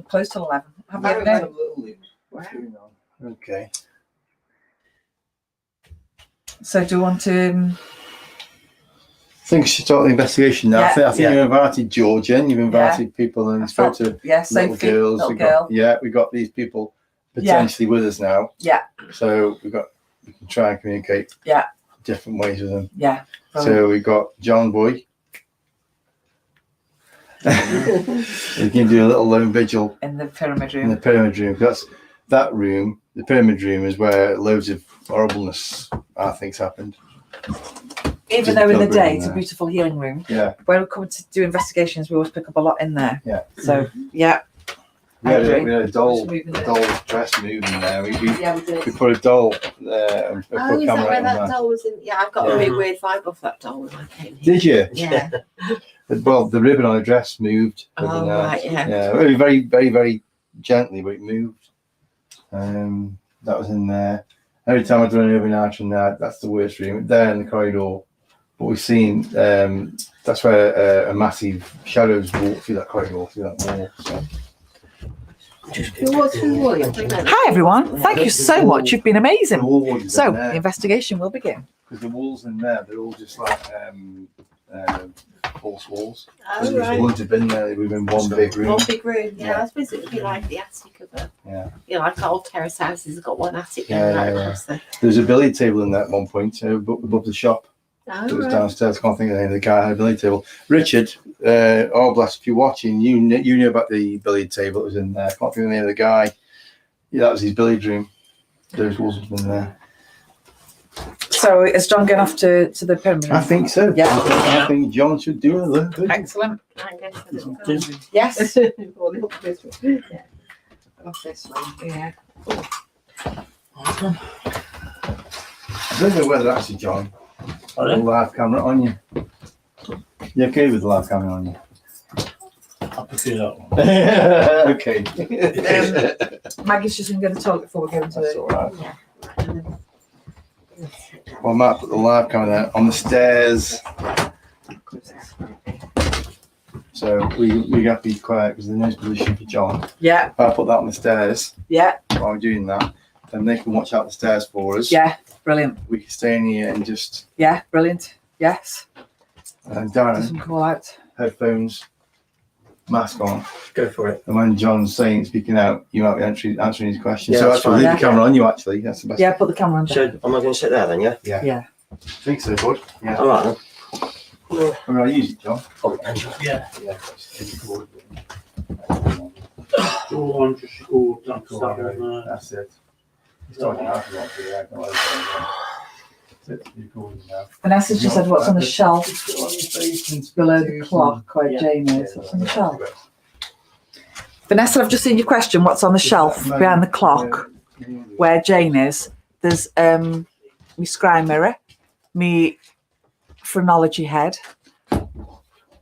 closed till 11. Have you ever known? Okay. So do you want to... I think we should start the investigation now. Yeah. I think you've invited George in, you've invited people and spoke to little Sophie, girls. little girl. We got these people potentially with us now. Yeah. So we can try and communicate different ways with them. Yeah. So we got John Boy. We can do a little lone vigil in the pyramid room. In the pyramid room. That's that room. The pyramid room is where loads of horribleness, I think's happened. Even though in the day it's a beautiful healing room. Yeah. When we come to do investigations, we always pick up a lot in there. Yeah. So yeah. We had a doll dress moving there. We did. We put a doll there and put a camera is that where on that that. doll was in? Yeah, I got a really weird vibe off that doll when I came here. Did you? Yeah. Well, the ribbon on the dress moved. Oh, right, yeah. Yeah, very, very, very, very gently, but it moved. That was in there. Every time I do an urban arch in there, that's the worst room. There in the corridor. But we've seen, that's where a massive shadows walk through that corridor, through that wall. So. Hi everyone, thank you so much. You've been amazing. So the investigation will begin. Because the walls in there, they're all just like false walls. Oh, There right. wouldn't have been there. We've been one big room. One big room, Yeah. I suppose it would be like the attic of a, Yeah. like old terrace houses have got one attic Yeah, going right yeah, across there. There's a billiard table in there at one point above the shop. Oh, It was right. downstairs. Can't think of the name of the guy who had a billiard table. Richard, Orbs, if you're watching, you knew about the billiard table that was in there. Can't think of the name of the guy. Yeah, that was his billiard room. Those walls have been there. So is John going off to the pyramid room? I think so. Yeah. I think John should do a little bit. Excellent. I'm going to the little garden. Yes. Or the office room. Yeah. Office room, yeah. I don't know whether actually, John, the live camera on you. You okay with the live camera on you? I prefer that one. Okay. Maggie's just going to go to the toilet before we go into That's the... all right. Well, Matt put the live camera there on the stairs. So we have to be quiet because there's no position for John. Yeah. If I put that on the stairs Yeah. while we're doing that, then they can watch out the stairs for us. Yeah. Brilliant. We can stay in here and just Yeah. Brilliant. Yes. and Do Darren, some call out. headphones, mask on. Go for it. And when John's speaking out, you might be answering his questions. Yeah, So that's actually, fine. leave Yeah. the camera on you. Actually, that's the best. Yeah. Put the camera on. So, am I going to sit there then, yeah? Yeah. I think so, bud. Yeah. All right then. All right, use it, John. Oh, Angela. Yeah. Yeah. Just record. Go on, just go down to that one. That's it. It's talking out a lot for you. I can let it go. That's it. You're recording now. Vanessa just said what's on the shelf Just put it on your face and below the do some- clock where Yeah. Jane is. What's on the shelf? Vanessa, I've just seen your question. What's on the shelf behind the clock where Jane is? There's me scry mirror, me phrenology head,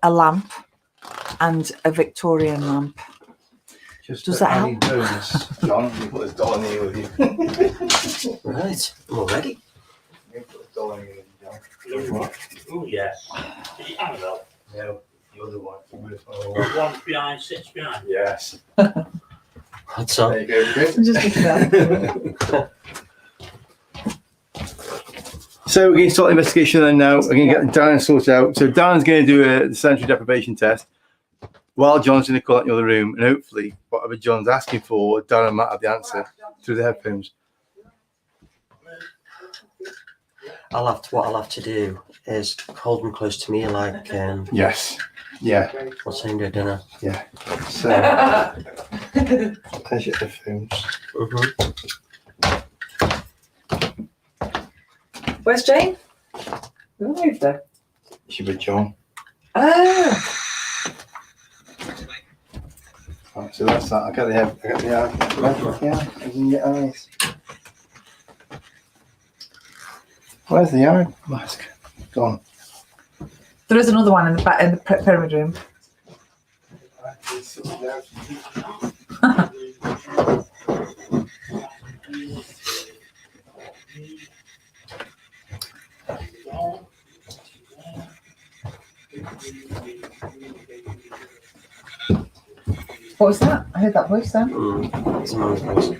a lamp, and a Victorian lamp. Just Does that help? adding bonus, John, you put this doll in here with you. Right, I'm all ready. You put this doll in here with you, John. Oh, yeah. Annabelle. No, the other one. One's behind, sits behind. Yes. What's up? There you go, Chris. I'm just looking at that. So we're going to start the investigation then now. We're going to get Darren sorted out. So Darren's going to do the sensory deprivation test while John's going to call out in the other room. And hopefully, whatever John's asking for, Darren might have the answer through the headphones. what I'll have to do is hold them close to me, like Yes. Yeah. what's in your dinner. Yeah. So there's your headphones. Where's Jane? We moved her. She with John. Oh. Right, so that's that. I got the eye. Yeah. I can get eyes. Where's the eye mask? Gone. There is another one in the back in the pyramid room. What was that? I heard that voice then. It's a man's voice.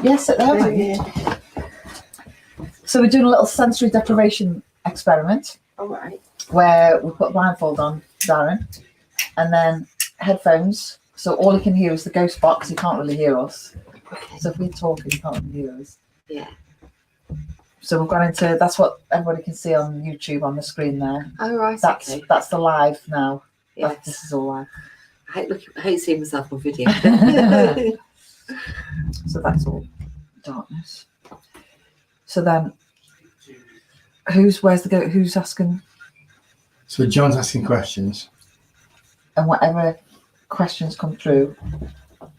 Yes, sit there. Yeah. So we're doing a little sensory deprivation experiment All right. where we put a blindfold on Darren and then headphones. So all he can hear is the ghost box. He can't really hear us. Okay. So if we're talking, he can't really hear us. Yeah. So we've gone into, that's what everybody can see on YouTube on the screen there. Oh, right. That's Okay. that's the live now. Yes. This is all live. I hate seeing myself on video. So that's all darkness. So then, who's asking? So John's asking questions. And whatever questions come through,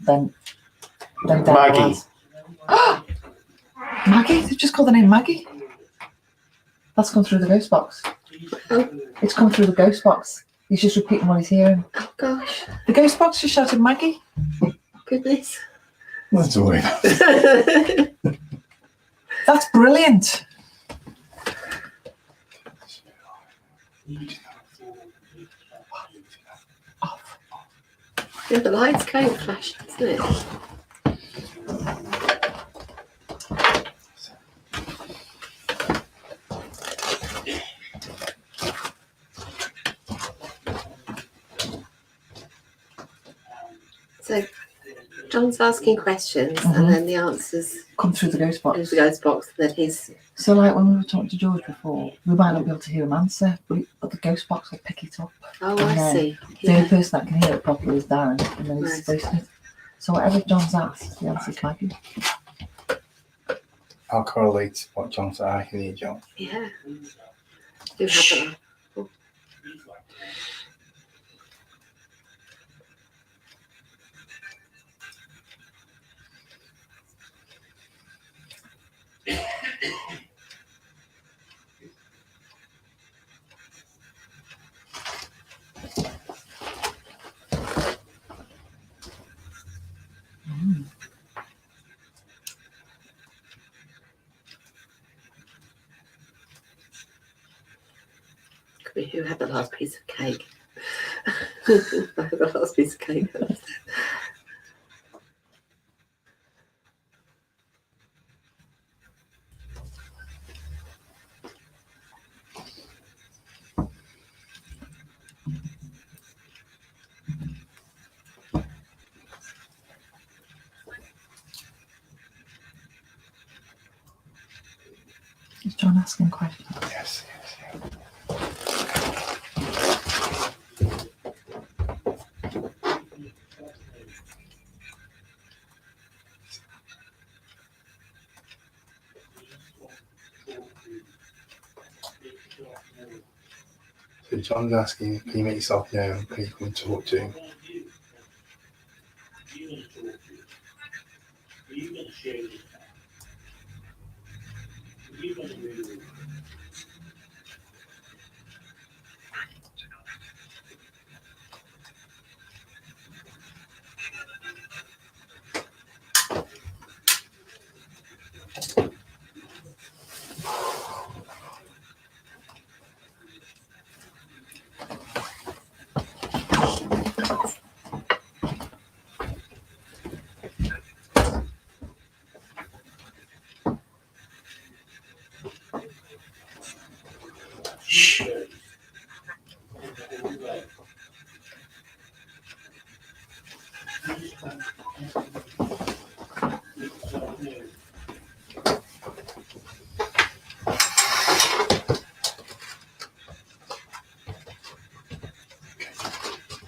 then Dad Maggie. will ask. Maggie? They've just called the name Maggie? That's come through the ghost box. Oh. It's come through the ghost box. He's just repeating what he's hearing. Oh, gosh. The ghost box just shouted Maggie. Goodness. That's all right. That's brilliant. Off. Yeah, the lights came flashing, isn't it? So John's asking questions and then the answers Come through the ghost box. into the ghost box that he's So like when we were talking to George before, we might not be able to hear him answer, but the ghost box will pick it up. oh And I then see. The only Yeah. person that can hear it properly is Darren, and then he's Right. voicing it. So whatever John's asked, the answer's Maggie. I'll correlate what John said. I can hear John. Yeah. Do have that. Could be who had the last piece of cake. I had the last piece of cake. Is John asking questions? Yes. So John's asking, can you make yourself known? Can you come and talk to him?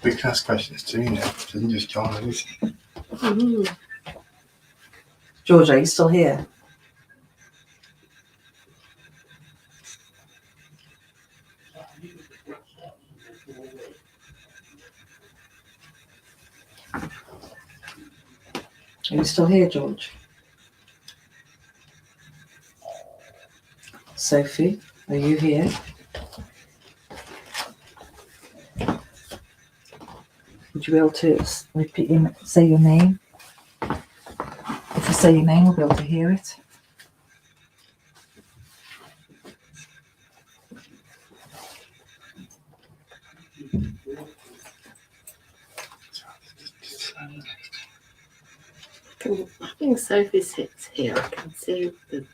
We can ask questions too, you know. It isn't just John, is it? Mm. George, are you still here? Are you still here, George? Sophie, are you here? Would you be able to repeat say your name? If I say your name, we'll be able to hear it. I think Sophie sits here. I can see the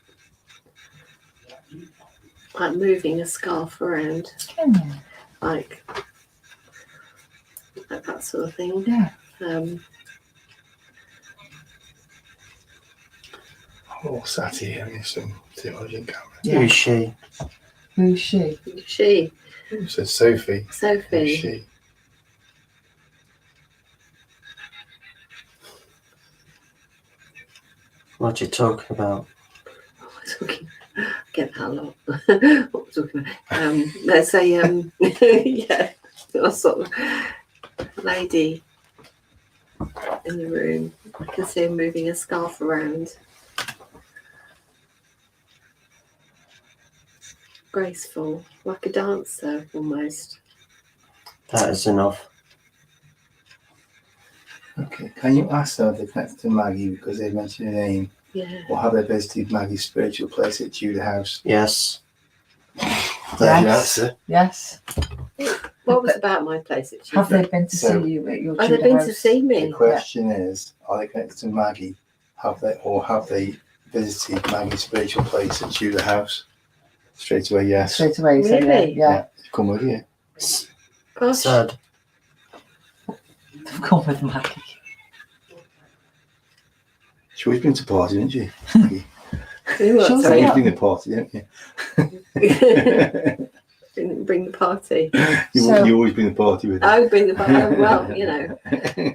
like moving a scarf around, like that sort of thing. Yeah. All sat here in some television camera. Yeah. Who's she? Who's she? She, It says Sophie. Who's Sophie. she? What you talking about? Talking, get that a lot. What we're talking about. Let's say, yeah, that sort of lady in the room. I can see her moving a scarf around. Graceful, like a dancer almost. That is enough. Okay, can you ask them if they connected to Maggie because they mentioned her name? Yeah. Or have they visited Maggie's spiritual place at Tudor House? Yes. There's your answer. Yes. What was about my place at Have Tudor? they been to So- see you at your Have they Tudor been house? to see The me? question is, are they connected to Maggie? Have they visited Maggie's spiritual place at Tudor House? Straight away, yes. Straight away, so Really? yeah. Come with you. Gosh. Sad. Come with Maggie. She's always been to party, hasn't she? Maggie? You what, Sure, She's sorry? yeah. always been to party, haven't you? Didn't bring the party. You always been to party with her. I would bring the party. Well, you know.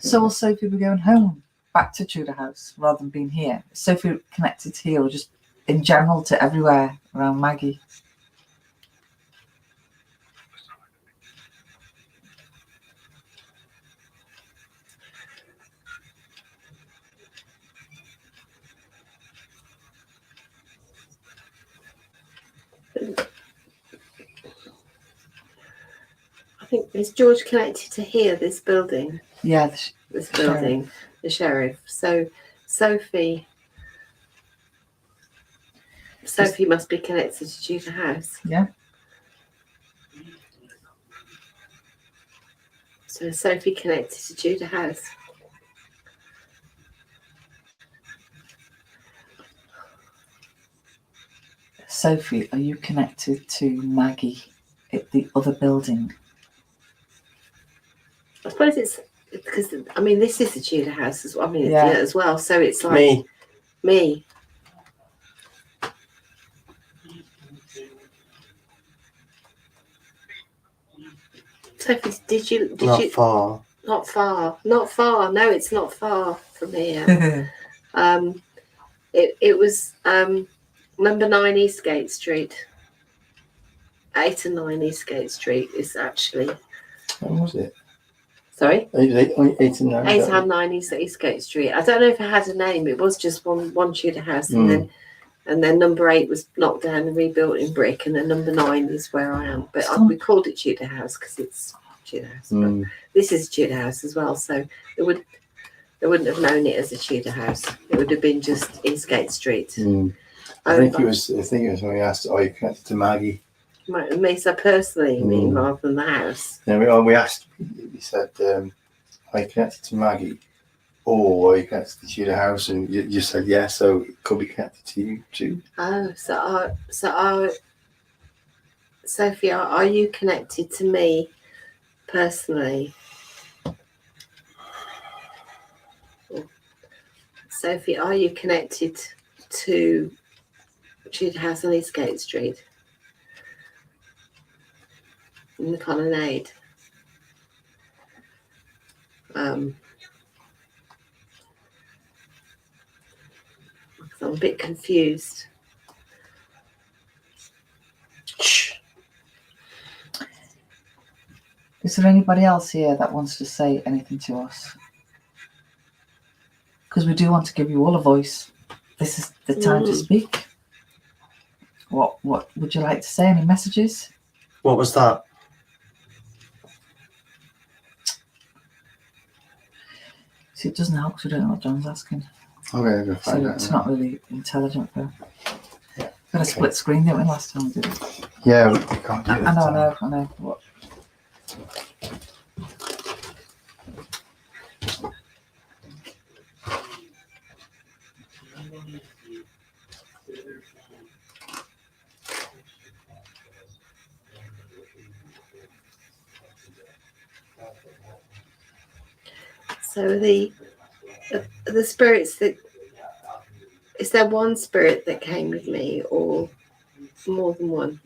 So will Sophie be going home back to Tudor House rather than being here? Is Sophie connected here or just in general to everywhere around Maggie? I think is George connected to here, this building, Yeah. this building, the sheriff. So Sophie must be connected to Tudor House. Yeah. So is Sophie connected to Tudor House? Sophie, are you connected to Maggie at the other building? I suppose it's because I mean this is the Tudor House as well. I mean Yeah. as well. So it's like me. Sophie, did you? Not far. Not far. Not far. No, it's not far from here. It was number 9 Eastgate Street. 8 and 9 Eastgate Street is actually. When was it? Sorry. 8 and 9. 8 and 9 Eastgate Street. I don't know if it had a name. It was just one Tudor house, and then number 8 was knocked down and rebuilt in brick, and then number 9 is where I am. But we called it Tudor House because it's Tudor House. But this is Tudor House as well, so they wouldn't have known it as a Tudor House. It would have been just Eastgate Street. I think it was when we asked, are you connected to Maggie? Me, so personally, you mean, rather than the house. No, we asked, we said, are you connected to Maggie? Or are you connected to Tudor House? And you just said yes, so it could be connected to you too. Oh, Sophie, are you connected to me personally? Sophie, are you connected to Tudor House on Eastgate Street? In the colonnade. I'm a bit confused. Shh. Is there anybody else here that wants to say anything to us? Because we do want to give you all a voice. This is the time to speak. What would you like to say? Any messages? What was that? See, it doesn't help because we don't know what John's asking. Okay, go find So out. it's not really intelligent for. Got a split screen, didn't we, last time we did it? Yeah, we can't do it. I know. What? So the spirits that, is there one spirit that came with me or more than one?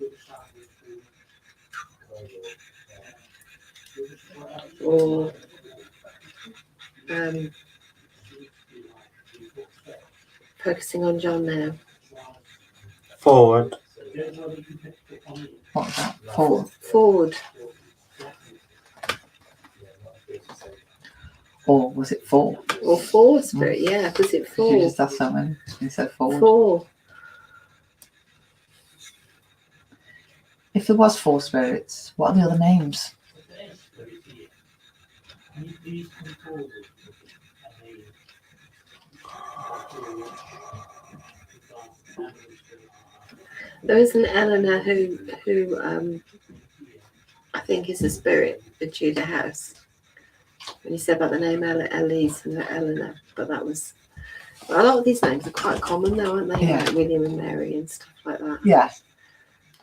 Or focusing on John now. Forward. What was that? Forward. Forward. Or was it four? Or four spirit, yeah. Was it She four? just asked something. He said forward. Four. If there was four spirits, what are the other names? There is an Eleanor who I think is a spirit of Tudor House. When you said about the name Elise and Eleanor, but that was, well, a lot of these names are quite common though, aren't they? Yeah. Like William and Mary and stuff like that. Yeah.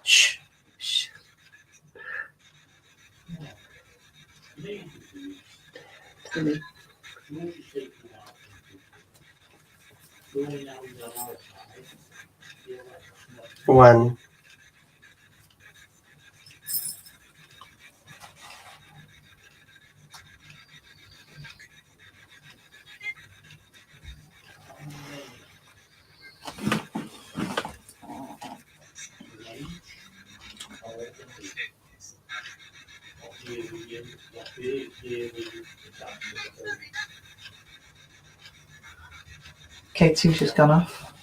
Shh. Shh. Tell me. When? K2's just gone off.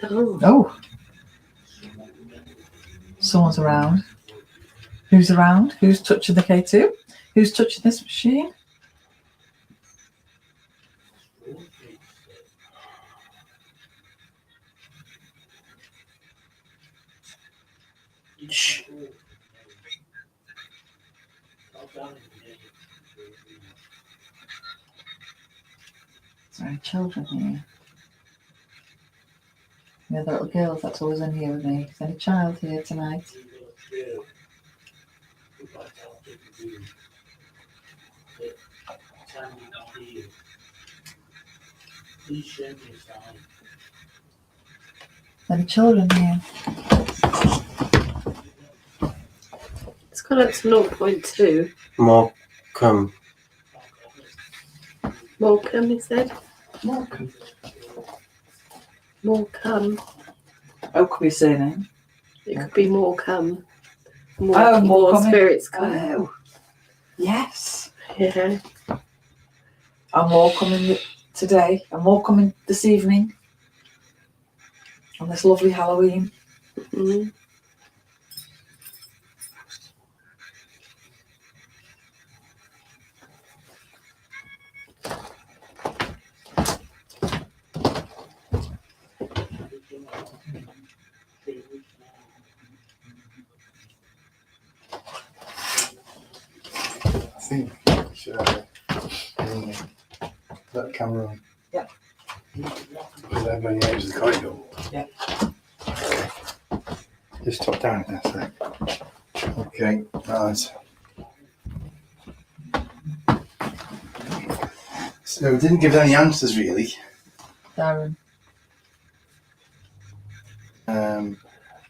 Oh, Oh. Someone's around. Who's around? Who's touching the K2? Who's touching this machine? Shh. Is there any children here? The other little girls that's always in here with me. Is there any child here tonight? Any children here? it's gone up to 0.2. More come. Morecambe, he said. Morecambe. Morecambe. Oh, could be surname. It could be Morecambe. More More coming. spirits come. Oh, yes. Yeah. And more coming today. And more coming this evening. On this lovely Halloween. Mm. I think should I put that camera on? Yeah. Because everybody knows the corridor. Yeah. Okay. Just top down in a sec. Okay, right. So we didn't give any answers really. Darren.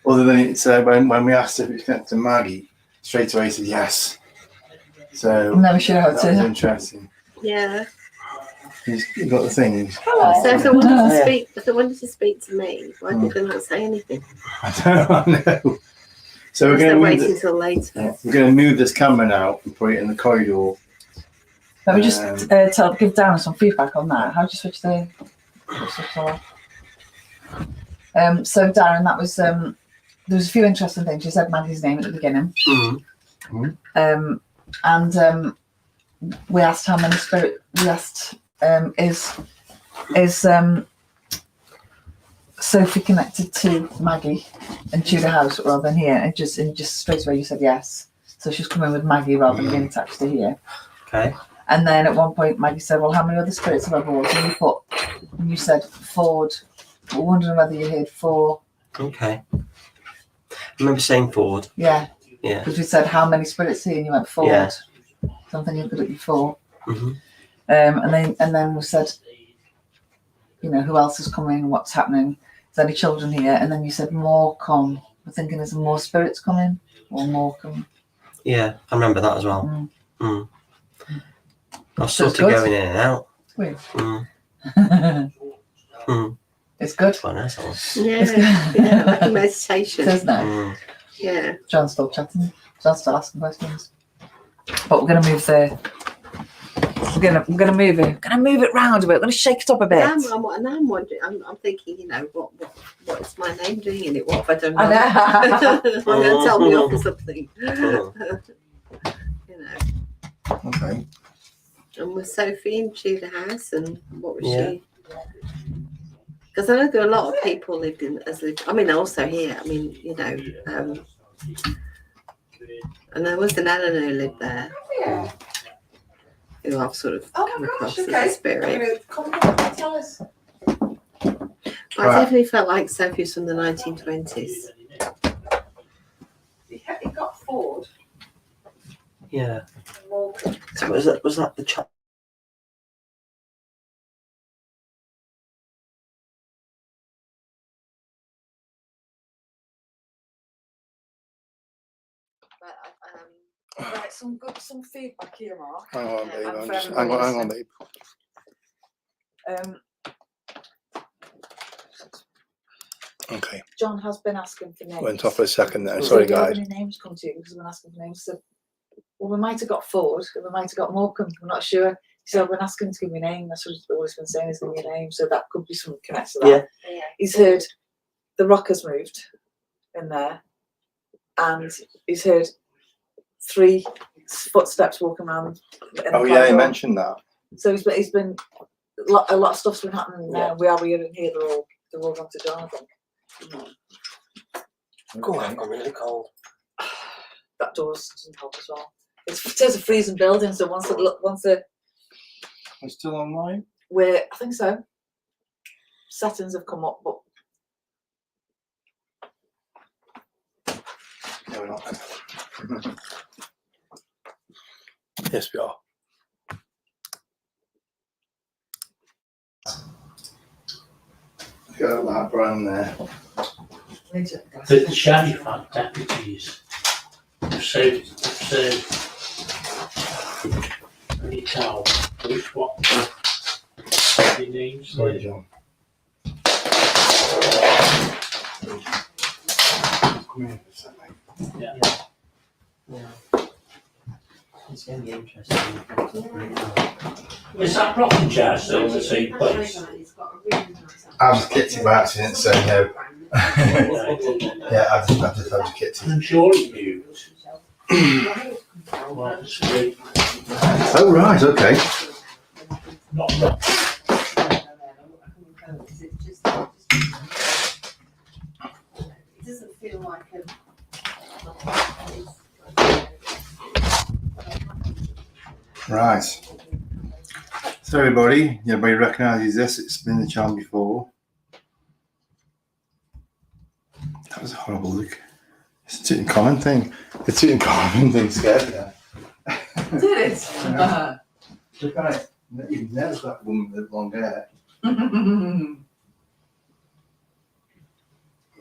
Other than it's when we asked if it's connected to Maggie, straight away he said yes. So I'm never sure how that was to. interesting. Yeah. You've got the thing. So if they wanted to speak to me, why did they not say anything? I know. So They're we're waiting going until later. to move this camera now and put it in the corridor. Let me just give Darren some feedback on that. How do you switch the switch off? So Darren, that was there was a few interesting things. You said Maggie's name at the beginning. And we asked how many spirit. We asked is Sophie connected to Maggie and Tudor House rather than here? And just straight away you said yes. So she's coming with Maggie rather than being attached to here. Okay. And then at one point Maggie said, "Well, how many other spirits have ever walked?" And you said Ford. We're wondering whether you heard 4. Okay. I remember saying Ford. Yeah. Yeah. Because we said how many spirits here, and you went Ford. Yeah. Something you could be 4. Mm-hmm. And then we said, you know, who else is coming? What's happening? Is there any children here? And then you said more come. We're thinking, is there more spirits coming or more coming? Yeah, I remember that as well. I was sort of going in and out. Weird. Mm. It's good. Fun, that's all. Yeah, yeah, like a meditation. Isn't it? Yeah. John's still chatting. John's still asking questions. But we're going to move the. We're going to move it. We're going to move it round a bit. We're going to shake it up a bit. I'm wondering. I'm thinking. You know, what is my name doing in it? What have I done? I know. I'm going to tell me off or something. You know. Okay. And with Sophie in Tudor House, and what was she? Because I know there are a lot of people lived. I mean, also here. I mean, you know, and there was an Eleanor who lived there. Who I've sort of come across as a spirit. Tell us. I definitely felt like Sophie was from the 1920s. He got Ford. Yeah. So was that the child? Right, some feedback here, Mark. Hang on, babe. And for Hang everybody on, listening. babe. Okay. John has been asking for names. Went off for a second there. So Sorry, do you have guys. any names come to you because we've been asking for names? So, well, we might have got Ford, and we might have got Morecambe. We're not sure. So I've been asking to give me a name. That's what he's been saying, is give me a name. So that could be something connected to that. Yeah. He's heard the rockers moved in there, and he's heard 3 footsteps walking around. Oh yeah, you mentioned that. So he's been a lot of stuff's been happening there. We are in here. They're all gone to John, I think. Oh, I've got really cold. That doors doesn't help as well. It is a freezing building, so once the We're still online? I think so. Settings have come up, but No, we're not. Yes, we are. Got that brand there. The sheriff had deputies. So can you tell which one? The names. Sorry, John. Come here for a second. Yeah. It's going to be interesting. Is that rocking chair still in the same place? I was kicked it by accident, so no. Yeah, I just had to kick it. I'm sure it moved. Well, it's great. Oh right, okay. Not rock. It doesn't feel like Right. So everybody recognises this. It's been the charm before. That was a horrible look. It's a Tutankhamun thing. The Tutankhamun thing scared me. did it? Look at it. You've never got that woman with long hair.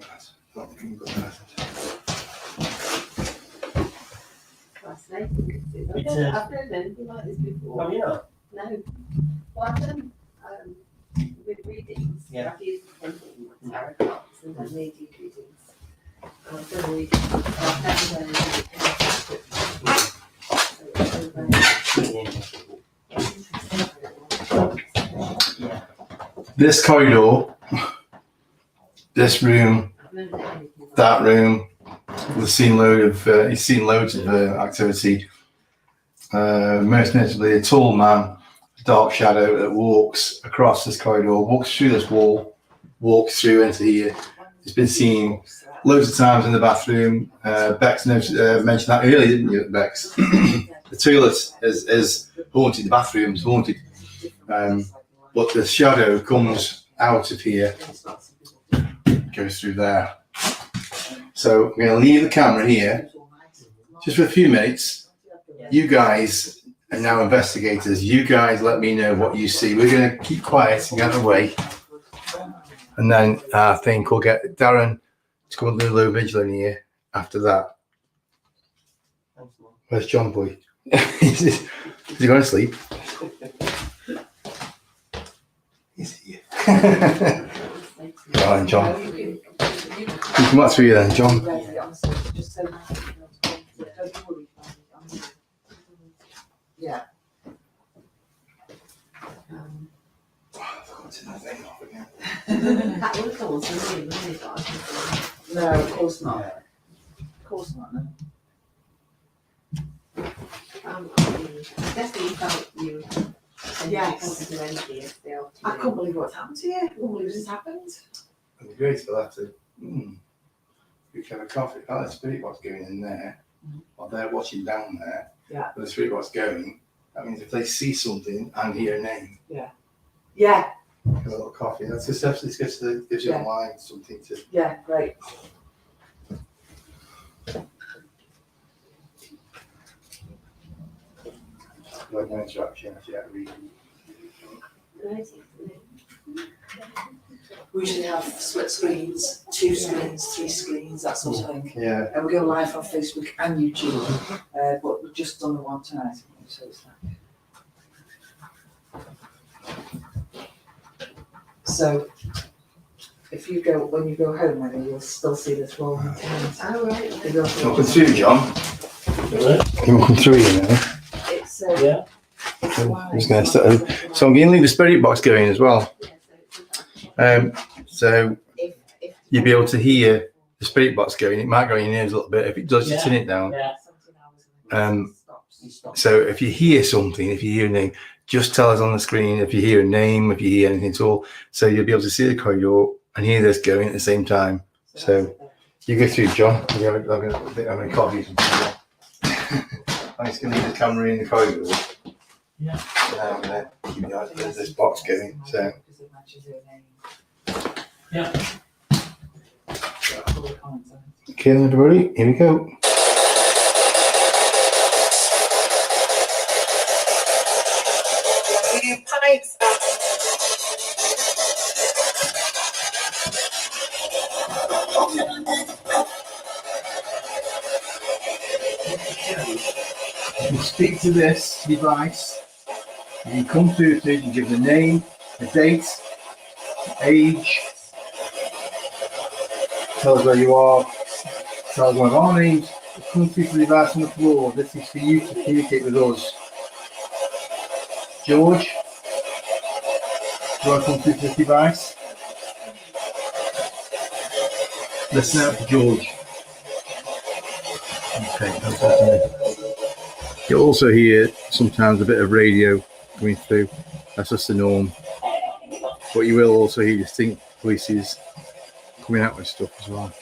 Right. Not looking good. fascinating. I've never known anything like this before. Oh, yeah. No. Well, I've done with readings. Yeah. I've used tarot cards and then they do readings. And I've done readings. But I've never done This corridor, this room, that room, we've seen he's seen loads of activity. Most notably a tall man, a dark shadow that walks across this corridor, walks through this wall, walks through into here. It's been seen loads of times in the bathroom. Bex mentioned that earlier, didn't you, Bex? The toilet is haunted, the bathroom's haunted. But the shadow comes out of here, goes through there. So I'm going to leave the camera here just for a few minutes. You guys are now investigators. You guys let me know what you see. We're going to keep quiet and get away. And then I think we'll get Darren to come and do a low vigil in here after that. Where's John Boy? Is he going to sleep? He's here. Right, John. You come back through here then, John. Yeah. That would cause a really dark. No, of course not. Of course not, no. I guess that you felt you Yes. do anything if they are. I can't believe what's happened to you. I can't believe this happened. It'd be great for that to. We can have a coffee. Oh, the spirit box going in there. While they're watching down there. Yeah. But the spirit box going. That means if they see something and hear a name, Yeah, have a little coffee. That's just gives you Yeah. a mind something to. yeah, great. Like no interaction as yet. We usually have split screens, 2 screens, 3 screens, that sort of thing. Yeah. And we go live on Facebook and YouTube, but we've just done the one tonight. So it's so if you go, when you go home, maybe you'll still see this rolling tenant. Oh, right. You go Come through- through, John. Can we come through, you know? It's, Yeah. it's I'm live. just going to start. So I'm going to leave the spirit box going as well. So you'll be able to hear the spirit box going. It might go in your ears a little bit. If it does, you turn it down. Yeah. So if you hear something, if you hear a name, just tell us on the screen if you hear a name, if you hear anything at all. So you'll be able to see the corridor and hear this going at the same time. So you go through, John. I'm going to copy you. I'm just going to leave the camera in the corridor. Yeah. I'm going to keep this box going. So. Yeah. Okay, then everybody, here we go. You speak to this device, you come through to it, you give the name, the date, age, tell us where you are, tell us one of our names, come through to the device on the floor. This is for you to communicate with us. George, do you want to come through to this device? Listen out for George. Okay, that's happening. You'll also hear sometimes a bit of radio coming through. That's just the norm. But you will also hear distinct voices coming out with stuff as well.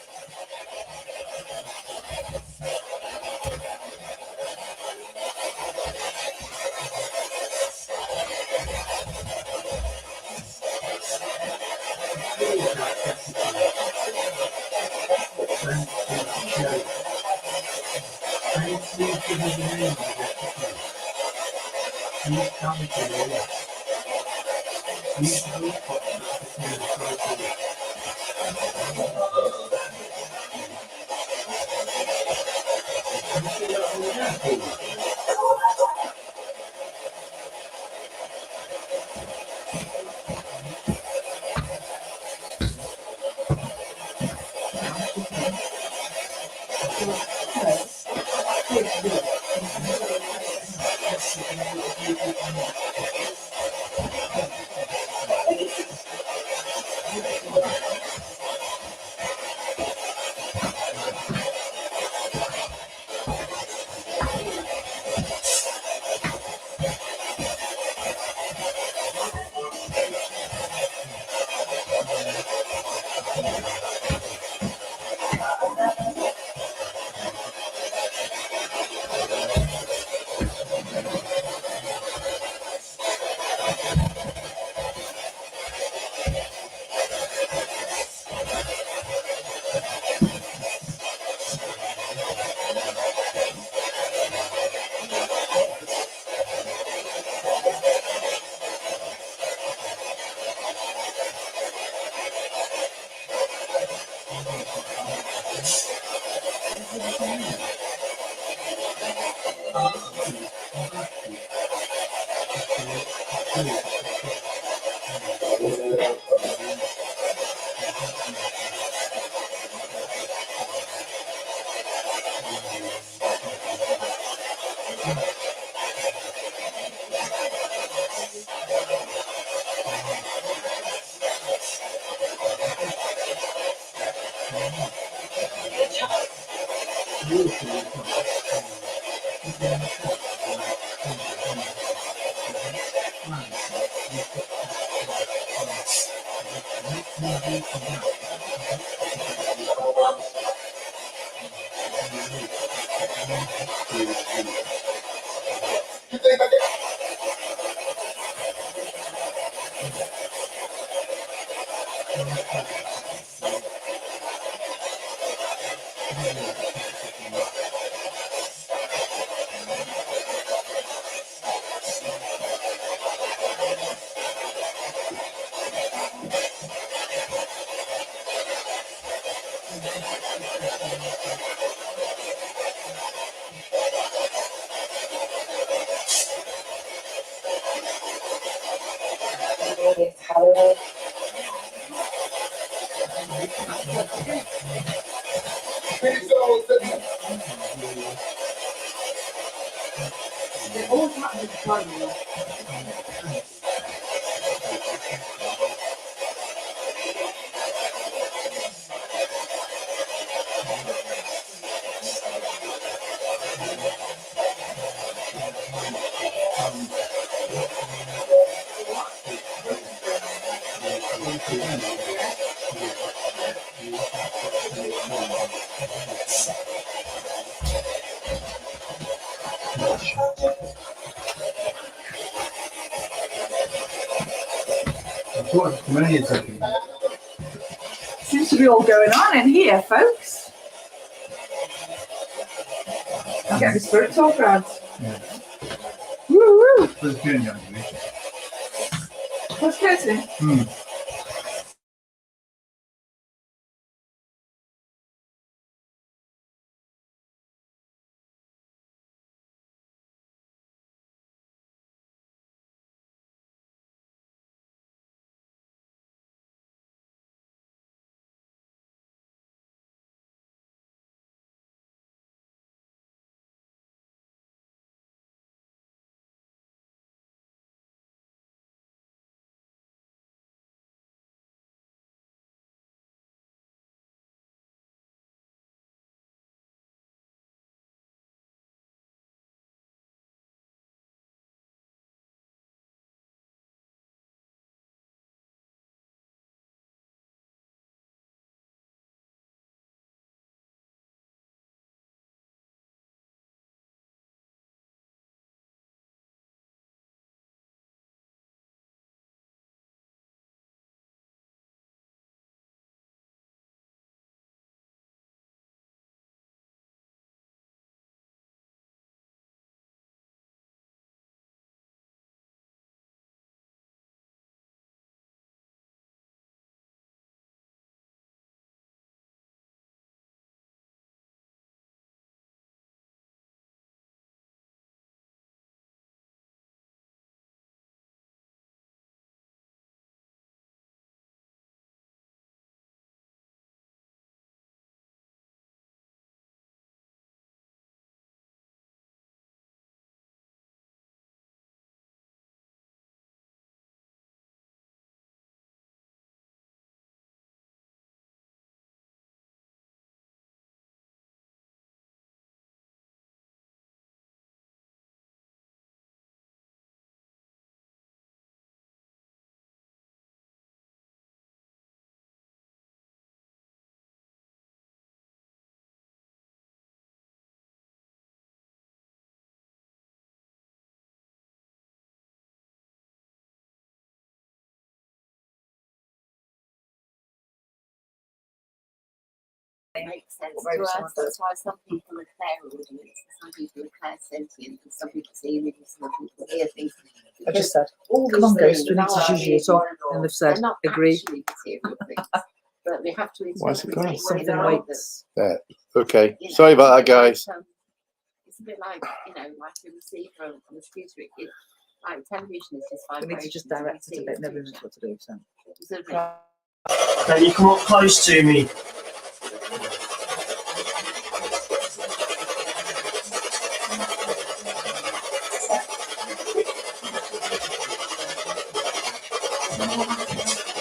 It always happens at the time. Seems to be all going on in here, folks. I'm getting the spirit talk around. Yeah. Woo woo. What's going on, What's good? makes sense to us. That's why some people are clairaudience, some people are clairsentient, and some people see images, some people hear things. I just said, All come on, these ghost, things we need to are judge you more up. and more- And they've said, they're not agree. actually material things, but we have to Why is it interpret gone? it Something in a way that, waits. There. Okay. you know, Sorry about that, it's a bit like, guys. it's a bit like, you know, like a receiver on the computer. Like television is just We vibration. need to just direct it a bit. Nobody knows what to do. So. Can you come up close to me?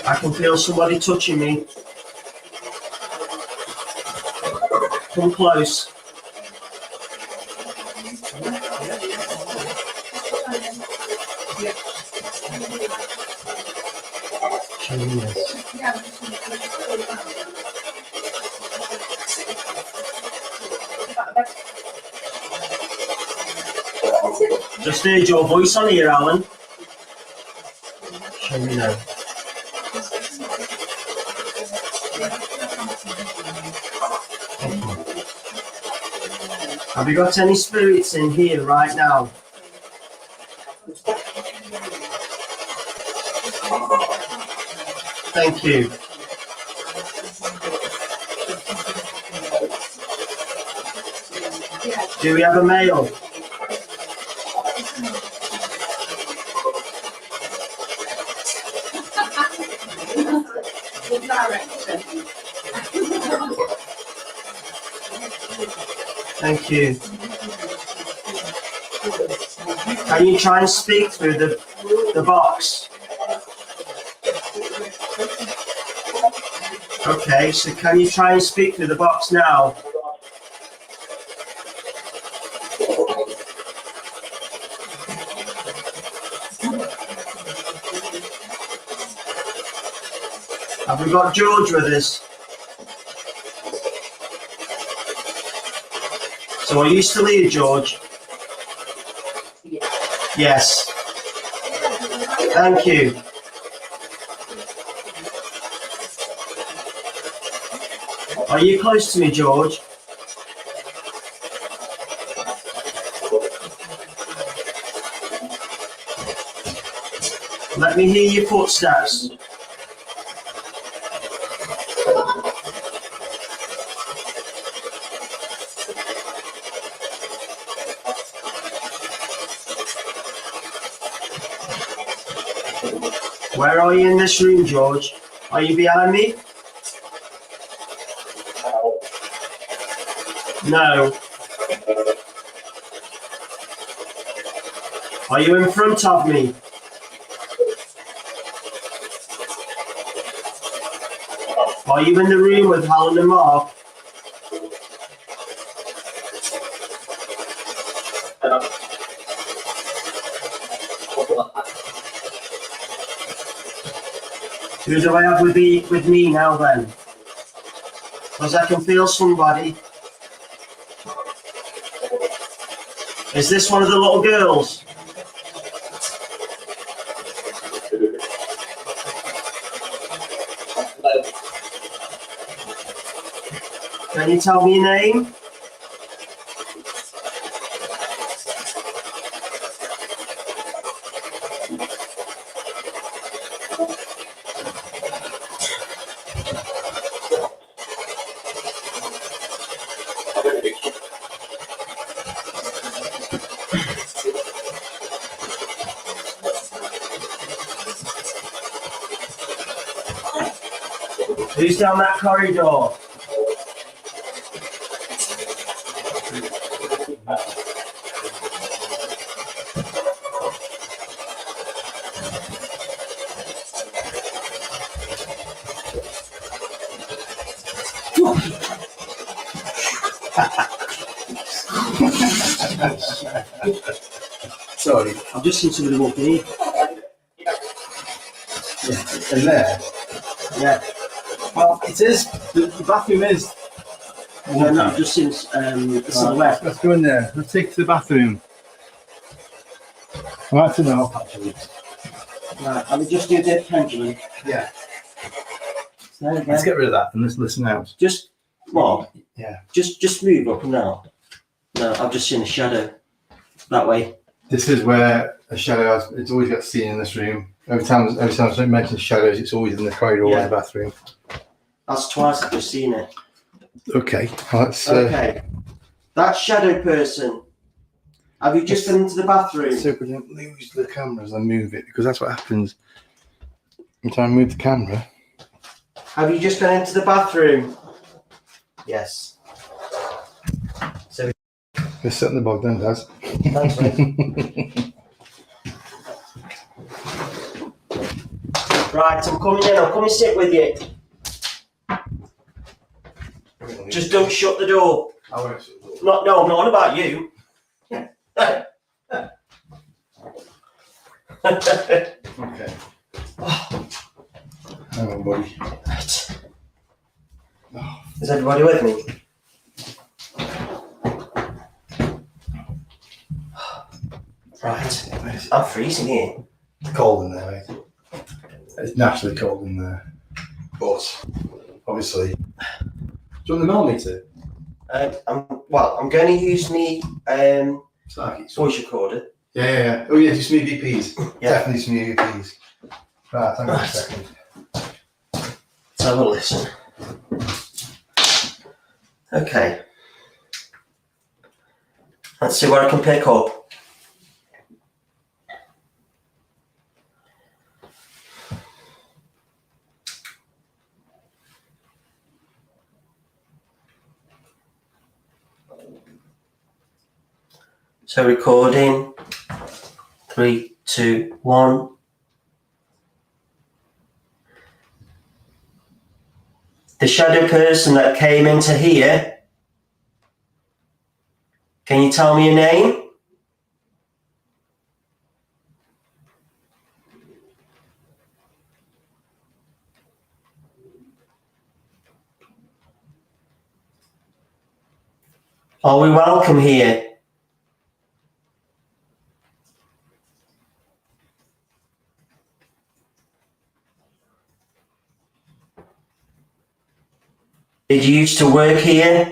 I can feel somebody touching me. Come close. Just heard your voice on here, Alan. Show me now. Have you got any spirits in here right now? Thank you. Do we have a male? Thank you. Can you try and speak through the box? Okay, so can you try and speak through the box now? Have we got George with us? So are you still here, George? Yes. Thank you. Are you close to me, George? Let me hear your footsteps. Where are you in this room, George? Are you behind me? No. Are you in front of me? Are you in the room with Helen and Mark? Who do I have with me now then? Because I can feel somebody. Is this one of the little girls? Can you tell me your name? Who's down that corridor? Sorry. I've just seen somebody walk in here. In there? Yeah. Well, it is. The bathroom is. No, no, I've just seen the silhouette. Let's go in there. Let's take to the bathroom. I'd like to know, actually. Right, I will just do the pendulum. Yeah. So, Let's get rid of that and let's listen out. just What? Yeah. Just move up and down. No, I've just seen a shadow. That way. This is where a shadow has, it's always got seen in this room. Every time someone mentions shadows, it's always in the corridor or in the bathroom. That's twice I've just seen it. Okay, well, that's Okay. That shadow person. Have you just been into the bathroom? so we don't lose the camera as I move it, because that's what happens. Every time I move the camera. Have you just gone into the bathroom? Yes. So Let's sit in the bog then, Daz. thanks, mate. Right, I'm coming in. I'll come and sit with you. Just don't shut the door. I won't shut the door. No, I'm not on about you. Okay. Hang on, buddy. Right. Is everybody with me? Right. I'm freezing here. It's cold in there, mate. It's naturally cold in there. But, obviously. Do you want the millimeter? I'm going to use me voice recorder. Yeah. Oh, yeah, do some EVPs. Yeah. Definitely some EVPs. Right, hang on a second. Let's have a listen. Okay. Let's see what I can pick up. So recording. 3, 2, 1. The shadow person that came into here. Can you tell me your name? Are we welcome here? Did you used to work here?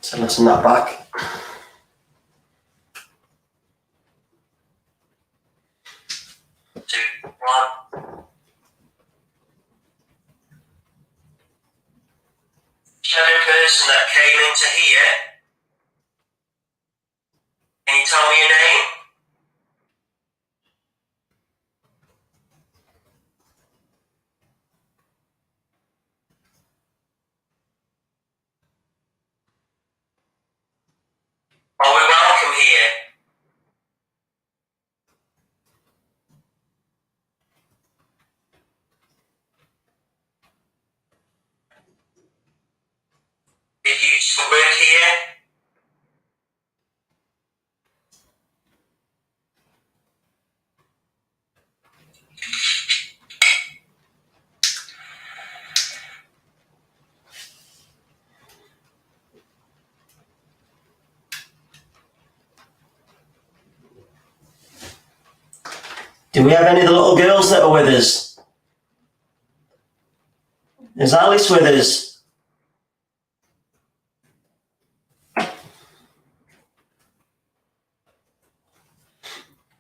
So listen that back. Two, one. Shadow person that came into here. Can you tell me your name? Are we welcome here? Did you used to work here? Do we have any of the little girls that are with us? Is Alice with us?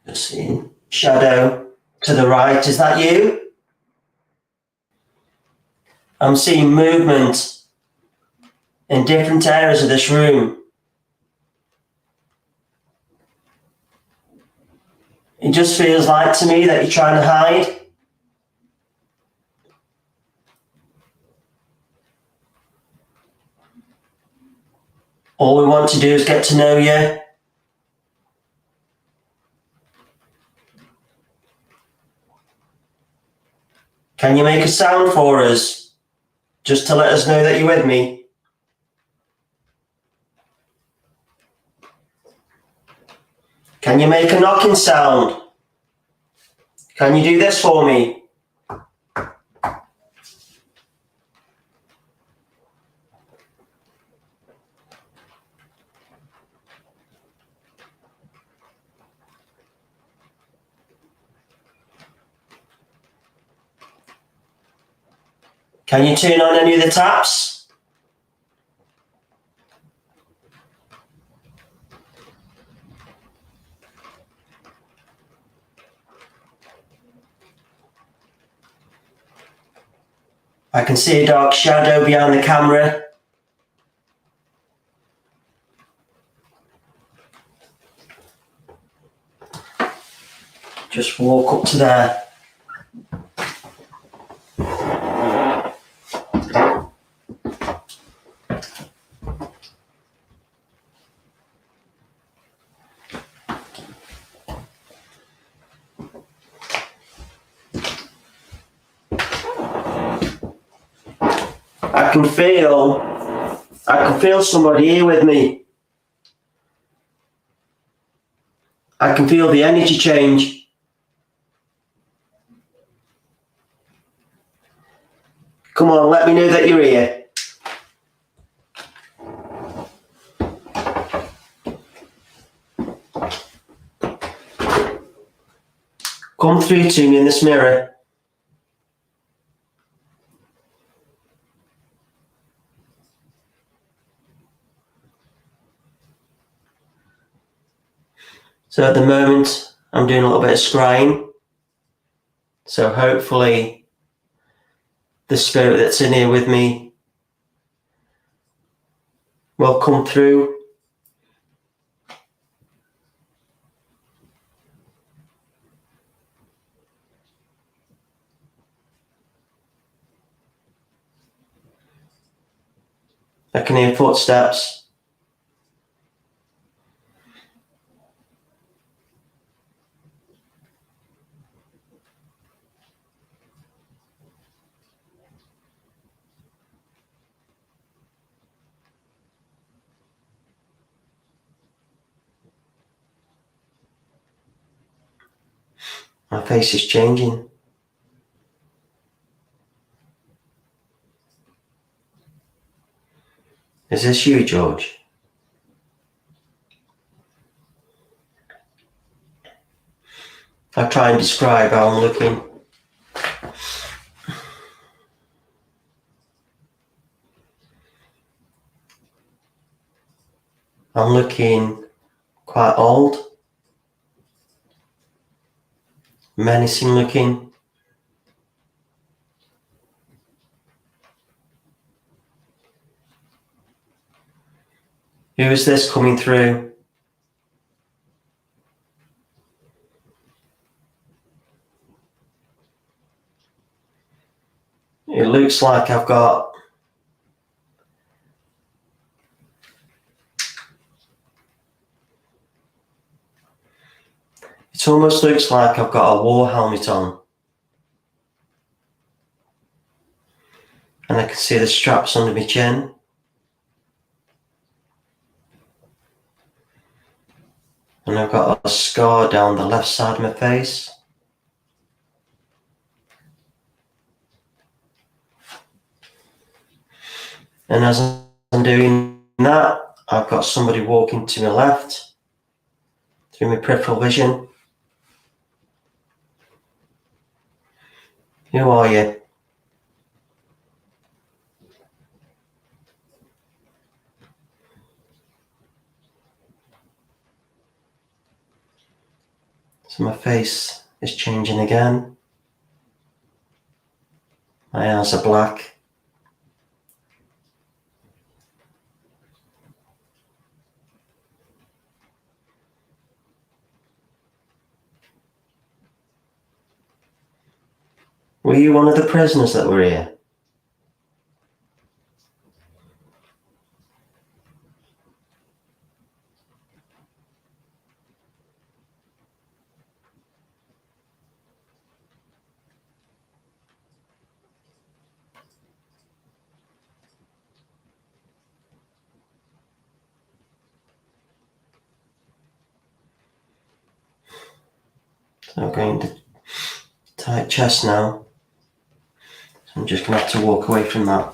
Just seeing shadow to the right. Is that you? I'm seeing movement in different areas of this room. It just feels like to me that you're trying to hide. All we want to do is get to know you. Can you make a sound for us? Just to let us know that you're with me. Can you make a knocking sound? Can you do this for me? Can you turn on any of the taps? I can see a dark shadow behind the camera. Just walk up to there. I can feel somebody here with me. I can feel the energy change. Come on, let me know that you're here. Come through to me in this mirror. So at the moment, I'm doing a little bit of scrying. So hopefully the spirit that's in here with me will come through. I can hear footsteps. My face is changing. Is this you, George? I'll try and describe how I'm looking. I'm looking quite old, menacing looking. Who is this coming through? It looks like I've got it almost looks like I've got a war helmet on. And I can see the straps under my chin. And I've got a scar down the left side of my face. And as I'm doing that, I've got somebody walking to my left through my peripheral vision. Who are you? So my face is changing again. My eyes are black. Were you one of the prisoners that were here? So I'm going to tight chest now. So I'm just going to have to walk away from that.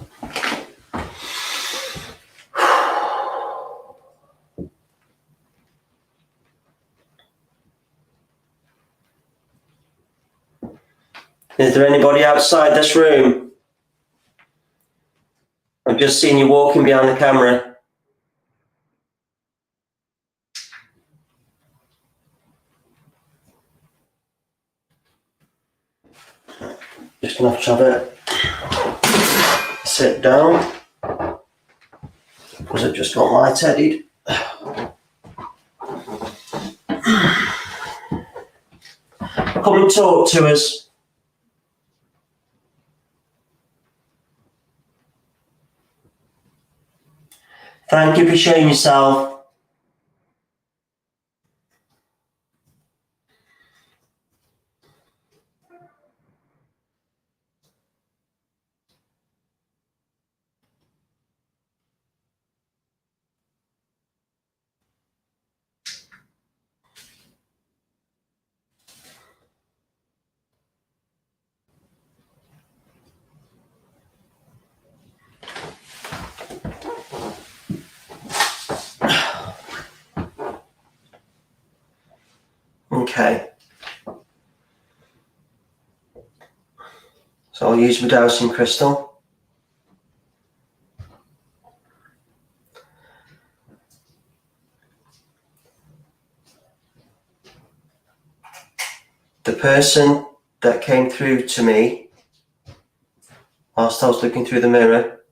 Is there anybody outside this room? I've just seen you walking behind the camera. Just gonna have to have a sit down because I've just got light-headed. Come and talk to us. Thank you for showing yourself. Okay. So I'll use my dowsing crystal. The person that came through to me whilst I was looking through the mirror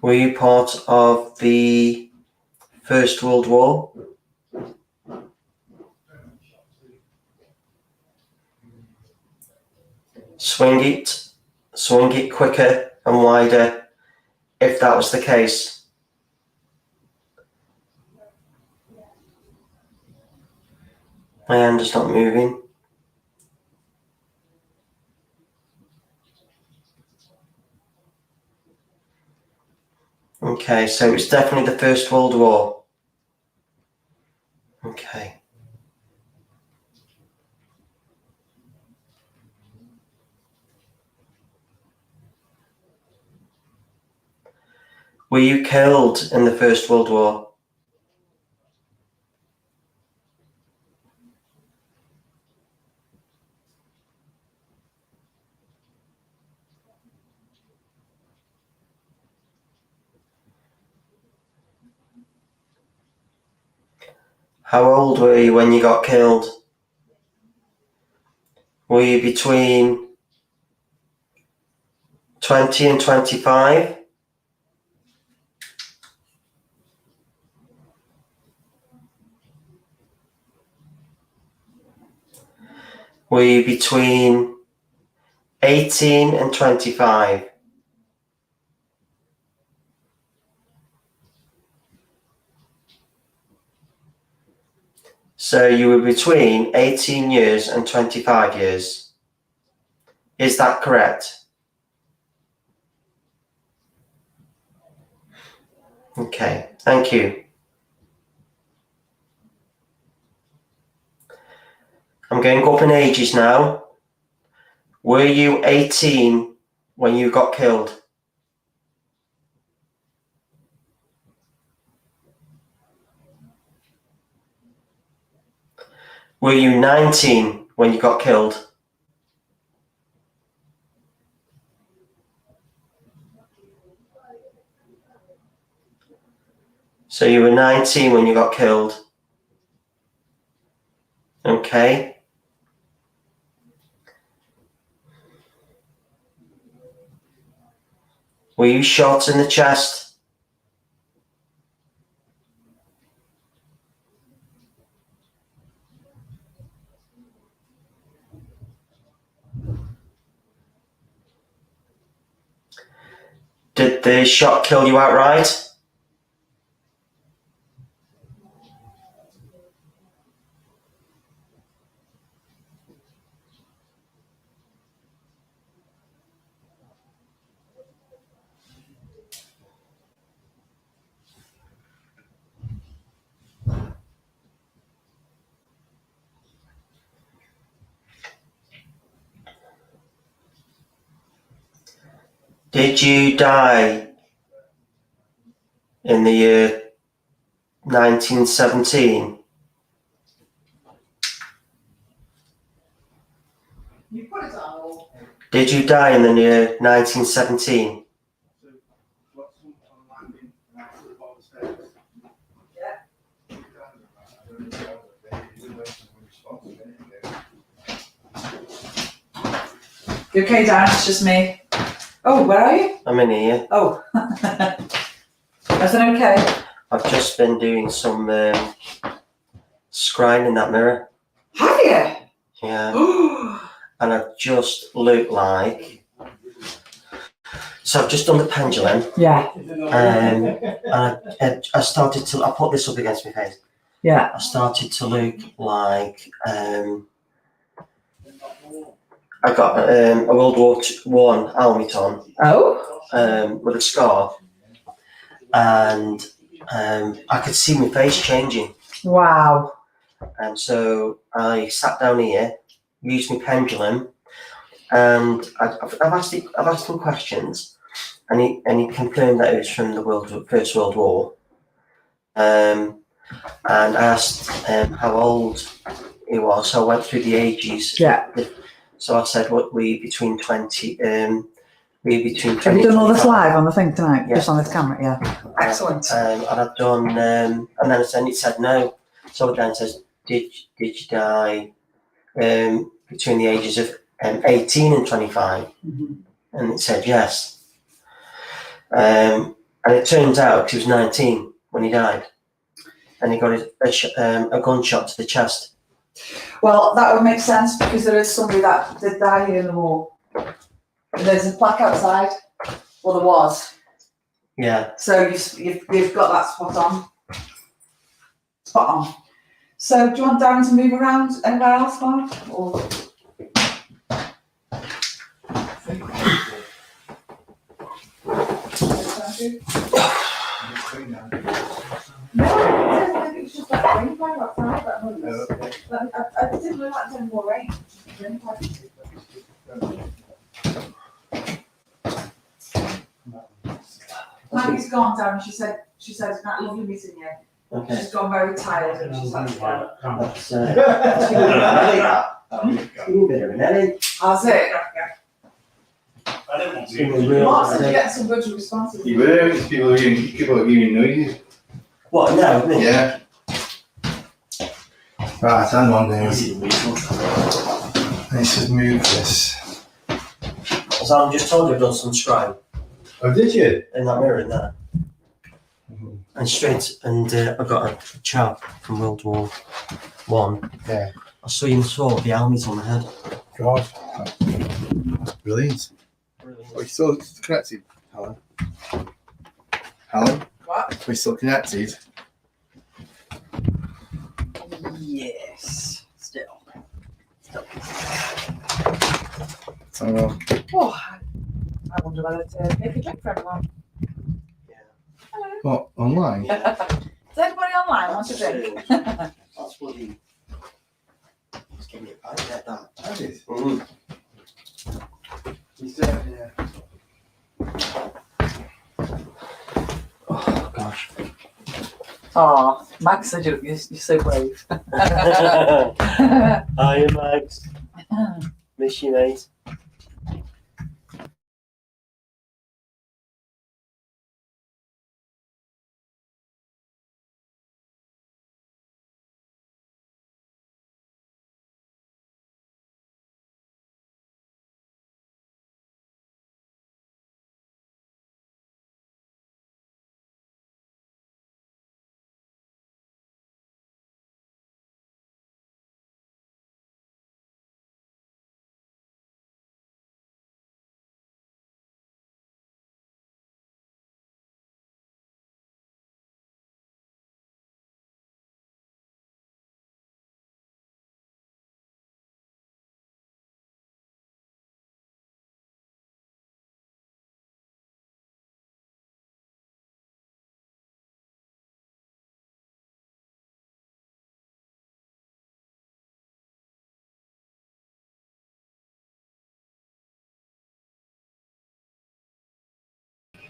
were you part of the First World War? Swing it quicker and wider if that was the case. My hand is not moving. Okay, so it's definitely the First World War. Okay. Were you killed in the First World War? How old were you when you got killed? Were you between 20 and 25? Were you between 18 and 25? So you were between 18 years and 25 years. Is that correct? Okay, thank you. I'm going up in ages now. Were you 18 when you got killed? Were you 19 when you got killed? So you were 19 when you got killed. Okay. Were you shot in the chest? Did the shot kill you outright? Did you die in the year 1917? Did you die in the year 1917? You okay, Darren? It's just me. Oh, where are you? I'm in here. Oh. Everything okay? I've just been doing some scrying in that mirror. Have you? Yeah. And I just look like. So I've just done the pendulum. Yeah. And I started to. I put this up against my face. Yeah. I started to look like. I got a World War I helmet on. Oh. With a scarf, and I could see my face changing. Wow. And so I sat down here, used my pendulum, and I've asked him questions, and he confirmed that it was from the First World War. And I asked how old he was, so I went through the ages. Yeah. So I said, "What we between 20? We between 20." Have you done all this 25. live on the thing tonight? Yeah. Just on this camera, yeah. Excellent. And I've done, and then he said no. So again, it says, did you die between the ages of 18 and 25? Mm-hmm. And it said yes. And it turns out he was 19 when he died, and he got a gunshot to the chest. Well, that would make sense because there is somebody that did die here in the war. There's a plaque outside. Well, there was. Yeah. So you've got that spot on. Spot on. So do you want Darren to move around anywhere else, Mark? Or... No, I think it's just like rain cloud outside. I didn't know that any more rain. Maggie's gone, Darren. She said it's that lovely meeting you. Okay. She's gone very tired and she's had to go. That's a bit of an edit. How's it? Mark said you're What? getting some good responses. You were, it's people are hearing noises. No, me? Yeah. Right, hang on then. Let's just move this. So I'm just told I've done some scrying Oh, did you? in that mirror in there. And I got a chap from World War I. Yeah. I saw the helmet on the head. God. That's brilliant. Are you still connected, Helen? Helen? What? Are we still connected? Yes. Still. Oh, Oh, I wonder whether to make a drink for everyone. what, online? Does anybody online want a drink? That's bloody. Just give me a bite, get that. That is. Yeah. Oh, gosh. Oh, Max said you're so brave. Hiya, Max. Miss you, mate.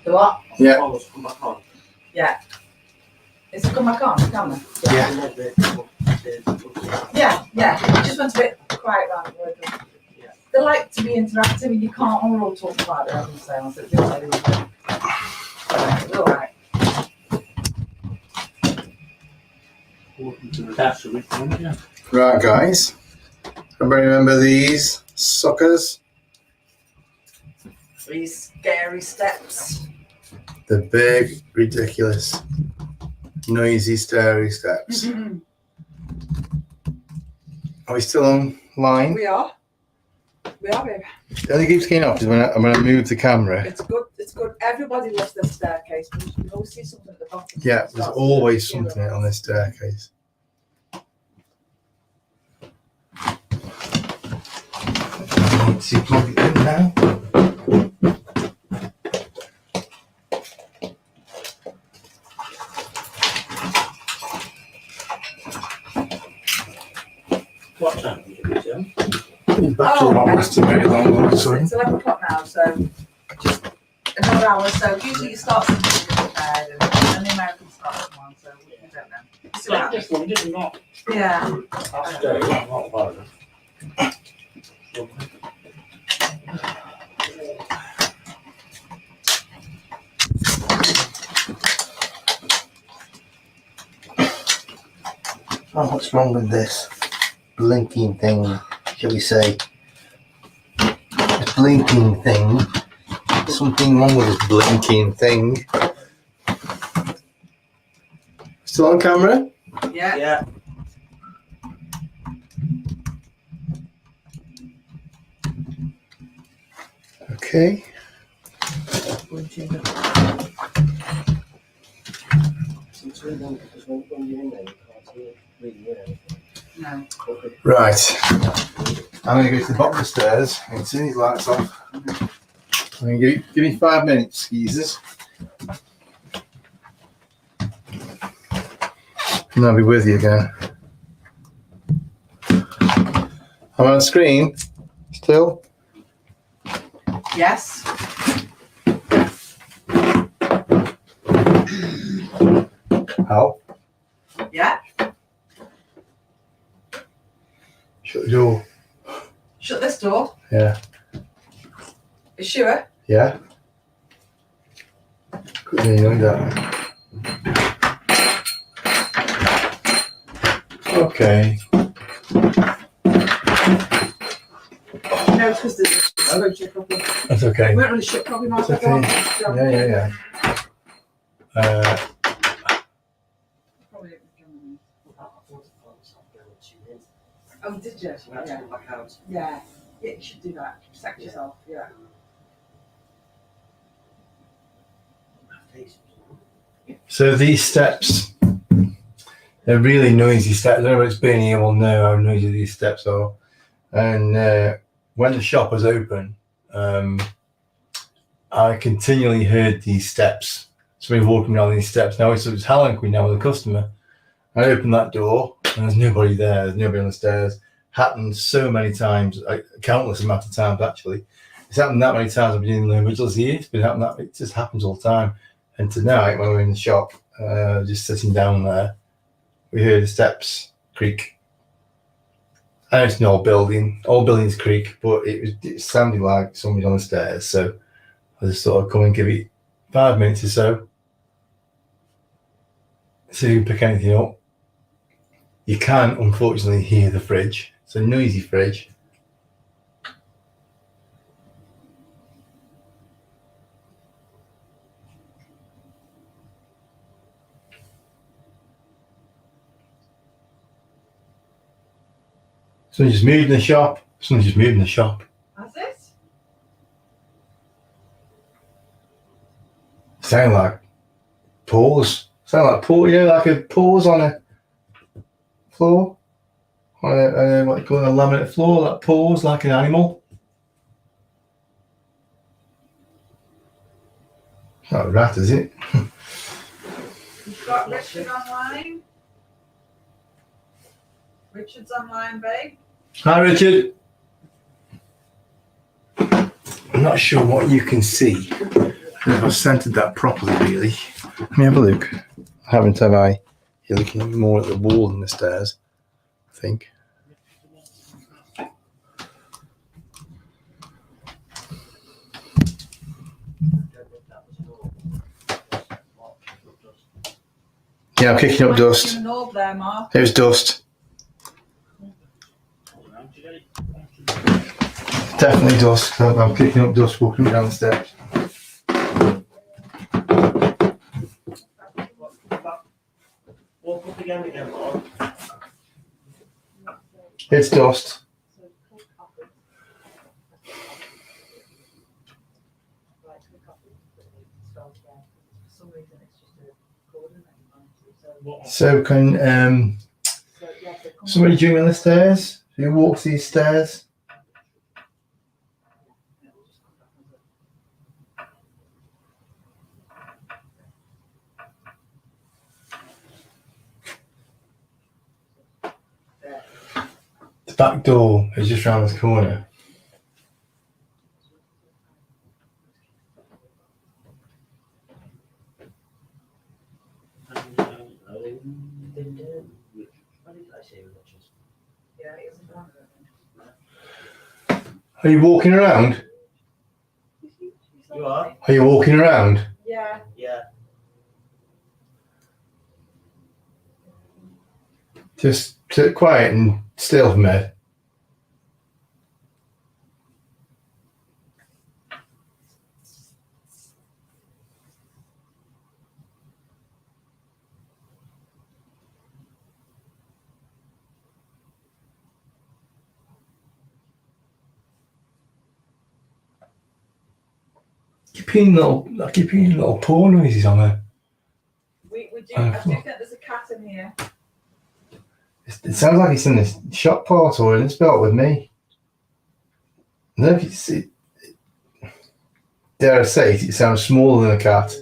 The what? Yeah. Oh, come back on. Yeah. Is it come back on the camera? Yeah. Yeah. It just went a bit quiet around the word. Yeah. The light to be interactive, and you can't all talk about it having seance. It's all right. That's a bit fun, yeah. Right, guys. Everybody remember these suckers? These scary steps. The big, ridiculous, noisy, scary steps. Are we still online? We are. We are, babe. The only keeps getting off is when I move the camera. It's good. It's good. Everybody loves their staircase, but you can always see something at the bottom. Yeah, there's always something on this staircase. I need to plug it in now. What time is it, Joe? Battle won't last a very long, all of a sudden. It's 11 o'clock now, so just another hour. So usually it starts at bed, and the Americans start at 1, so we don't know. See what happens. This one did not. Yeah. I'll stay. I'm not bothered. Oh, what's wrong with this blinking thing, shall we say? This blinking thing. Something wrong with this blinking thing. Still on camera? Yeah. Yeah. Okay. No. Right. I'm going to go to the bottom of the stairs and turn these lights off. I'm going to give me 5 minutes, skeezers. And I'll be with you again. I'm on screen still. Yes. How? Yeah. Shut the door. Shut this door. Yeah. You sure? Yeah. Couldn't hear you that. Okay. No, it's because there's I won't check properly. That's okay. We weren't really shut properly, Mark. It's okay. Yeah. Probably. Oh, did you? Yeah. Yeah. Yeah, you should do that. Protect yourself. Yeah. So these steps, they're really noisy steps. Anyone that's been here will know how noisy these steps are. And when the shop was open, I continually heard these steps. Somebody walking down these steps. Now it's Helen Queen now with a customer. I opened that door and there's nobody there. There's nobody on the stairs. Happened so many times, like, countless amount of times actually. It's happened that many times. I've been in the vigils here. It's been happening that it just happens all the time. And tonight when we were in the shop, just sitting down there, we heard the steps creak. I know it's an old building. Old buildings creak, but it sounded like somebody on the stairs. So I just thought I'd come and give it 5 minutes or so. See if you can pick anything up. You can, unfortunately, hear the fridge. It's a noisy fridge. Someone just moved in the shop. Someone just moved in the shop. That's it? Sound like paws. Sound like paw, you know, like a paws on a floor. On a what you call it, a laminate floor, like paws, like an animal. It's not a rat, is it? You've got Richard online. Richard's online, babe. Hi, Richard. I'm not sure what you can see. I don't know if I've centered that properly, really. Let me have a look. Haven't, have I? You're looking more at the wall than the stairs, I think. Yeah, I'm kicking up dust. An orb there, Mark. It was dust. Definitely dust. I'm kicking up dust walking down the steps. Walk up again, Mark. It's dust. So can somebody join me on the stairs? Can you walk these stairs? The back door is just round this corner. Are you walking around? You are? Are you walking around? Yeah. Yeah. Just sit quiet and still for a minute. Keep hearing little paw noises on there. We do. I do think there's a cat in here. It sounds like it's in the shop part or in this belt with me. No, if you see, dare I say it sounds smaller than a cat.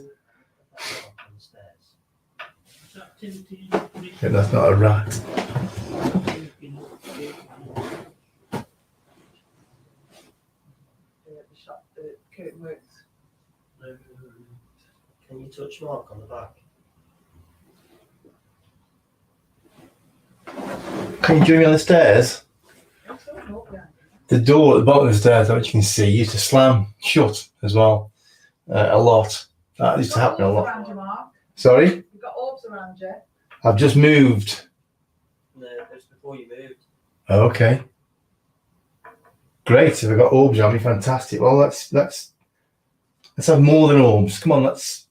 Yeah, that's not a rat. The curtain works. Can you touch Mark on the back? Can you join me on the stairs? The door at the bottom of the stairs, which you can see, used to slam shut as well. A lot. That used to happen a lot. Around you, Mark. Sorry? You've got orbs around you. I've just moved. No, that's before you moved. Oh, okay. Great. If I've got orbs on me, fantastic. Well, let's have more than orbs. Come on, let's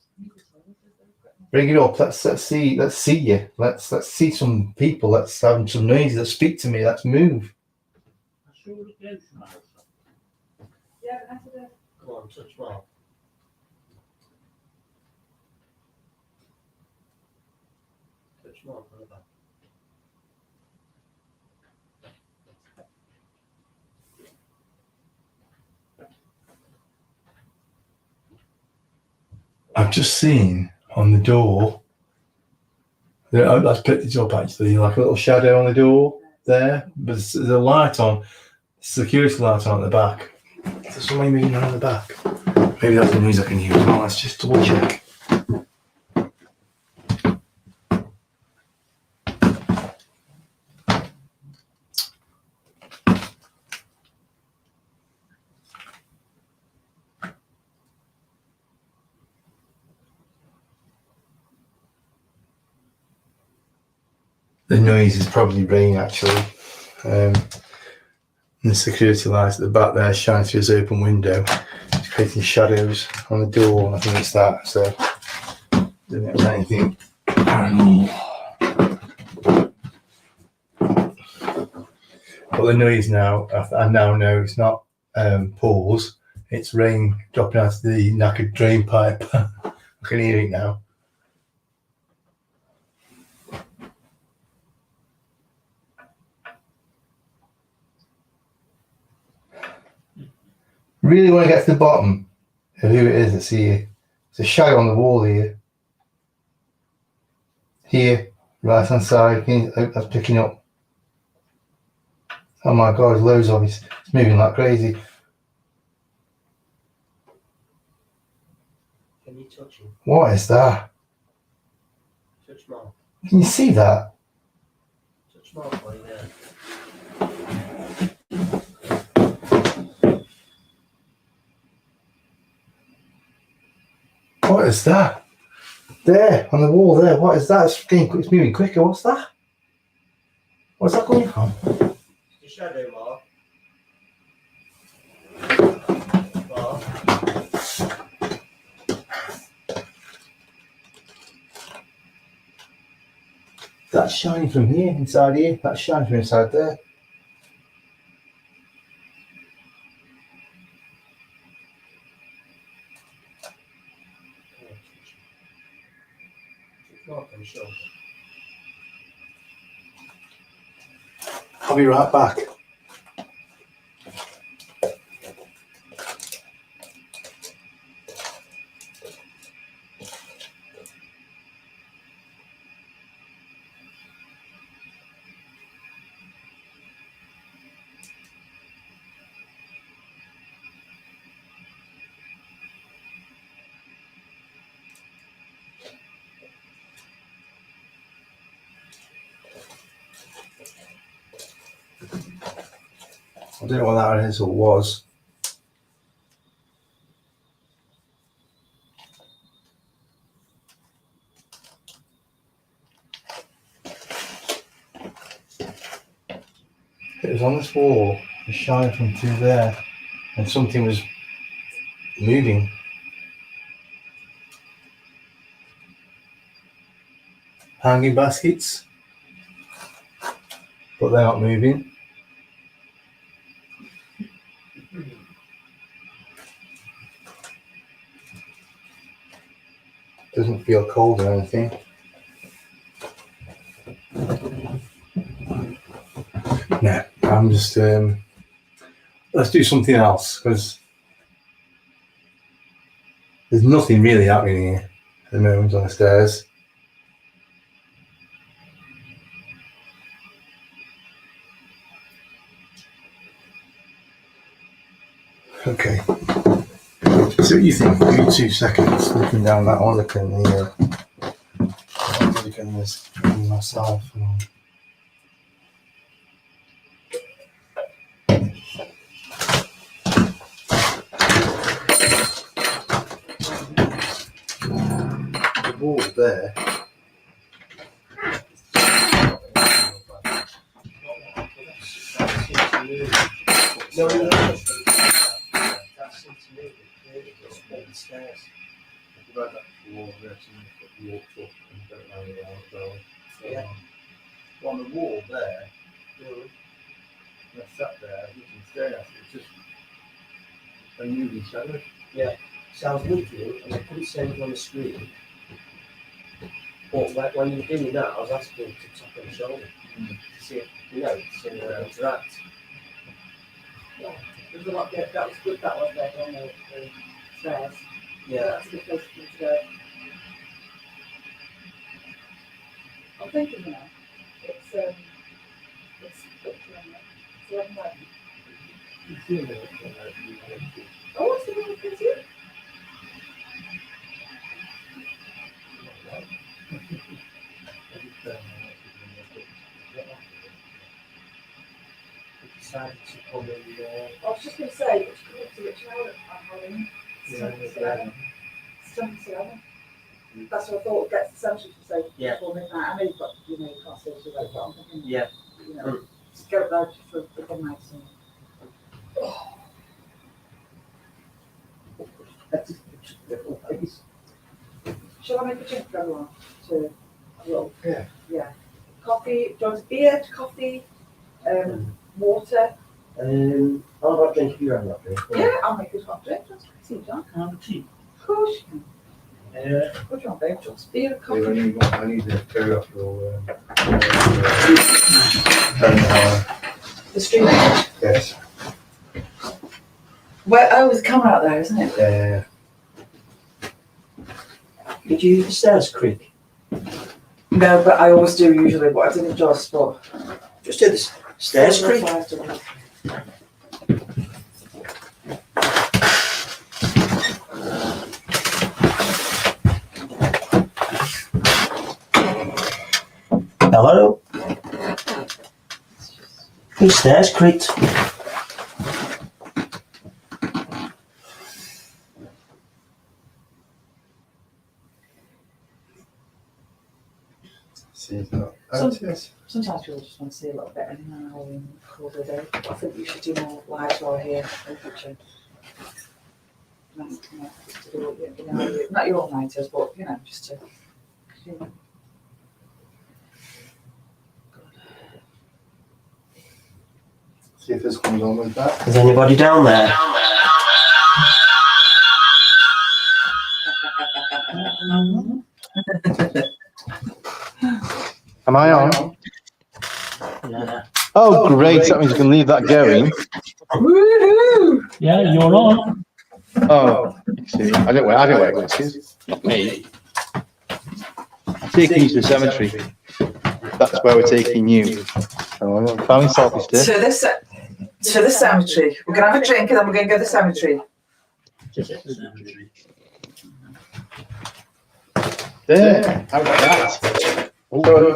bring it up. Let's see you. Let's see some people. Let's have some noise. Let's speak to me. Let's move. Yeah, but that's it. Come on, touch Mark. Touch Mark on the back. I've just seen on the door. I've picked it up actually, like a little shadow on the door there. But there's a light on, security light on at the back. There's somebody moving around the back. Maybe that's the noise I can hear as well. Let's just double check. The noise is probably rain actually. And the security light at the back there shines through this open window. It's creating shadows on the door. I think it's that. So I don't think it's anything paranormal. But the noise now, I now know it's not paws. It's rain dropping out of the knackered drain pipe. I can hear it now. Really want to get to the bottom of who it is. I see you. There's a shadow on the wall here. Here, right hand side. That's picking up. Oh my God, there's loads of it. It's moving like crazy. Can you touch him? What is that? Touch Mark. Can you see that? Touch Mark while you're there. What is that? There, on the wall there. What is that? It's moving quicker. What's that? Where's that coming from? The shadow, Mark. Mark. That's shining from here, inside here. That's shining from inside there. Mark on the shoulder. I'll be right back. I don't know what that is or was. It was on this wall, it was shining from through there, and something was moving. Hanging baskets, but they're not moving. Doesn't feel cold or anything. No, I'm just let's do something else because there's nothing really happening here at the moment on the stairs. Okay. So what you think? Give me 2 seconds looking down that one, looking at the looking at this myself. The wall there. No, that's seems to me the stairs. About that wall there, so walked up and don't know around. Yeah. On the wall there, I sat there looking stairs. It's just a moving shadow. Sounds good to you, and I couldn't say it on the screen. But when you were doing that, I was asking to tap on the shoulder to see if, to interact. Yeah, there's a lot there. That was good, that was there on the stairs. Yeah. That's a good place for me to go. I'm thinking now, it's picture on it. It's 11:11. Oh, what's the one with kids here? Decided to come in I was just going to say, it's come up to Richard Howard. It's 7:11. That's what I thought, gets the century to say before midnight. I know you've got, you can't say too late, but I'm thinking, just go there for the midnight scene. That's a little place. Shall I make a drink for everyone to roll? Yeah. Yeah. Coffee, do you want a beer, coffee, water? How about drink if you're having that drink? Yeah, I'll make a hot drink. See, John. Can I have a tea? Of course you can. What do you want, babe? Do you want beer or coffee? I need to go off your The stream. yes. Where, there's a camera out there, isn't it? Yeah. Did you use the stairs creak? No, but I always do usually, but I didn't just, but. Just did the stairs creak. Hello? The stairs creaked. Yes. Sometimes people just want to see a little bit and then call it a day. I think you should do more lives while here in the future. Nice, just to do it, not your all-nighters, but just to. See if this comes on with that. Is anybody down there? Am I on? Yeah. Oh, great. That means you can leave that going. Woohoo! Yeah, you're on. Oh, see, I don't wear glasses. Not me. Taking you to the cemetery. That's where we're taking you. Oh, I'm found selfish To the cemetery. We're gonna have a drink and then we're gonna go to the cemetery. There. How about that?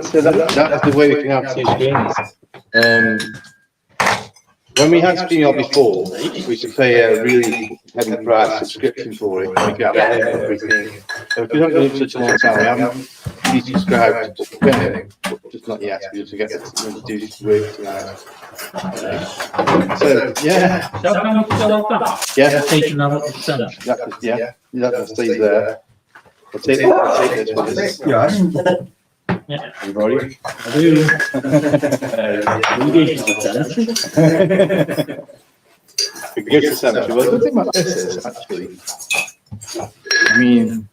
So that's the way we can have two screens. When we had StreamYard before, we used to pay a really heavy price subscription for it. We could have everything. So if we haven't done it for such a long time, we haven't resubscribed to anything, just not yet. We just get to do this work tonight. So yeah, yeah, Taking that up to 10. that stays there. I'll take this for this. Yeah. Everybody. I do. We gave you the 10. We can go to the cemetery. Well, the good thing about this is, actually, I mean,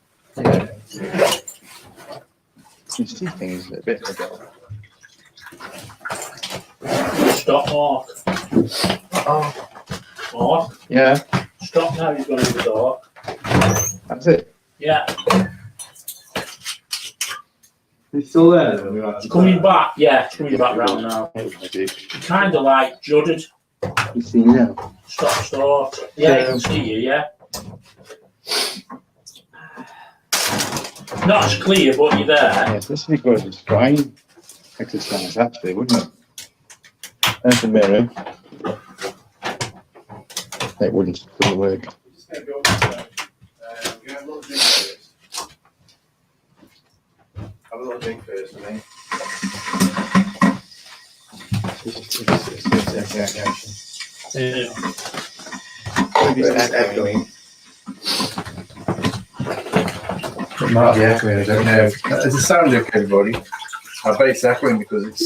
you see things a bit ago. Stop, Mark. Mark, Yeah, stop now, you've gone in the dark. that's it. Yeah. It's still there. Coming back, yeah, it's coming back round now. Kind of like judded. You see now. Start. Yeah, you can see you, yeah. Not as clear, but you're there. Yes, this would be good. It's fine exercise, actually, wouldn't it? There's the mirror. It wouldn't work. Have a little drink first, I mean. Echoing. It might be echoing, I don't know. Does it sound okay, everybody? I bet it's echoing because it's.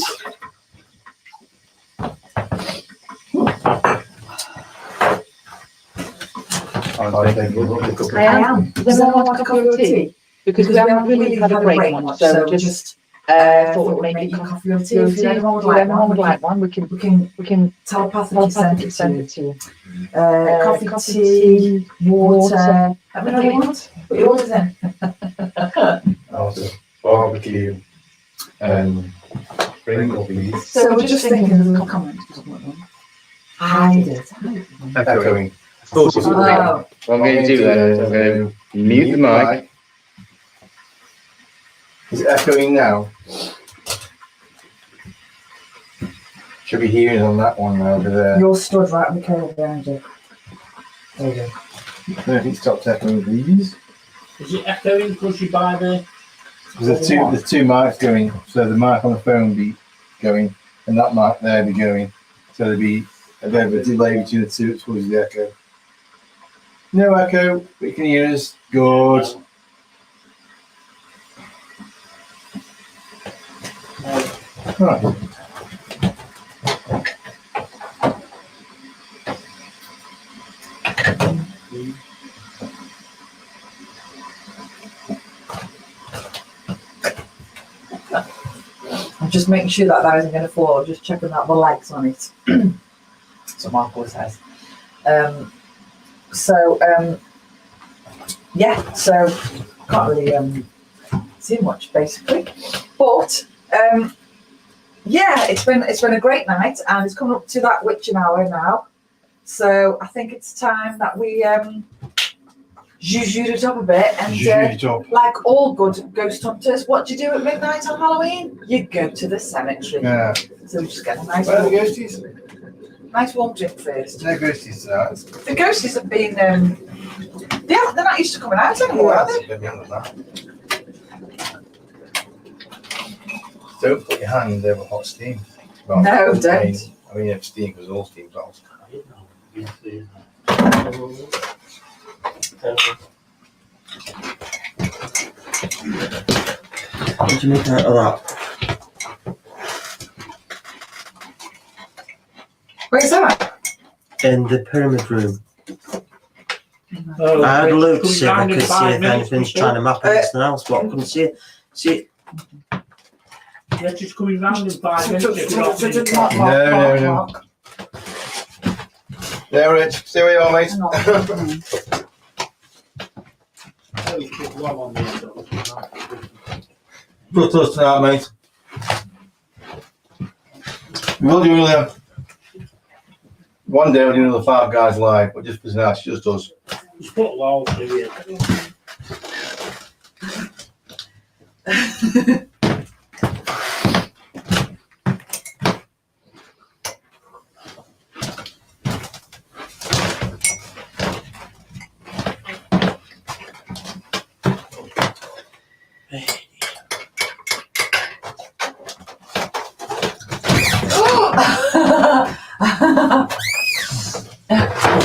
I am. Does anyone want a cup of tea? Because we haven't really had a break much, so just thought we'd make a coffee or tea. If anyone would like one, we can telepathically send it to you. Coffee, tea, water. Let me know what you want. Put your orders in. Also, barbecue and sprinkle please. So we're just thinking of a comment. Hide it. Echoing. Of course, it's what I'm going to do then is I'm going to mute the mic. Is it echoing now? Should be hearing on that one over there. You're stood right on the curve behind you. There you go. If it stops echoing these. Is it echoing because you buy the... There's two mics going, so the mic on the phone will be going, and that mic there will be going. So there'll be a bit of a delay between the two towards the echo. No echo, but you can hear us. Good. Right. I'm just making sure that isn't going to fall. Just checking that the legs on it. So Mark always says. Yeah, so can't really see much basically, but yeah, it's been a great night, and it's coming up to that witching hour now. So I think it's time that we zhuzh it up a bit, and like all good ghost hunters, what do you do at midnight on Halloween? You go to the cemetery. Yeah. So we just get a nice Where are the warm, ghosties? nice warm drink first. No ghosties tonight. The ghosties have been they're not used to coming out anymore, are they? Don't put your hand over hot steam. No, don't. I mean, if steam, because all steam's hot. What do you make out of that? Where's that? In the pyramid room. Oh, I had a look to it's see if I coming could round in see 5 if minutes, anything's people. trying to map anything else, but I couldn't see it. See it. Yeah, just coming round in 5 So- minutes. so- if so- you're not so- being so- Mark, No, Mark, no, Mark, no. Mark. Yeah, Rich, stay where you are, mate. Hang on. Good to us tonight, mate. We'll do another. One day we'll do another Five Guys live, but just for now, it's just us. Just put walls through it.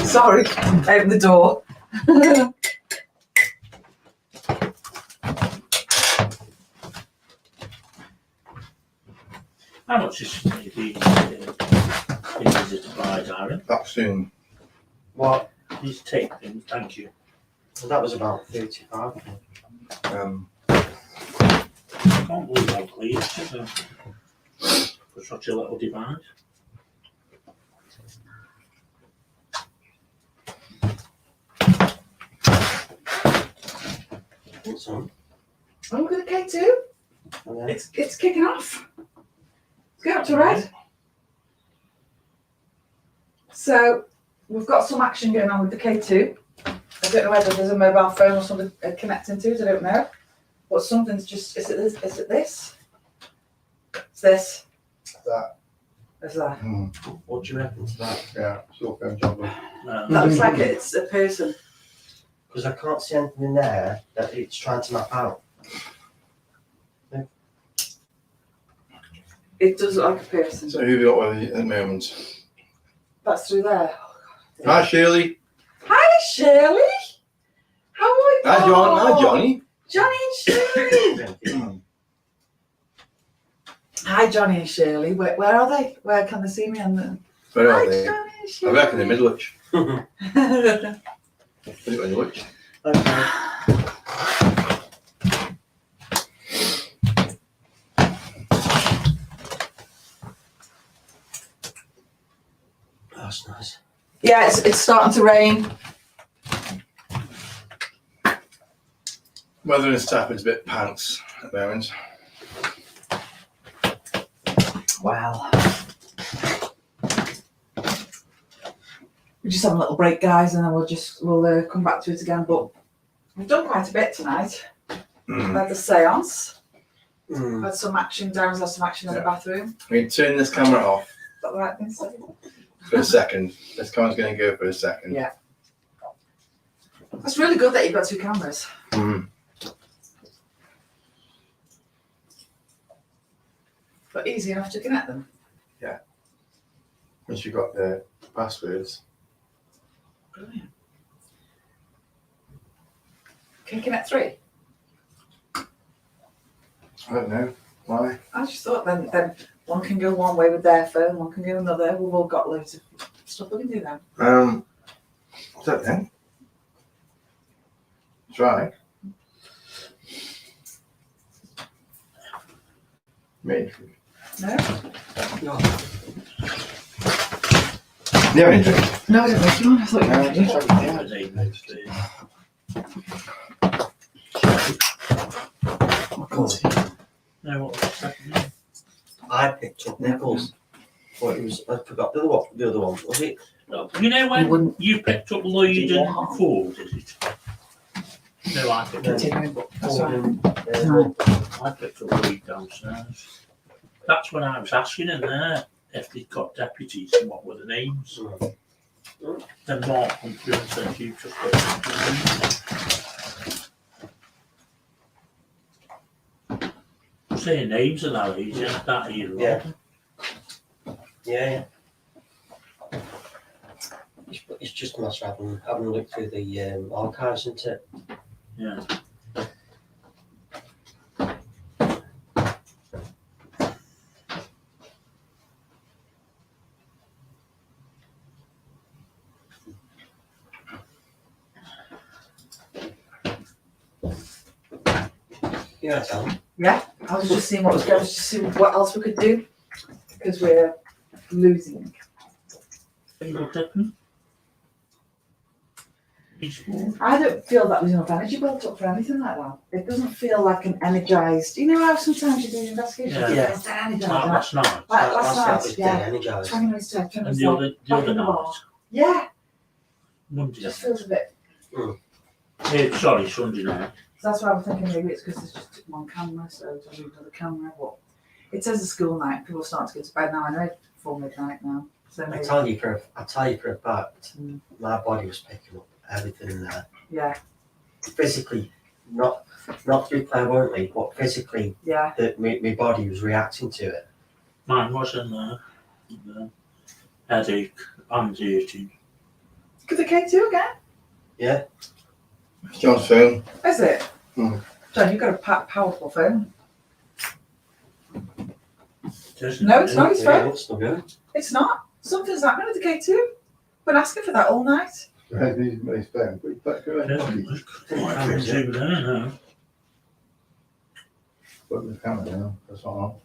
Sorry, open the door. How much is maybe visit to buy, Darren? Back soon. What? These tape things, thank you. Well, that was about 35. I think. I can't believe how clean it is for such a little device. What's on? Oh, look at the K2. Oh, yeah. It's kicking off. Let's go up to red. So we've got some action going on with the K2. I don't know whether there's a mobile phone or something connecting to it. I don't know. But something's just. Is it this? Is it this? It's this. That. It's that. What do you reckon to that? Yeah, still film job. That looks like it's a person. Because I can't see anything in there that it's trying to map out. It does look like a person. So who have you got with you at the moment? That's through there. Hi, Shirley. Hi, Shirley. How are you? Hi, John. Hi, Johnny. Johnny and Shirley. Hi, Johnny and Shirley. Where are they? Where can they see me? Where Hi, are they? Johnny and I Shirley. reckon in Middlewich. Middlewich. Okay. That's nice. Yeah, it's starting to rain. Weather in Stafford's a bit pants at the moment. Wow. We just have a little break, guys, and then we'll come back to it again. But we've done quite a bit tonight. We've had the séance. We've had some action. Darren's had some action in the bathroom. We can turn this camera off Is that the right thing to say? for a second. This camera's going to go for a second. Yeah. That's really good that you've got two cameras. But easy enough to connect them. Once you've got the passwords. Brilliant. Can you connect three? I don't know. Why? I just thought then one can go one way with their phone, one can go another. We've all got loads of stuff we can do then. I don't know. Try. Me. No? You have any drink? No, I don't think you want. I thought you No, wanted just to. have it, No, what was the second name? I picked up Nichols. What it was? I forgot the other one. Was it? No, you know You when wouldn't- you picked up Lloyd and Ford, is it? No, I picked up, Continuing, but that's right. I picked up Lloyd downstairs. That's when I was asking in there if they'd got deputies and what were the names. Then Mark come through and said you just got deputies. saying names of that age, yeah, that era. Yeah. Yeah. It's just a matter of having a look through the archives, isn't it? Yeah. Yeah, Tom. Yeah, I was just seeing what was going, just seeing what else we could do because we're losing. I don't feel that there's enough energy built up for anything like that. It doesn't feel like an energized. You know how sometimes you do an investigation, Yeah. it's dead energized. Last night. Like Last night was yeah. dead energised. 20 minutes to 20 And minutes the other, back in the night. wall. Yeah, Monday. just feels a bit. Sorry, Sunday night. So that's why I'm thinking maybe it's because there's just one camera, so I need another camera. But it says a school night. People are starting to go to bed now. I know it's before midnight now. So I maybe, tell you for a fact, Mm. my body was picking up everything in there. yeah, Physically, not through clairvoyantly, but physically, yeah. that my body was reacting to it. Mine wasn't there. Headache, anxiety. Could the K2 again? Yeah. It's John's phone. Is it? Mm. John, you've got a powerful phone. Doesn't No, it's not his Yeah, phone. it's not good. It's not. Something's happening with the K2. Been asking for that all night. His phone. Put it back It doesn't away. look like it's over there now. Put the camera down. That's all.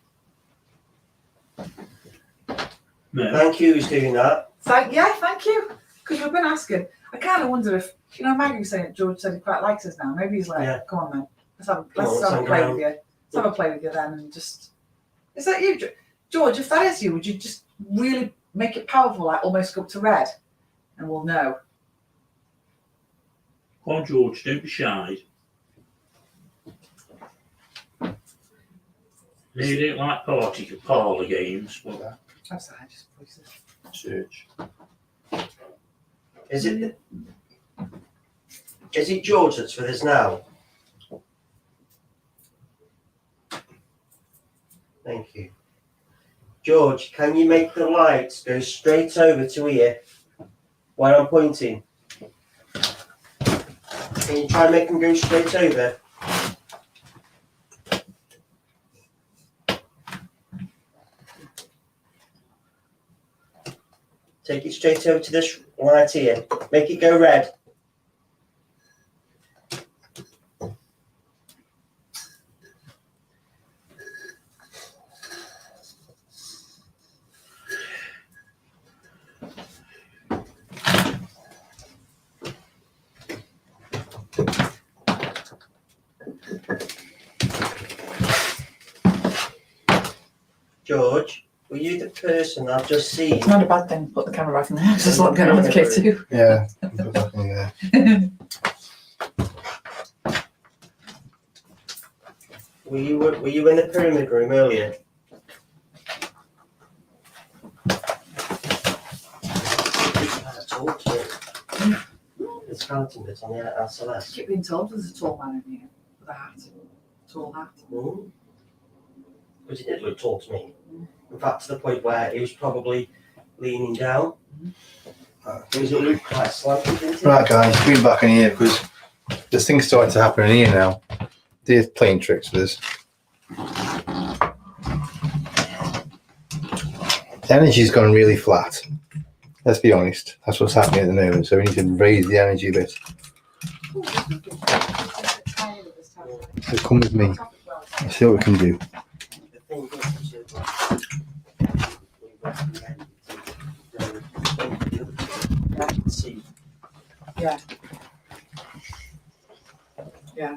No. Thank you, who's doing that? Thank you. Because we've been asking. I kind of wonder if, you know, Maggie was saying that George said he quite likes us now. Maybe he's like, Yeah. come on then. Let's have Come on, let's a hang play around. with you. Let's have a play with you then and just. Is that you, George? If that is you, would you just really make it powerful, like almost go up to red? And we'll know. Come on, George, don't be shy. No, you don't like parlour games, but I'm sorry, just voices. search. Is it George that's with us now? Thank you. George, can you make the lights go straight over to here where I'm pointing? Can you try and make them go straight over? Take it straight over to this light here. Make it go red. George, were you the person I've just seen? It's not a bad thing to put the camera back in there. It's just like going on with the K2. Yeah. Put it back in there. Were you in the pyramid room earlier? Talk to me. The skeleton bit on the I SLS. keep being told there's a tall man in here with a hat. Tall hat. Because he did look tall to me. In fact, to the point where he was probably leaning down. Because it looked quite slanted, didn't it? Right, guys, bring it back in here because there's things starting to happen in here now. They're playing tricks with us. The energy's gone really flat. Let's be honest. That's what's happening at the moment. So we need to raise the energy a bit. So come with me. Let's see what we can do. The thing is, we recommend to see. Yeah. Yeah.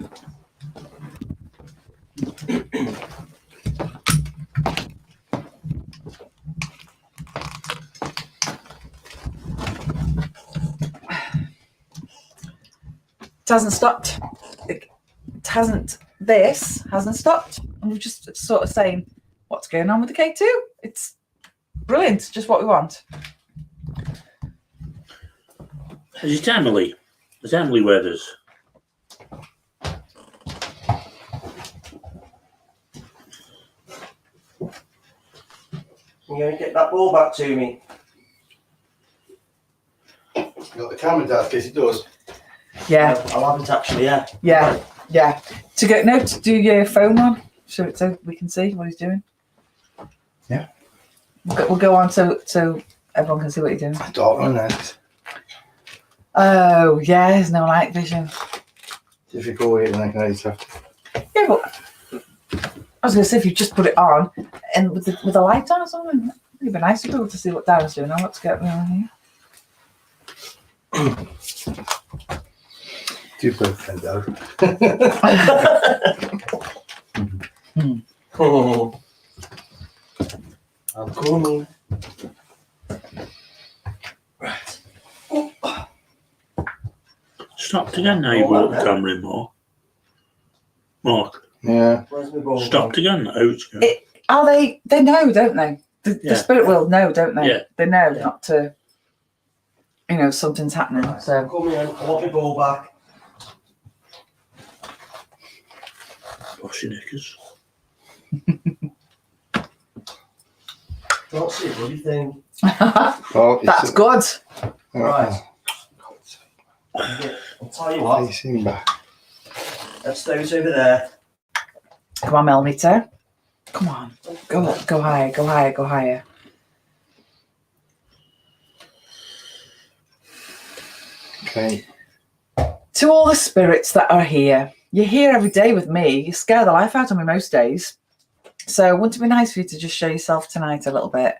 It hasn't stopped. It hasn't. This hasn't stopped. And we're just sort of saying, what's going on with the K2? It's brilliant. Just what we want. Is it Emily? Is Emily with us? You're going to get that ball back to me. Got the camera down in case it does. Yeah, I'll have it actually, yeah. yeah. To do your phone on, so we can see what he's doing. Yeah. We'll go on so everyone can see what you're doing. I don't know next. Oh yeah, there's no light vision. If you go here, then I can edit. Yeah, but I was going to say if you just put it on and with the light on or something, it'd be nice to be able to see what Darren's doing. What's going on here? Do both friends out. Oh. I'm coming. Right. Stopped again now you brought the camera in, Mark. Yeah. Where's my ball? Stopped again now. It's going. Are they know, don't they? The Yeah. spirit will know, don't they? Yeah. They know Yeah. not to, something's happening. I'm So coming in. I want my ball back. Wash your knickers. Don't see a bloody thing. Oh, that's good. Right. I'll tell you what. Facing back. Let's those over there. Come on, millimeter. Come on. Go higher, go higher, go higher. Okay. To all the spirits that are here, you're here every day with me. You scare the life out of me most days. So wouldn't it be nice for you to just show yourself tonight a little bit?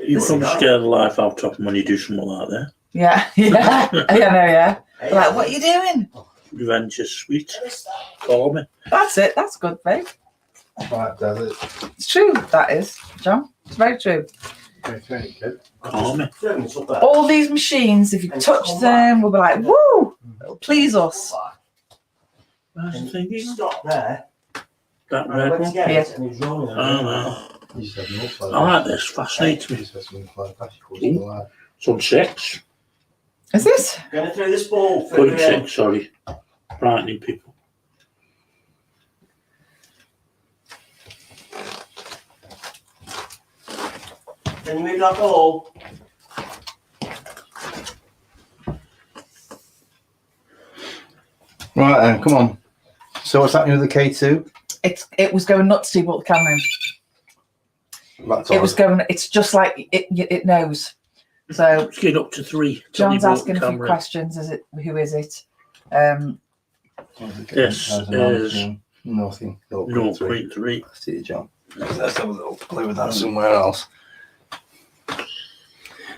You come scare the life out of them when you do something like that. Yeah, yeah. I know, yeah. Hey, Like, what are you doing? Revenge is sweet. Call me. That's it. That's good, babe. Right, does it? It's true, that is, John. It's very true. Okay, good. Call me. It's up there. All these machines, if you And touch come them, we'll be like, woo! It'll please us. Where's the And thing? you stop there. That And I red went to one. get Yeah. it and he was rolling. Oh, no. You just have no fly. I like this. Fascinates You me. just have some fly past you, of course, you like. It's on 6. Is this? I'm going to throw this ball Put further it in. 6, sorry. Frightening people. Can you move that ball? Right then, come on. So what's happening with the K2? It was going nuts to you brought the camera in. That's It was going, it's just like it knows. So Let's get up to 3. John's asking a few questions. Who is it? This is nothing. 0.3. Let's see it, John. Let's have a little play with that somewhere else.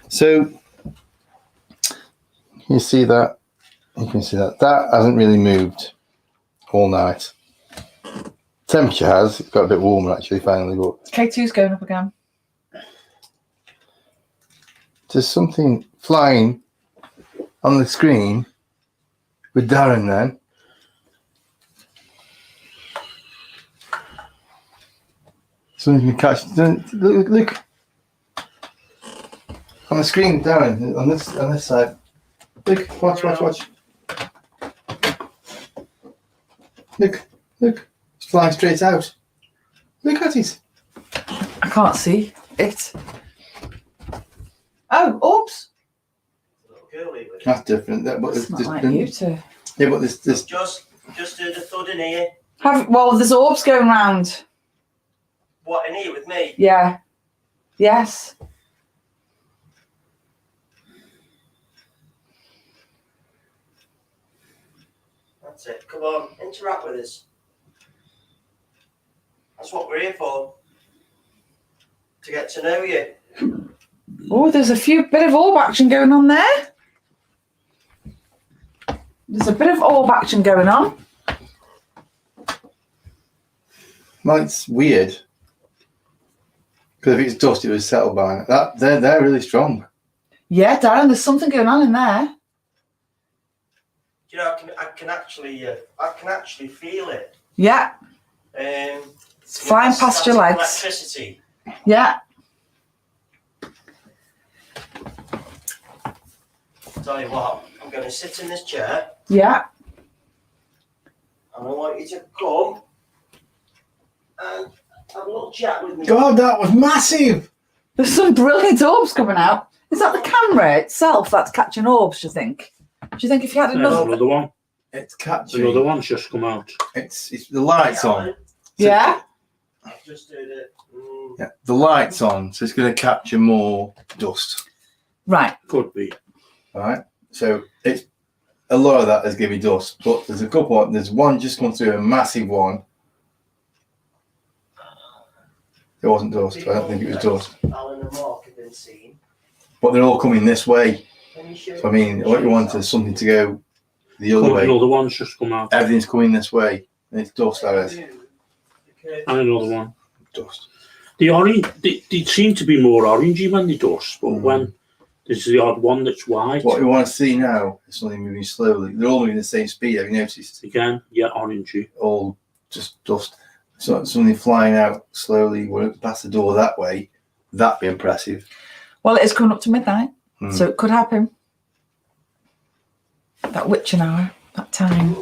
So you see that? You can see that. That hasn't really moved all night. Temperature has. It's got a bit warmer actually finally, but K2's going up again. there's something flying on the screen with Darren then. Something you can catch. Look. On the screen, Darren, on this side. Look, watch. Look. It's flying straight out. Look at it. I can't see it. Oh, Orbs. Little girly with it. That's different. But It's not there's like been- you two. Yeah, but this Just heard a thud in here. Well, there's Orbs going round. What, in here with me? Yeah. Yes. That's it. Come on, interact with us. That's what we're here for. To get to know you. Oh, there's a bit of orb action going on there. There's a bit of orb action going on. well, it's weird. Because if it's dust, it was settled by that. They're really strong. Yeah, Darren, there's something going on in there. You know, I can actually feel it. Yeah, It's flying past your legs. Electricity. Yeah. Tell you what, I'm going to sit in this chair Yeah. and I want you to come and have a little chat with me. God, that was massive. There's some brilliant orbs coming out. Is that the camera itself that's catching orbs, do you think? Do you think if you had There's another... another one. It's catching. Another one's just come out. It's the lights on. Yeah? I've just heard it. Yeah, the lights on, so it's going to capture more dust. Right. Could be. All right. So it's a lot of that is going to be dust, but there's a couple. There's one just come through, a massive one. It wasn't dust. I don't think it was dust. Alan and Mark have been seen. But they're all coming this way. Can you show So I mean, what you want is something to go the other way. Another one's just come out. Everything's coming this way. And it's dust, that is. And another one. Dust. The orange, they seem to be more orangey when they dust, but when there's the odd one that's white. What we want to see now is something moving slowly. They're all moving the same speed. Have you noticed? Again, yeah, orangey. All just dust. So something flying out slowly. When it past the door that way, that'd be impressive. Well, it is coming up to midnight, so it could happen. That witching hour, that time,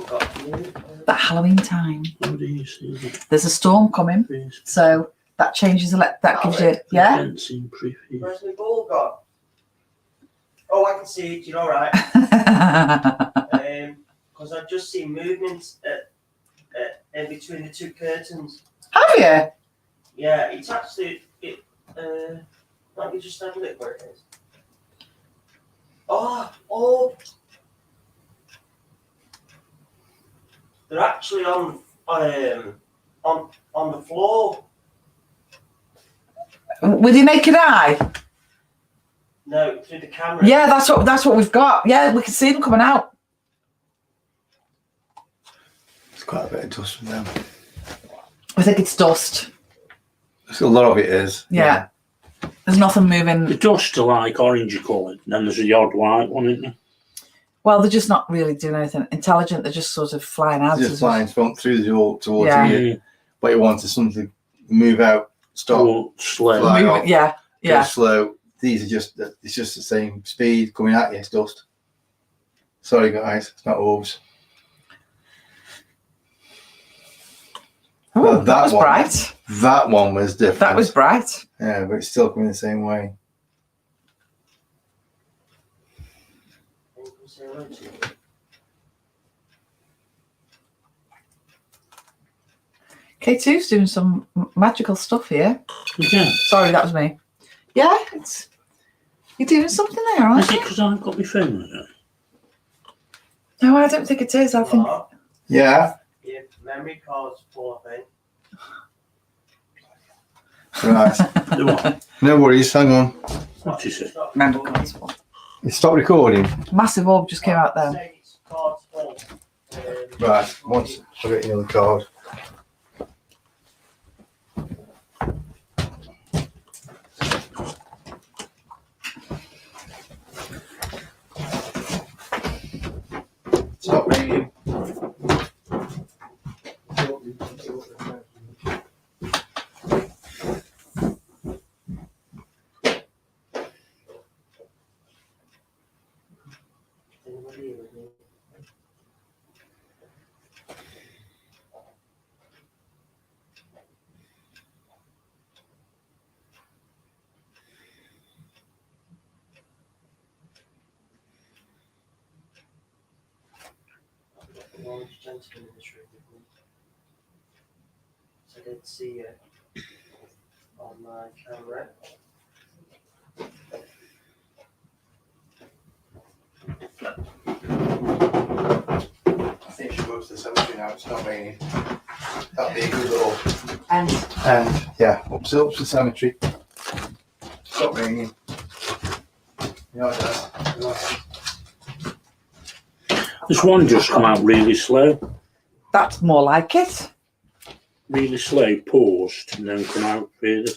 that Halloween time. How do you see that? There's a storm coming, so that changes. That gives you, yeah. Fencing preview. Where's my ball gone? Oh, I can see it. You're all right. Because I've just seen movements in between the two curtains. Have you? Yeah, it's actually let me just have a look where it is. Oh, they're actually on the floor. With your naked eye? No, through the camera. Yeah, that's what we've got. Yeah, we can see them coming out. There's quite a bit of dust from them. I think it's dust. A lot of it is. Yeah. There's nothing The moving. dust are like orangey coloured, and then there's a odd white one, isn't there? Well, they're just not really doing anything intelligent. They're just sort of flying out. Just flying through the door towards Yeah. you. What you want is something to move out, stop, Or slow. fly Moving, off, yeah, go yeah. slow. These are it's just the same speed coming at you. It's dust. Sorry, guys, it's not orbs. Oh, Well, that was one- bright. That one was different. That was bright. Yeah, but it's still coming the same way. K2's doing some magical stuff here. Again. Sorry, that was me. Yeah, you're doing something there, aren't Is it you? because I haven't got my phone again? No, I don't think it is. I think Mark, Yeah. your memory card's full, I think. Right. The what? No worries. Hang on. What is it? Stop memory recording. card's full. You stop recording. Massive orb just came out there. Say it's card's full. Right. Once I get you the card. Stop ringing. Large gentleman in this room with me. So I didn't see you on my camera. I think she goes to the cemetery now. It's not raining. That'd be a good little. And Yeah, up to the cemetery. Stop raining. Yeah, There's one just come out really slow. that's more like it. Really slow, paused, and then come out further.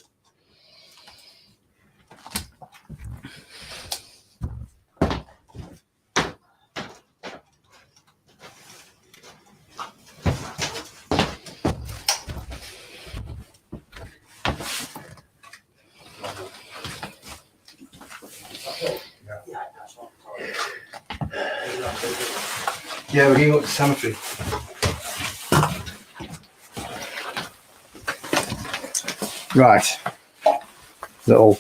Yeah, that's what Yeah, we're going up to the cemetery. Right. Little.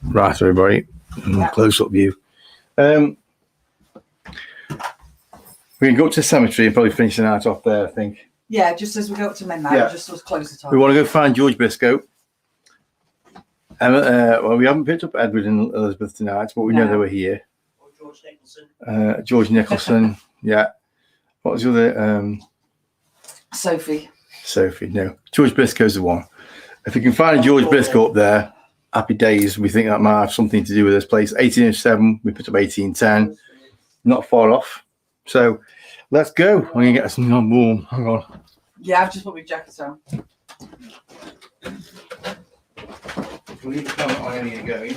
Right, everybody. Close up view. We can go up to the cemetery and probably finish the night off there, I think. Yeah, just as we go up to midnight, Yeah. just us close the top. We want to go find George Briscoe. Well, we haven't picked up Edward and Elizabeth tonight, but we know No. they were here. Or George Nicholson. George Nicholson, yeah. What was the other? Sophie. Sophie, no. George Briscoe's the one. If we can find a George Briscoe up there, happy days. We think that might have something to do with this place. 1807, we picked up 1810. Not far off. So let's go. I'm going to get us some warm. Hang on. Yeah, I've just put my jacket on. We'll leave the camera on and get going.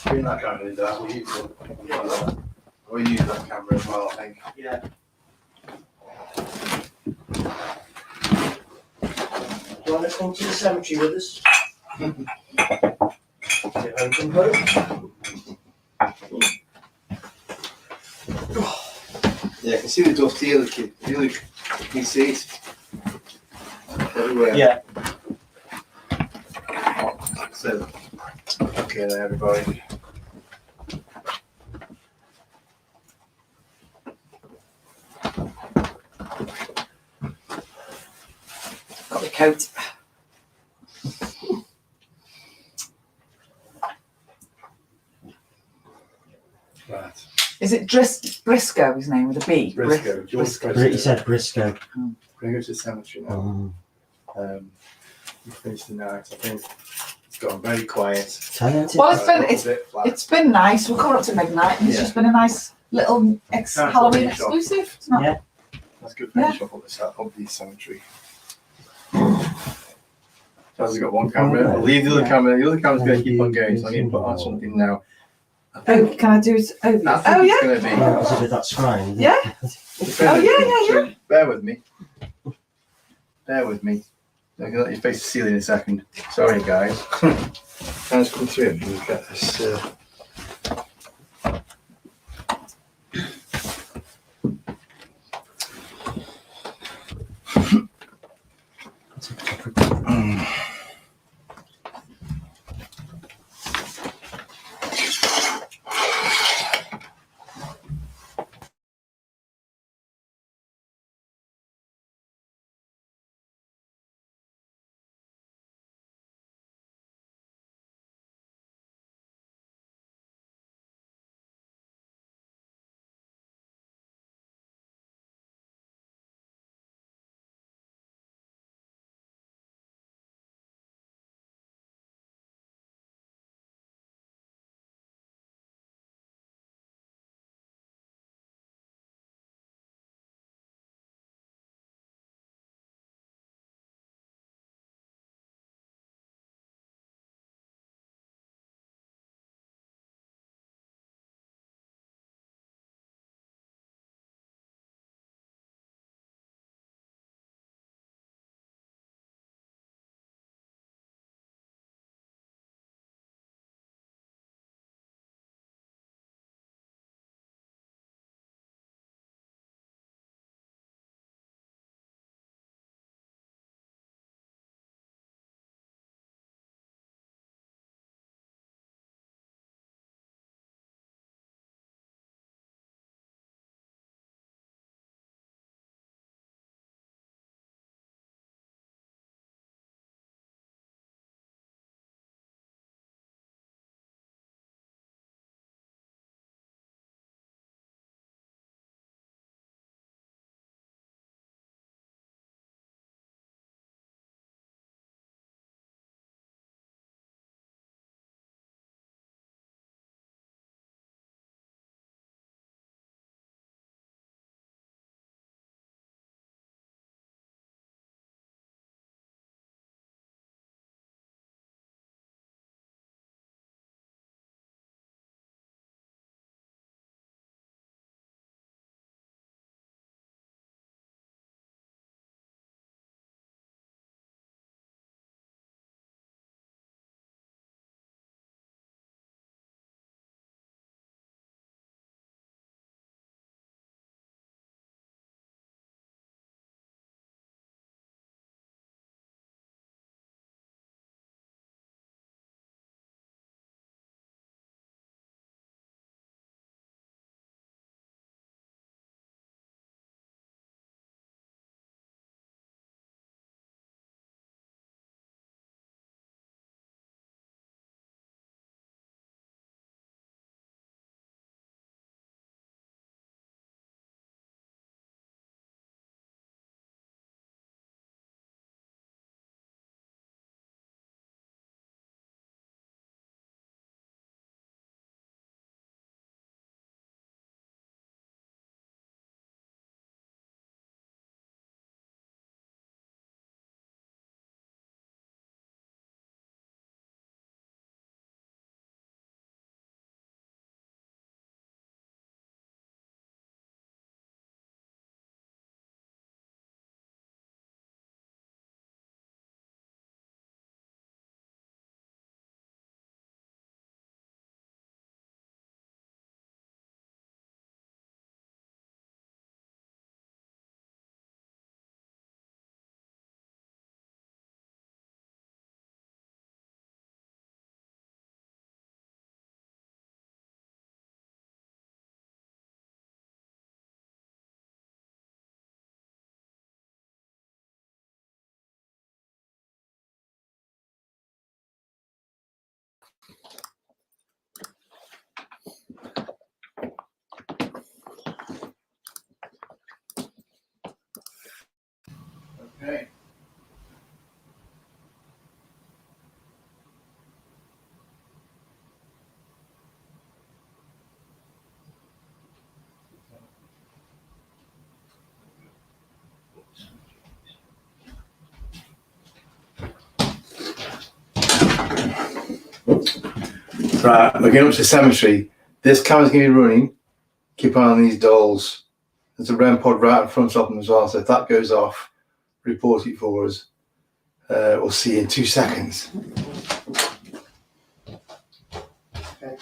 Bring that camera in there. We'll use that camera as well, I think. Yeah. Do you want to come to the cemetery with us? Get home from home. Yeah, I can see the dust here, look. You can see it everywhere. Yeah. So, okay then, everybody. Got the coat. Right. Is it Briscoe, his name, with a B? Briscoe, George He Briscoe. said Briscoe. Bring us to the cemetery now. We finished the night. I think it's gone very quiet. Well, it's been nice. We're coming up to midnight, and it's Yeah. just been a nice little Halloween finish off. exclusive. It's not. Yeah. That's good finish off of the cemetery. Charles has got one camera. I'll leave the other camera. The other camera's going to keep on going, so I'm going to put on something now. Oh, can I do it? Oh, I think oh it's yeah. going to be. Yeah, was it with that shrine? Yeah. Oh, yeah. Bear with me. Bear with me. I can let you face the ceiling in a second. Sorry, guys. Let's come through and we'll get this. Okay. Right, we're getting up to the cemetery. This camera's going to be running. Keep an eye on these dolls. There's a REM pod right in front of them as well, so if that goes off, report it for us. We'll see you in 2 seconds. Okay.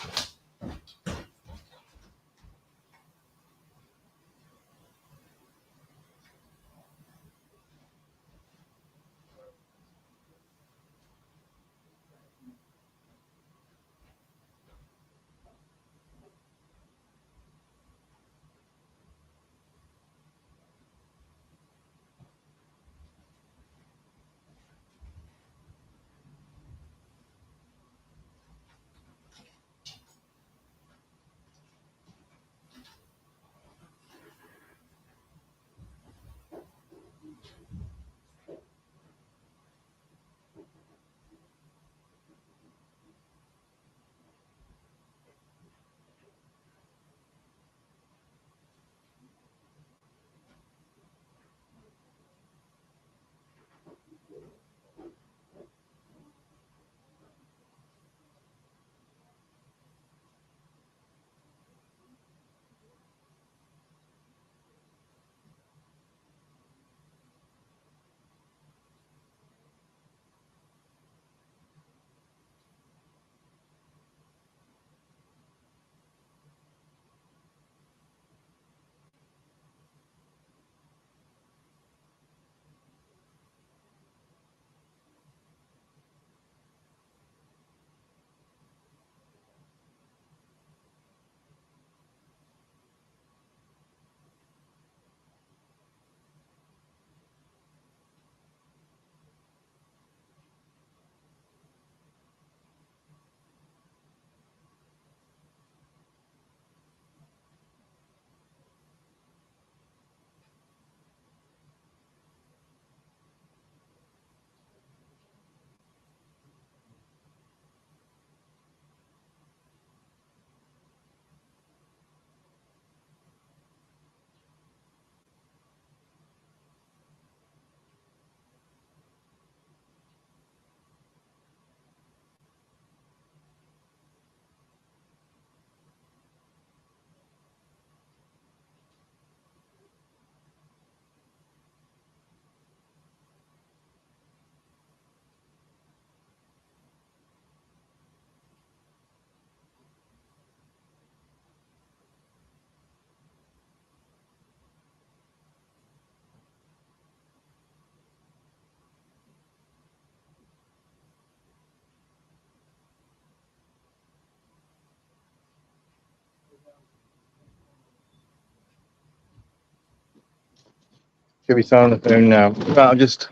Should be on the phone now. Right,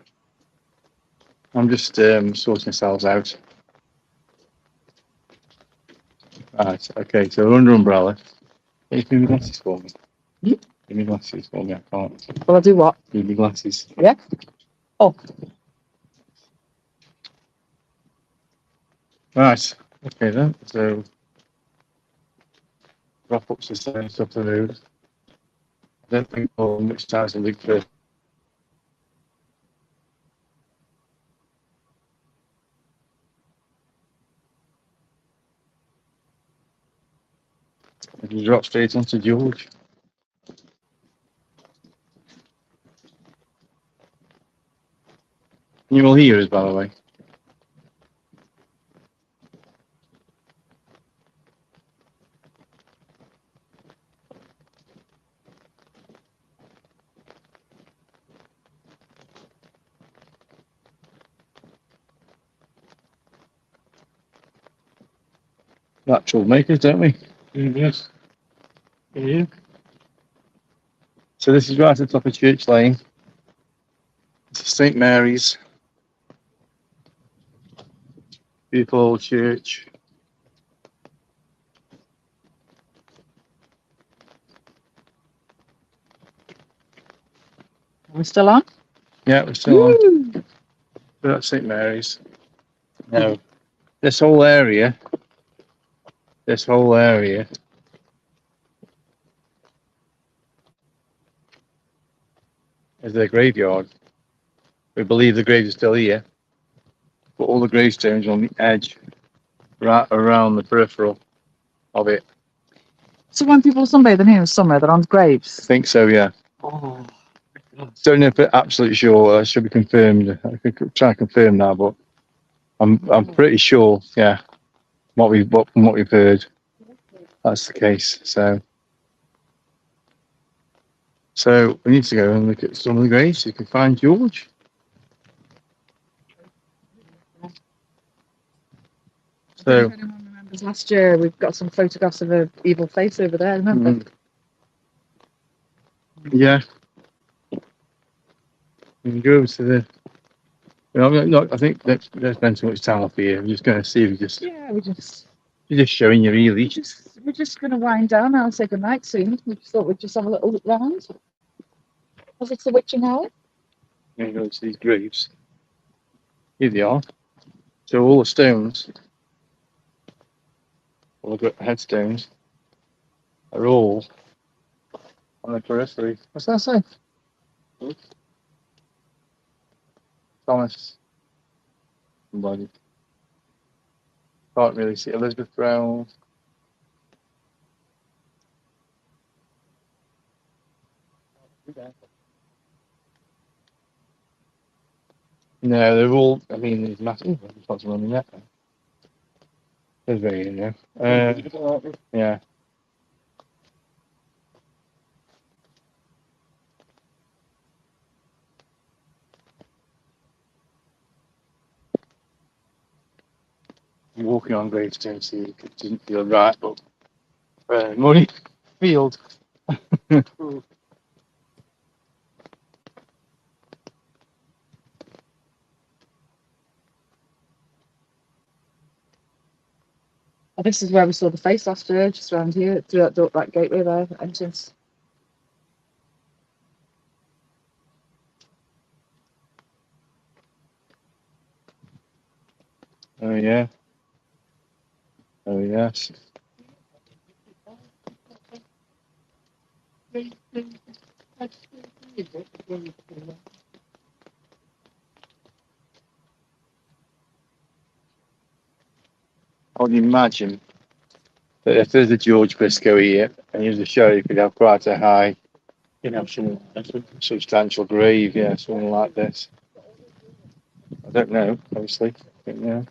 I'm just sorting ourselves out. Right, okay, so we're under umbrella. Can you give me glasses for me? Hmm? Give me glasses for me, I can't. Will I do what? Give me glasses. Yeah. Oh. Right, okay then, so wrap up the science of the road. I don't think all much time's in for you drop straight onto George. Can you all hear us, by the way? Natural makers, don't we? Yes. Yeah. So this is right at the top of Church Lane. It's St Mary's. Beautiful old church. Are we still on? Yeah, we're still on. That's St. Mary's. No, this whole area is the graveyard. We believe the grave is still here, but all the gravestones on the edge, right around the peripheral of it. So when people sunbathe in summer, they're on I graves. think so, yeah. Oh, Don't know if it's absolutely sure. That should be confirmed. I could try and confirm now, but I'm pretty sure, yeah. From what we've heard, that's the case. So we need to go and look at some of the graves so you can find George. So if anyone remembers last year, we've got some photographs of an evil face over there. Remember? yeah, we can go over to the. No, I think there's been too much time off here. I'm just going to see if Yeah, we're just showing you really. we're just going to wind down now and say goodnight soon. We just thought we'd just have a little look round. As it's the witching hour. I'm going to go to these graves. Here they are. So all the stones, all the headstones, are all on the periphery. What's that say? Thomas. Somebody. Can't really see. Elizabeth Brown. No, they're all. I mean, there's massive. There's lots of them in there. There's very in there. Yeah. I'm walking on gravestones, so it didn't feel right, but muddy field. This is where we saw the face last year, just around here, through that gateway there, entrance. Oh yeah. Oh yes. I would imagine that if there's a George Briscoe here and he was a sheriff, he'd have quite a high, some substantial grave, yeah, something like this. I don't know, obviously. I don't know.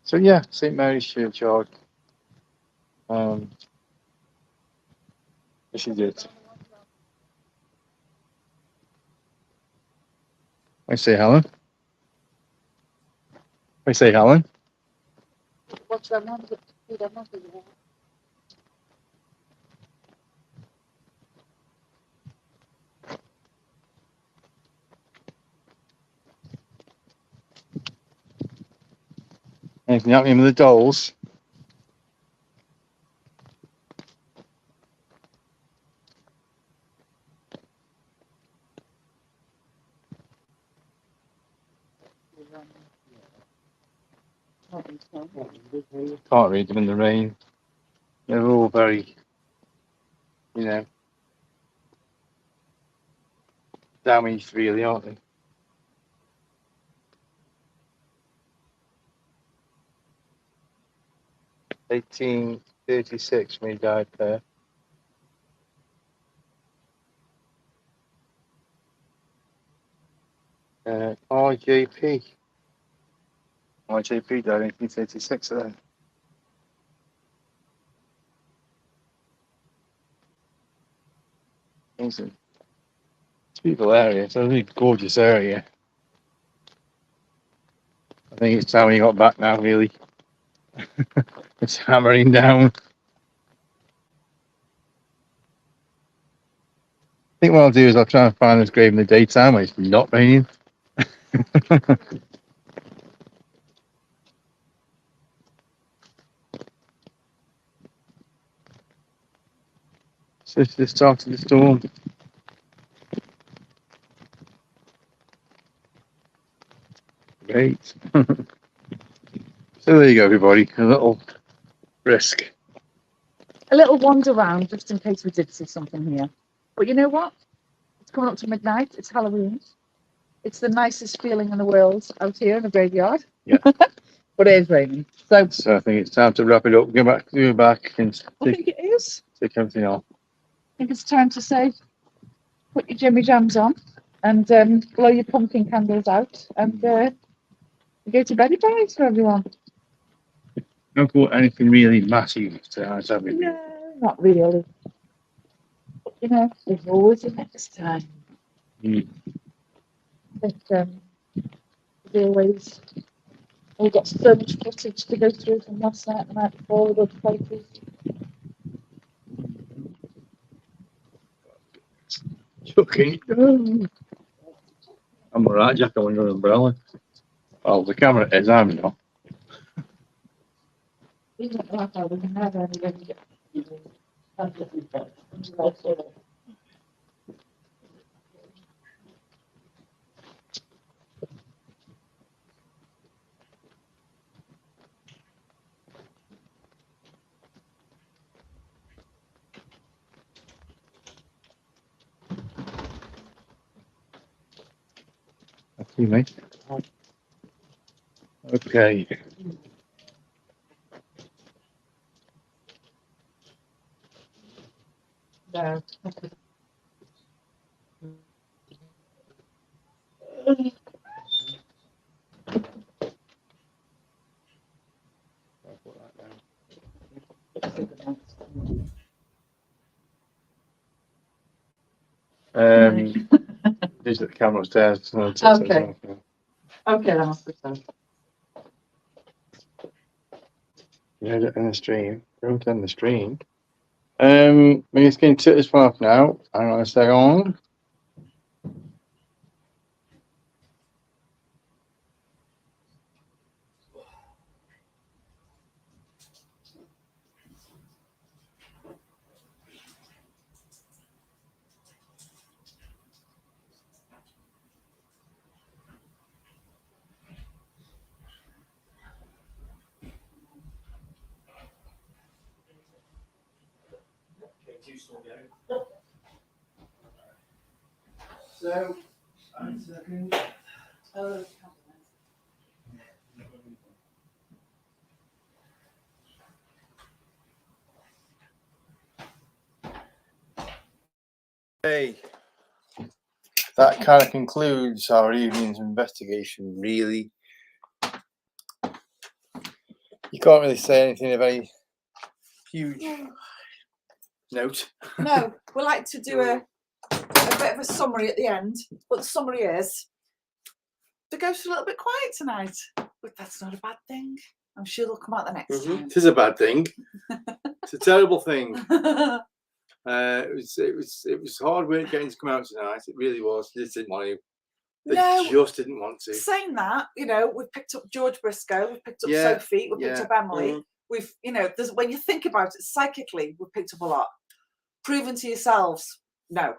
So yeah, St. Mary's Churchyard. This is it. I say Helen. I say Helen. What's that one? Anything happening with the dolls? Can't read them in the rain. They're all very, damaged really, aren't they? (1836) when he died there. RJP. RJP died in 1836 there. It's a beautiful area. It's a really gorgeous area. I think it's time we got back now, really. It's hammering down. I think what I'll do is I'll try and find this grave in the daytime when it's not raining. So it's the start of the storm. Great. So there you go, everybody. A little risk. A little wander round just in case we did see something here. But you know what? It's coming up to midnight. It's Halloween. It's the nicest feeling in the world out here in the graveyard. Yeah. But it is raining. So So I think it's time to wrap it up. Go back and I think it is. take everything off. I think it's time to say, put your Jimmy Jams on and blow your pumpkin candles out and go to bed guys for everyone. Don't put anything really massive tonight, have we? No, not really. But, you know, there's always a next time. Mm. But we've got so much footage to go through from last night and the night before with other places. Okay. I'm alright, Jack. I'm under an umbrella. Well, the camera is. I'm not. We don't like how we can have any. That's you, mate. Okay. No. These are the camera upstairs. Okay. Okay, that must be so. Yeah, in the stream. Don't end the stream. We're just going to take this one off now. Hang on a second. So, one second. Hey, that kind of concludes our evening's investigation, really. You can't really say anything of any huge note. No, we like to do a bit of a summary at the end, but the summary is the ghosts are a little bit quiet tonight, but that's not a bad thing. I'm sure they'll come out the next time. It is a bad thing. It's a terrible thing. It was hard work getting to come out tonight. It really was. They just didn't want to. They just didn't want to. Saying that, you know, we've picked up George Briscoe, we've picked up Sophie, we've picked up Emily. We've, you know, when you think about it psychically, we've picked up a lot. Proven to yourselves, no.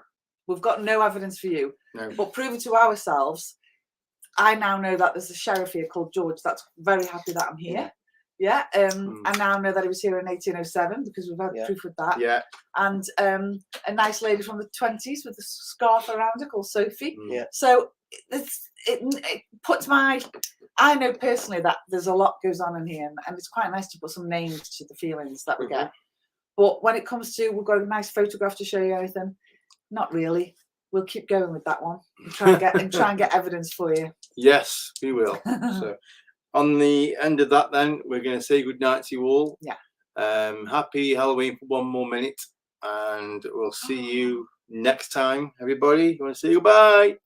We've got no evidence for you. No. But proven to ourselves, I now know that there's a sheriff here called George. That's very happy that I'm here. Yeah. I now know that he was here in 1807 because we've had proof of that. Yeah. And a nice lady from the 20s with a scarf around her called Sophie. Yeah. So it puts I know personally that there's a lot goes on in here, and it's quite nice to put some names to the feelings that we get. But when it comes to, we've got a nice photograph to show you anything, not really. We'll keep going with that one and try and get evidence for you. Yes, we will. So on the end of that, then we're going to say good night to you all. Yeah. Happy Halloween for one more minute, and we'll see you next time. Everybody, you want to say goodbye?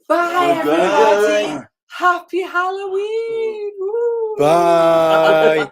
Bye, everybody. Happy Halloween. Bye.